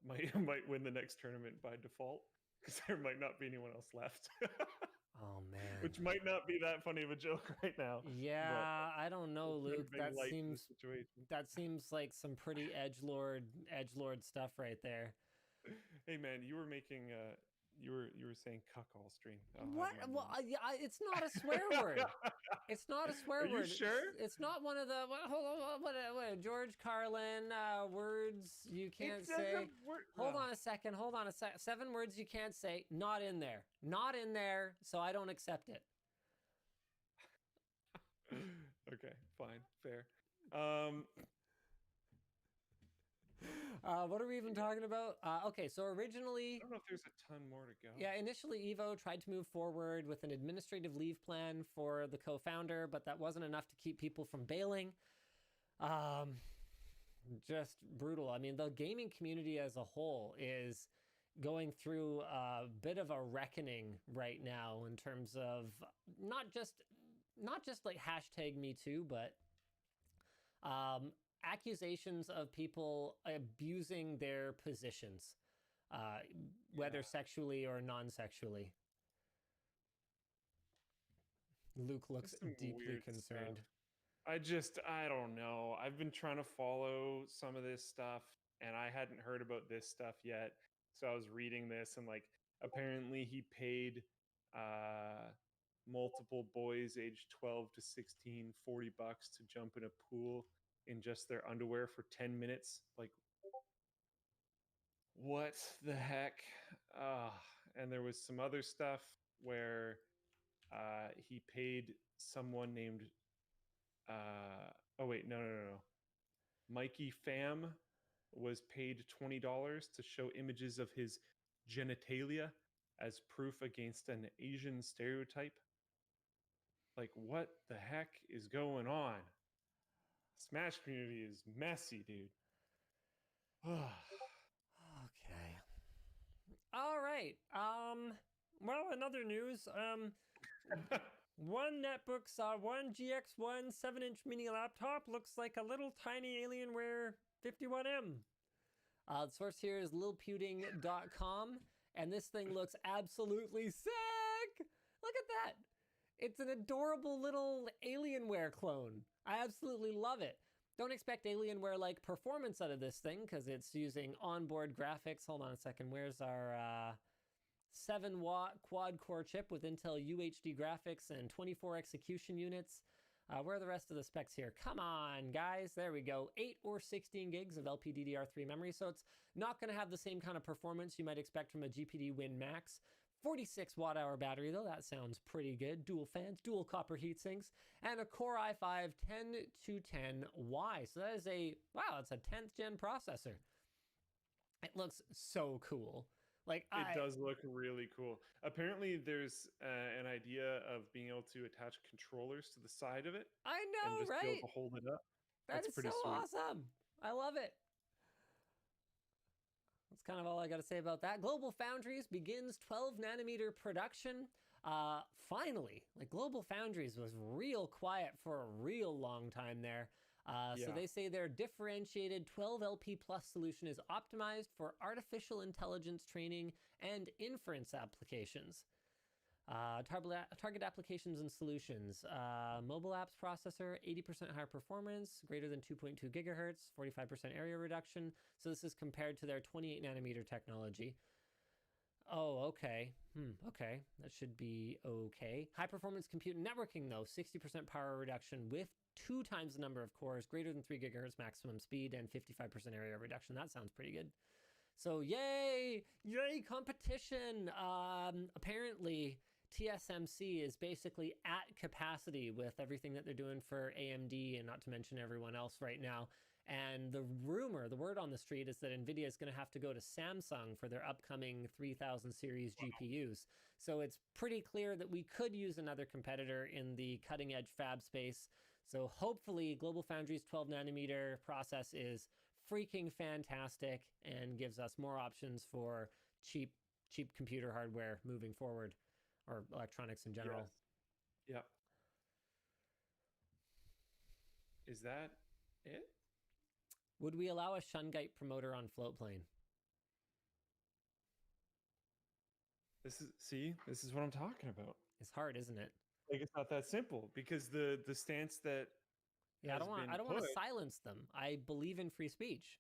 might win the next tournament by default because there might not be anyone else left. Oh man, which might not be that funny of a joke right now. Yeah, I don't know, Luke. That seems like some pretty edgelord stuff right there. Hey man, you were making you were saying cuck all stream. Oh, What? Well, it's not a swear word. It's not a swear Are you word. sure? It's not one of the hold on, what George Carlin words you can't say. Hold on a second. 7 words you can't say. Not in there. Not in there. So I don't accept it. Okay, fine, fair. What are we even talking about? Okay, so originally, I don't know if there's a ton more to go. yeah, initially Evo tried to move forward with an administrative leave plan for the co-founder, but that wasn't enough to keep people from bailing. Just brutal. I mean, the gaming community as a whole is going through a bit of a reckoning right now in terms of not just like #MeToo, but accusations of people abusing their positions, whether sexually or non-sexually. Luke looks deeply concerned. I don't know. I've been trying to follow some of this stuff, and I hadn't heard about this stuff yet. So I was reading this, and like apparently he paid multiple boys aged 12 to 16 $40 to jump in a pool in just their underwear for 10 minutes. Like, what the heck? And there was some other stuff where he paid someone named Mikey Pham was paid $20 to show images of his genitalia as proof against an Asian stereotype. Like, what the heck is going on? Smash community is messy, dude. Okay. All right. Well, in other news, one netbook saw one GX1 7-inch mini laptop looks like a little tiny Alienware 51M. The source here is lilputing.com, and this thing looks absolutely sick. Look at that. It's an adorable little Alienware clone. I absolutely love it. Don't expect Alienware-like performance out of this thing because it's using onboard graphics. Hold on a second. Where's our 7-watt quad-core chip with Intel UHD graphics and 24 execution units? Where are the rest of the specs here? Come on, guys. There we go. 8 or 16 gigs of LPDDR3 memory. So it's not going to have the same kind of performance you might expect from a GPD Win Max. 46 watt-hour battery, though. That sounds pretty good. Dual fans, dual copper heatsinks, and a Core i5 10210Y. So that is it's a 10th gen processor. It looks so cool. Like, it does look really cool. Apparently, there's an idea of being able to attach controllers to the side of it. I know, and just right? Be able to hold it up. That's pretty so sweet. Awesome. I love it. That's kind of all I got to say about that. Global Foundries begins 12-nanometer production. Finally, like Global Foundries was real quiet for a real long time there. So they say their differentiated 12LP Plus solution is optimized for artificial intelligence training and inference applications. Target applications and solutions. Mobile apps processor, 80% higher performance, greater than 2.2 gigahertz, 45% area reduction. So this is compared to their 28-nanometer technology. Oh, okay. Okay, that should be okay. High-performance compute and networking, though, 60% power reduction with 2 times the number of cores, greater than 3 gigahertz maximum speed, and 55% area reduction. That sounds pretty good. So yay competition. Apparently TSMC is basically at capacity with everything that they're doing for AMD and not to mention everyone else right now. And the word on the street is that NVIDIA is going to have to go to Samsung for their upcoming 3000 series GPUs. So it's pretty clear that we could use another competitor in the cutting edge fab space. So hopefully GlobalFoundries 12-nanometer process is freaking fantastic and gives us more options for cheap computer hardware moving forward, or electronics in general. Yes. Yeah. Is that it? Would we allow a Shungite promoter on Floatplane? This is what I'm talking about. It's hard, isn't it? Like, it's not that simple because the stance that I don't want to silence them. I believe in free speech.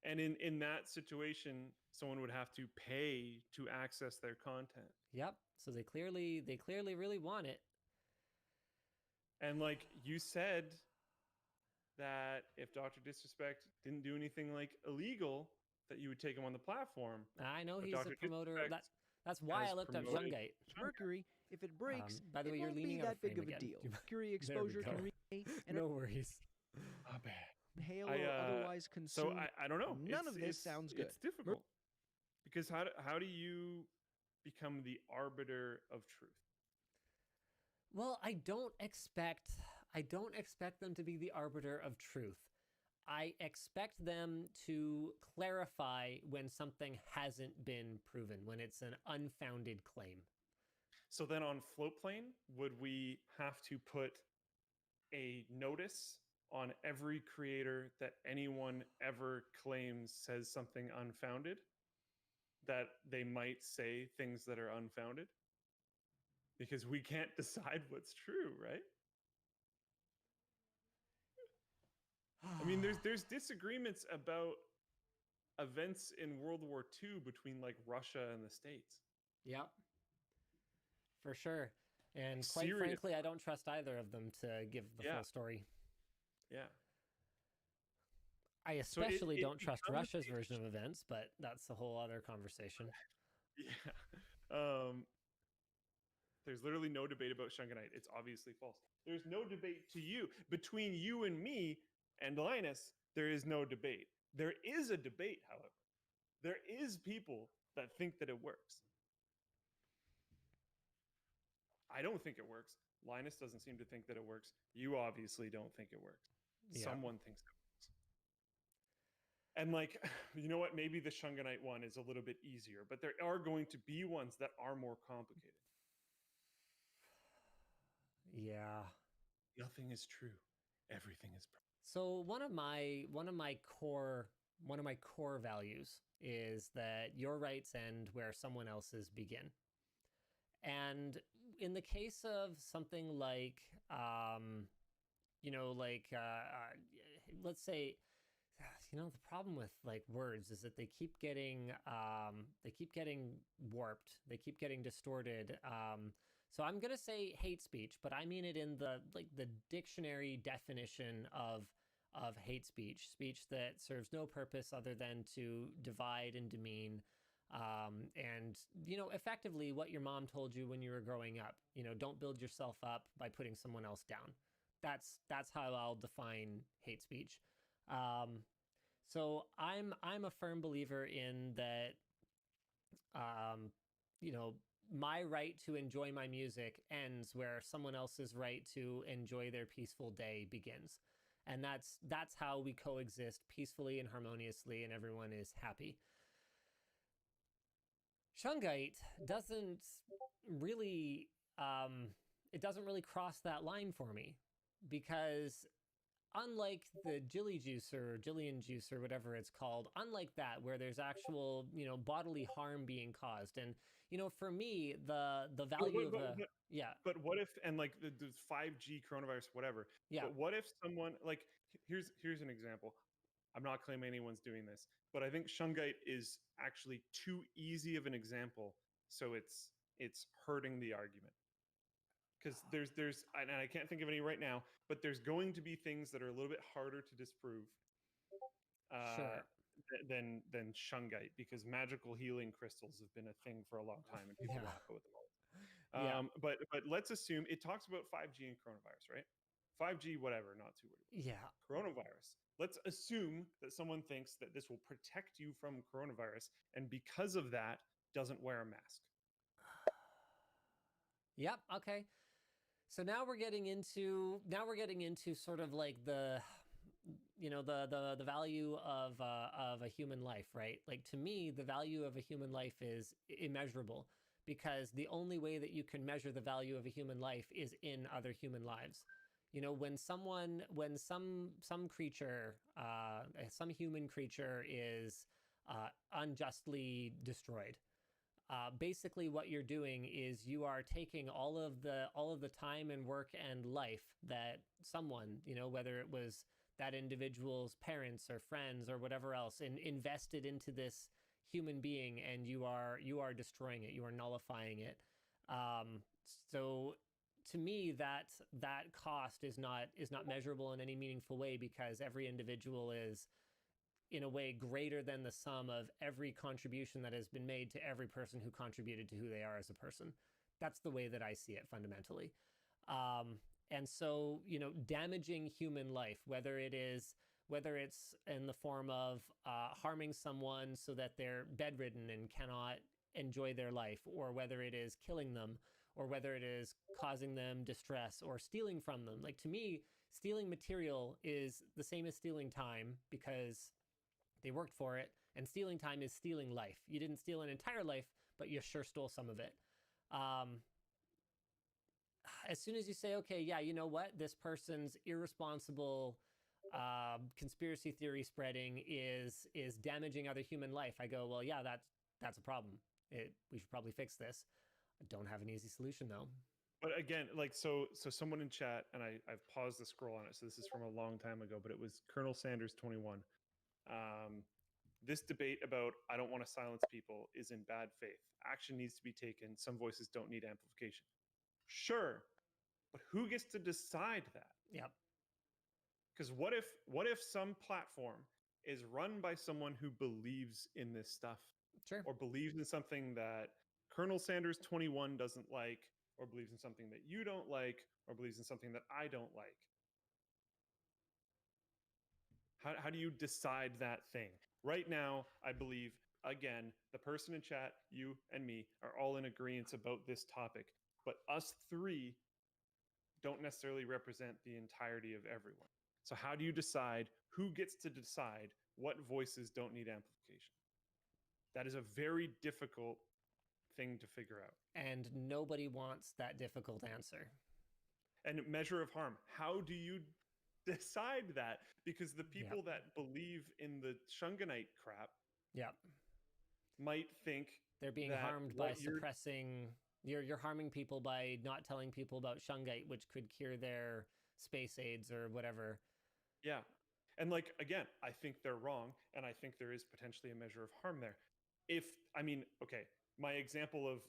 And in that situation, someone would have to pay to access their content. Yep. So they clearly really want it. And like you said, that if Dr. Disrespect didn't do anything like illegal, that you would take him on the platform. I know But he's Dr. a promoter. Disrespect That's why has I looked up promoted Shungite. Mercury, if it breaks, By the way, it you're won't leaning be out of that big frame of a again. deal. Mercury There we exposure go. can reach and No worries. My bad. inhale or otherwise consume. So I don't know. None of this sounds good. It's difficult because how do you become the arbiter of truth? Well, I don't expect them to be the arbiter of truth. I expect them to clarify when something hasn't been proven, when it's an unfounded claim. So then on Floatplane, would we have to put a notice on every creator that anyone ever claims says something unfounded, that they might say things that are unfounded? Because we can't decide what's true, right? I mean, there's disagreements about events in World War II between like Russia and the States. Yep. For sure. And quite Serious. frankly, I don't trust either of them to give the full story. Yeah. I especially it don't trust becomes Russia's version of events, but that's a whole other conversation. Yeah. There's literally no debate about Shunganite. It's obviously false. There's no debate to you. Between you and me and Linus, there is no debate. There is a debate, however. There is people that think that it works. I don't think it works. Linus doesn't seem to think that it works. You obviously don't think it works. Yeah. Someone thinks it works. And like, you know what? Maybe the Shunganite one is a little bit easier, but there are going to be ones that are more complicated. Yeah. Nothing is true. Everything is perfect. So one of my core values is that your rights end where someone else's begin. And in the case of something like, let's say, the problem with like words is that they keep getting warped, they keep getting distorted. So I'm gonna say hate speech, but I mean it in the dictionary definition of hate speech that serves no purpose other than to divide and demean. And effectively what your mom told you when you were growing up, don't build yourself up by putting someone else down. That's how I'll define hate speech. So I'm a firm believer in that, my right to enjoy my music ends where someone else's right to enjoy their peaceful day begins. And that's how we coexist peacefully and harmoniously and everyone is happy. Shungite doesn't really cross that line for me, because unlike the Jilly Juice or Jillian Juice or whatever it's called, unlike that where there's actual, bodily harm being caused. And, for me, the value But what if, and like the 5G coronavirus, whatever. Yeah. But what if someone, like, here's an example. I'm not claiming anyone's doing this, but I think Shungite is actually too easy of an example. So it's hurting the argument. Because there's and I can't think of any right now, but there's going to be things that are a little bit harder to disprove than Shungite, because magical healing crystals have been a thing for a long time and people laugh with them all. But let's assume it talks about 5G and coronavirus, right? 5G, whatever, not too worried. Yeah. Coronavirus. Let's assume that someone thinks that this will protect you from coronavirus, and because of that, doesn't wear a mask. Yep. Okay. So now we're getting into sort of like the value of a human life, right? Like, to me, the value of a human life is immeasurable, because the only way that you can measure the value of a human life is in other human lives. When some creature, some human creature is unjustly destroyed, basically what you're doing is you are taking all of the time and work and life that someone, whether it was that individual's parents or friends or whatever else invested into this human being, and you are destroying it, you are nullifying it. So to me, that cost is not measurable in any meaningful way, because every individual is in a way greater than the sum of every contribution that has been made to every person who contributed to who they are as a person. That's the way that I see it fundamentally. And so, damaging human life, whether it's in the form of harming someone so that they're bedridden and cannot enjoy their life, or whether it is killing them, or whether it is causing them distress or stealing from them. Like, to me, stealing material is the same as stealing time, because they worked for it, and stealing time is stealing life. You didn't steal an entire life, but you sure stole some of it. As soon as you say, okay, yeah, you know what, this person's irresponsible conspiracy theory spreading is damaging other human life, I go, well, yeah, that's a problem. We should probably fix this. I don't have an easy solution, though. But again, like, so someone in chat, and I've paused the scroll on it, so this is from a long time ago, but it was Colonel Sanders 21. This debate about I don't want to silence people is in bad faith. Action needs to be taken. Some voices don't need amplification. Sure, but who gets to decide that? Yep. Because what if some platform is run by someone who believes in this stuff? Sure. Or believes in something that Colonel Sanders 21 doesn't like, or believes in something that you don't like, or believes in something that I don't like. How do you decide that thing? Right now, I believe, again, the person in chat, you and me, are all in agreement about this topic. But us three don't necessarily represent the entirety of everyone. So how do you decide who gets to decide what voices don't need amplification? That is a very difficult thing to figure out. And nobody wants that difficult answer. And measure of harm. How do you decide that? Because the people that believe in the Shunganite crap might think they're being harmed by suppressing... You're harming people by not telling people about Shungite, which could cure their space aids or whatever. Yeah. And like, again, I think they're wrong, and I think there is potentially a measure of harm there. My example of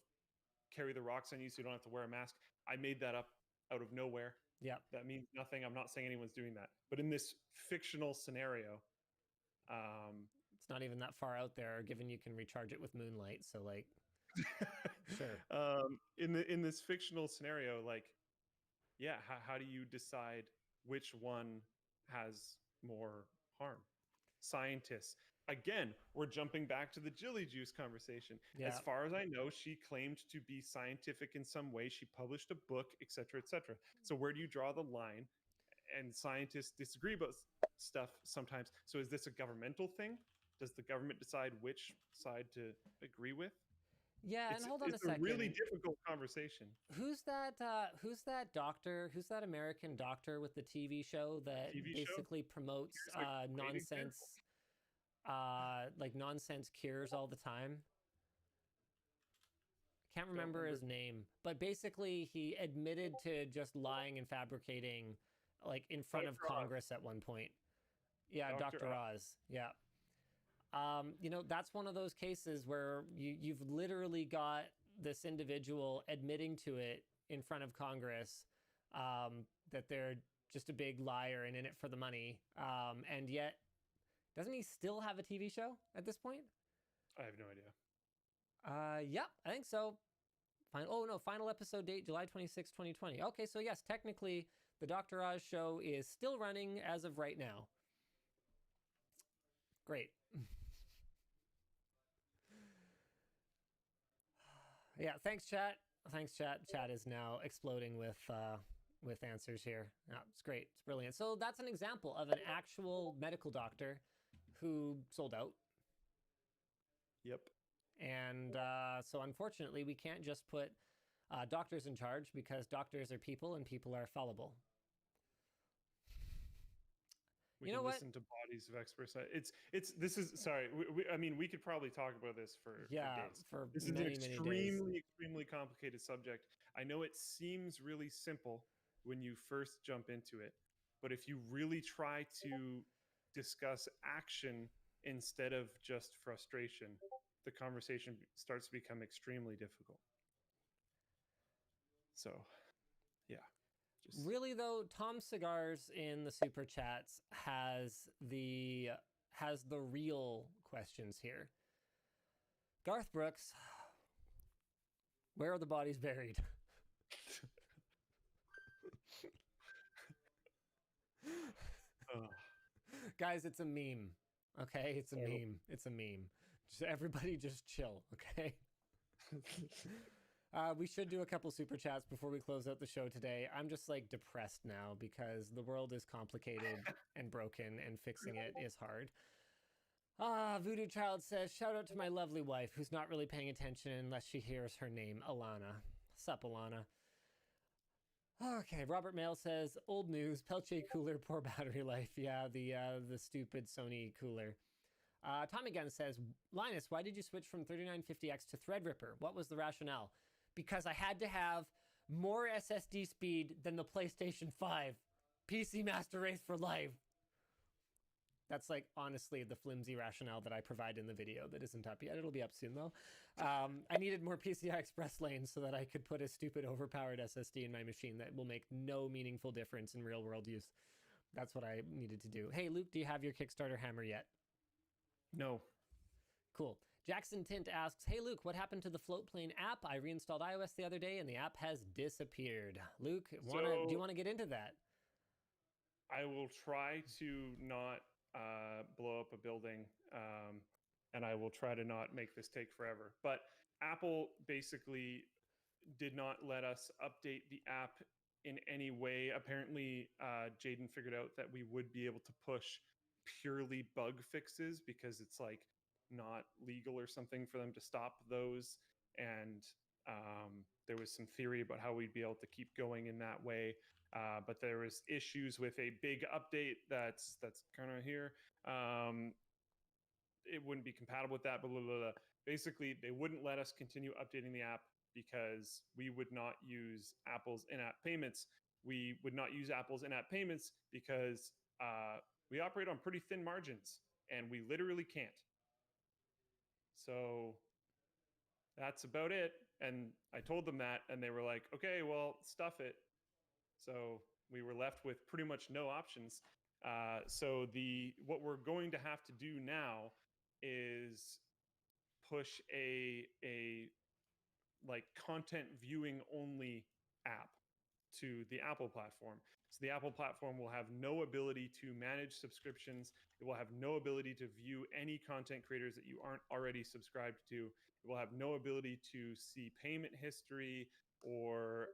carry the rocks on you so you don't have to wear a mask, I made that up out of nowhere. Yeah. That means nothing. I'm not saying anyone's doing that. But in this fictional scenario... it's not even that far out there, given you can recharge it with moonlight, so like... Sure. In this fictional scenario, like, yeah, how do you decide which one has more harm? Scientists. Again, we're jumping back to the Jilly Juice conversation. Yeah. As far as I know, she claimed to be scientific in some way. She published a book, etc., etc. So where do you draw the line? And scientists disagree about stuff sometimes. So is this a governmental thing? Does the government decide which side to agree with? Yeah, and hold on a second. It's a really difficult conversation. Who's that doctor? Who's that American doctor with the TV show that basically promotes nonsense, like nonsense cures all the time? I can't remember his name, but basically he admitted to just lying and fabricating, like in front of Congress at one point. Yeah, Dr. Oz. Yeah. That's one of those cases where you've literally got this individual admitting to it in front of Congress, that they're just a big liar and in it for the money. And yet, doesn't he still have a TV show at this point? I have no idea. Yep, I think so. Final episode date, July 26, 2020. Okay, so yes, technically, the Dr. Oz show is still running as of right now. Great. Yeah, thanks, chat. Chat is now exploding with answers here. Yeah, it's great. It's brilliant. So that's an example of an actual medical doctor who sold out. Yep. And so unfortunately, we can't just put doctors in charge, because doctors are people and people are fallible. We can listen to bodies of experts. We could probably talk about this for days. This is an extremely complicated subject. I know it seems really simple when you first jump into it, But if you really try to discuss action instead of just frustration, the conversation starts to become extremely difficult. So, yeah. Really though, Tom Cigars in the super chats has the real questions here. Garth Brooks, where are the bodies buried? Guys, it's a meme. Okay, it's a meme. It's a meme. Everybody just chill, okay? We should do a couple super chats before we close out the show today. I'm just like depressed now because the world is complicated and broken and fixing it is hard. Voodoo Child says, shout out to my lovely wife who's not really paying attention unless she hears her name, Alana. Sup, Alana? Okay, Robert Mail says, old news, Peltier cooler, poor battery life. Yeah, the stupid Sony cooler. Tommy Gunn says, Linus, why did you switch from 3950X to Threadripper? What was the rationale? Because I had to have more SSD speed than the PlayStation 5. PC Master Race for life. That's like, honestly, the flimsy rationale that I provide in the video that isn't up yet. It'll be up soon, though. I needed more PCI Express lanes so that I could put a stupid overpowered SSD in my machine that will make no meaningful difference in real-world use. That's what I needed to do. Hey, Luke, do you have your Kickstarter hammer yet? No. Cool. Jackson Tint asks, hey, Luke, what happened to the Floatplane app? I reinstalled iOS the other day, and the app has disappeared. Luke, do you want to get into that? I will try to not blow up a building, and I will try to not make this take forever. But Apple basically did not let us update the app in any way. Apparently, Jaden figured out that we would be able to push purely bug fixes because it's like not legal or something for them to stop those. And there was some theory about how we'd be able to keep going in that way. But there was issues with a big update that's kind of here. It wouldn't be compatible with that, blah, blah, blah, blah. Basically, they wouldn't let us continue updating the app because we would not use Apple's in-app payments. We would not use Apple's in-app payments because we operate on pretty thin margins, and we literally can't. So that's about it. And I told them that, and they were like, okay, well, stuff it. So we were left with pretty much no options. So what we're going to have to do now is push a like content viewing only app to the Apple platform. So the Apple platform will have no ability to manage subscriptions. It will have no ability to view any content creators that you aren't already subscribed to. It will have no ability to see payment history or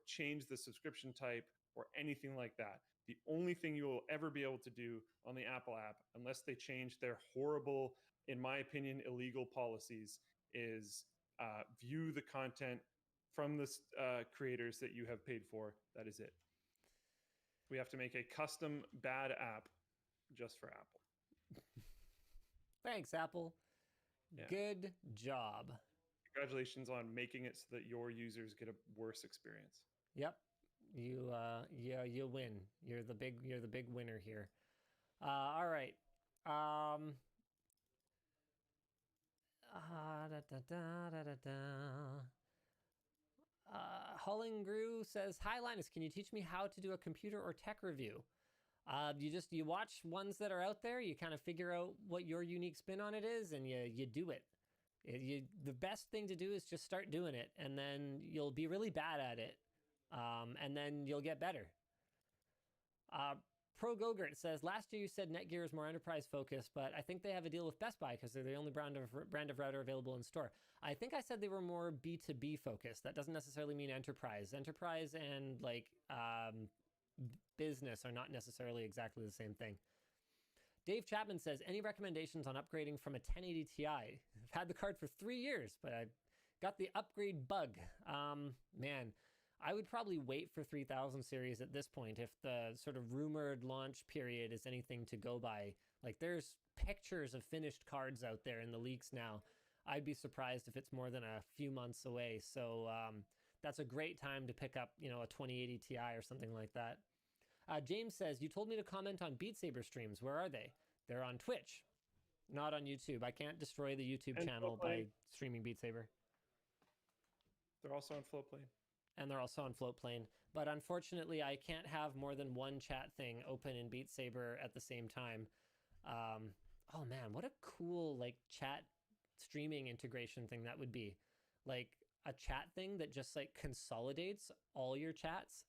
change the subscription type or anything like that. The only thing you will ever be able to do on the Apple app, unless they change their horrible, in my opinion, illegal policies, is view the content from the creators that you have paid for. That is it. We have to make a custom bad app just for Apple. Thanks, Apple. Yeah. Good job. Congratulations on making it so that your users get a worse experience. Yep. You win. You're the big winner here. All right. Hullingrew says, hi Linus, can you teach me how to do a computer or tech review? You watch ones that are out there, you kind of figure out what your unique spin on it is, and you do it. The best thing to do is just start doing it, and then you'll be really bad at it, and then you'll get better. Pro Gogurt says, last year you said Netgear is more enterprise focused, but I think they have a deal with Best Buy because they're the only brand of router available in store. I think I said they were more B2B focused. That doesn't necessarily mean enterprise. Enterprise and business are not necessarily exactly the same thing. Dave Chapman says, any recommendations on upgrading from a 1080 Ti? I've had the card for 3 years, but I got the upgrade bug. Man, I would probably wait for 3000 series at this point if the sort of rumored launch period is anything to go by. Like, there's pictures of finished cards out there in the leaks now. I'd be surprised if it's more than a few months away. So that's a great time to pick up, a 2080 Ti or something like that. James says, you told me to comment on Beat Saber streams. Where are they? They're on Twitch, not on YouTube. I can't destroy the YouTube And channel by streaming Beat Saber. They're also on Floatplane. And they're also on Floatplane. But unfortunately, I can't have more than one chat thing open in Beat Saber at the same time. Oh man, what a cool like chat streaming integration thing that would be. Like a chat thing that just like consolidates all your chats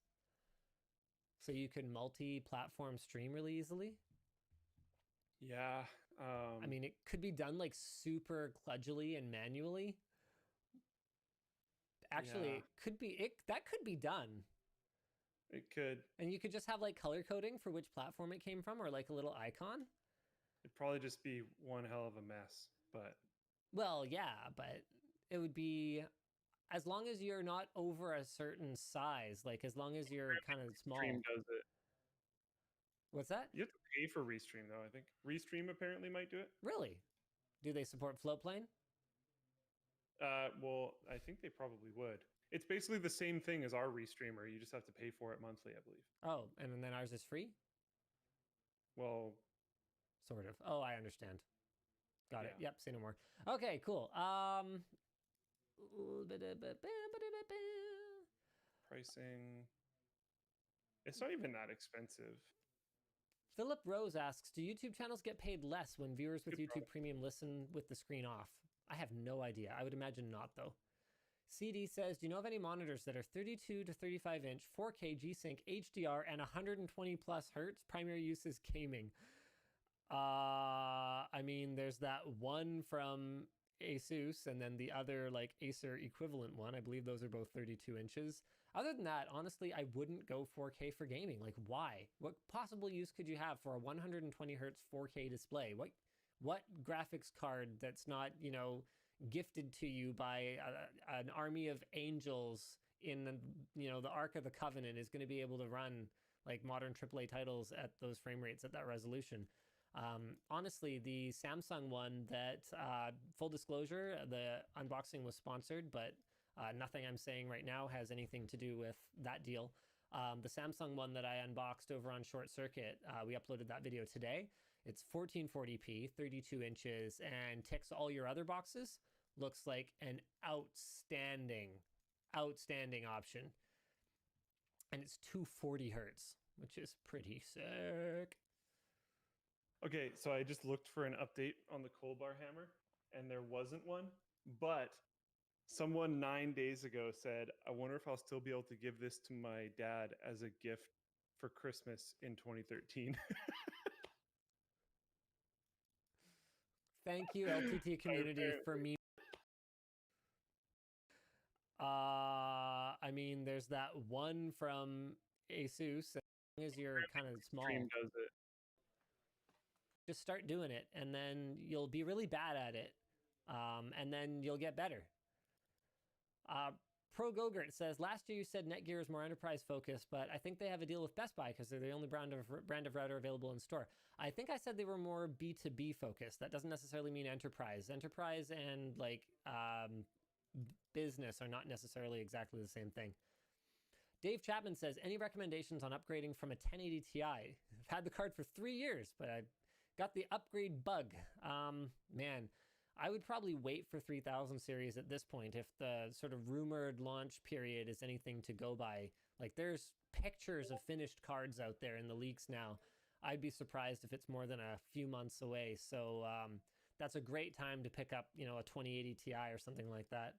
so you can multi-platform stream really easily. Yeah. I mean, it could be done like super kludgily and manually. Actually, that could be done. It could. And you could just have like color coding for which platform it came from, or like a little icon. It'd probably just be one hell of a mess, but... Well, yeah, but it would be... As long as you're not over a certain size, like as long as you're kind of small. Restream does it. What's that? You have to pay for Restream, though, I think. Restream apparently might do it. Really? Do they support Floatplane? Well, I think they probably would. It's basically the same thing as our Restreamer. You just have to pay for it monthly, I believe. Oh, and then ours is free? Well... Sort of. Oh, I understand. Got it. Yep, say no more. Okay, cool. Pricing... It's not even that expensive. Philip Rose asks, do YouTube channels get paid less when viewers with YouTube Premium listen with the screen off? I have no idea. I would imagine not, though. CD says, do you know of any monitors that are 32 to 35 inch, 4K G-Sync, HDR, and 120 plus hertz? Primary use is gaming. I mean, there's that one from Asus, and then the other like Acer equivalent one. I believe those are both 32 inches. Other than that, honestly, I wouldn't go 4K for gaming. Like, why? What possible use could you have for a 120 hertz 4K display? What graphics card that's not, you know, gifted to you by an army of angels in, you know, the Ark of the Covenant is going to be able to run like modern AAA titles at those frame rates at that resolution? Honestly, the Samsung one that, full disclosure, the unboxing was sponsored, but nothing I'm saying right now has anything to do with that deal. The Samsung one that I unboxed over on Short Circuit, we uploaded that video today. It's 1440p, 32 inches, and ticks all your other boxes. Looks like an outstanding option. And it's 240 hertz, which is pretty sick. Okay, so I just looked for an update on the Cold Bar Hammer, and there wasn't one, but someone 9 days ago said, I wonder if I'll still be able to give this to my dad as a gift for Christmas in 2013. Thank you, LTT community, for me. I mean, there's that one from Asus, as long as you're kind of small. Does it. Just start doing it, and then you'll be really bad at it, and then you'll get better. Pro Gogurt says, last year you said Netgear is more enterprise focused, but I think they have a deal with Best Buy because they're the only brand of router available in store. I think I said they were more B2B focused. That doesn't necessarily mean enterprise. Enterprise and like business are not necessarily exactly the same thing. Dave Chapman says, any recommendations on upgrading from a 1080 Ti? I've had the card for 3 years, but I got the upgrade bug. Man, I would probably wait for 3000 series at this point if the sort of rumored launch period is anything to go by. Like, there's pictures of finished cards out there in the leaks now. I'd be surprised if it's more than a few months away. So that's a great time to pick up, you know, a 2080 Ti or something like that.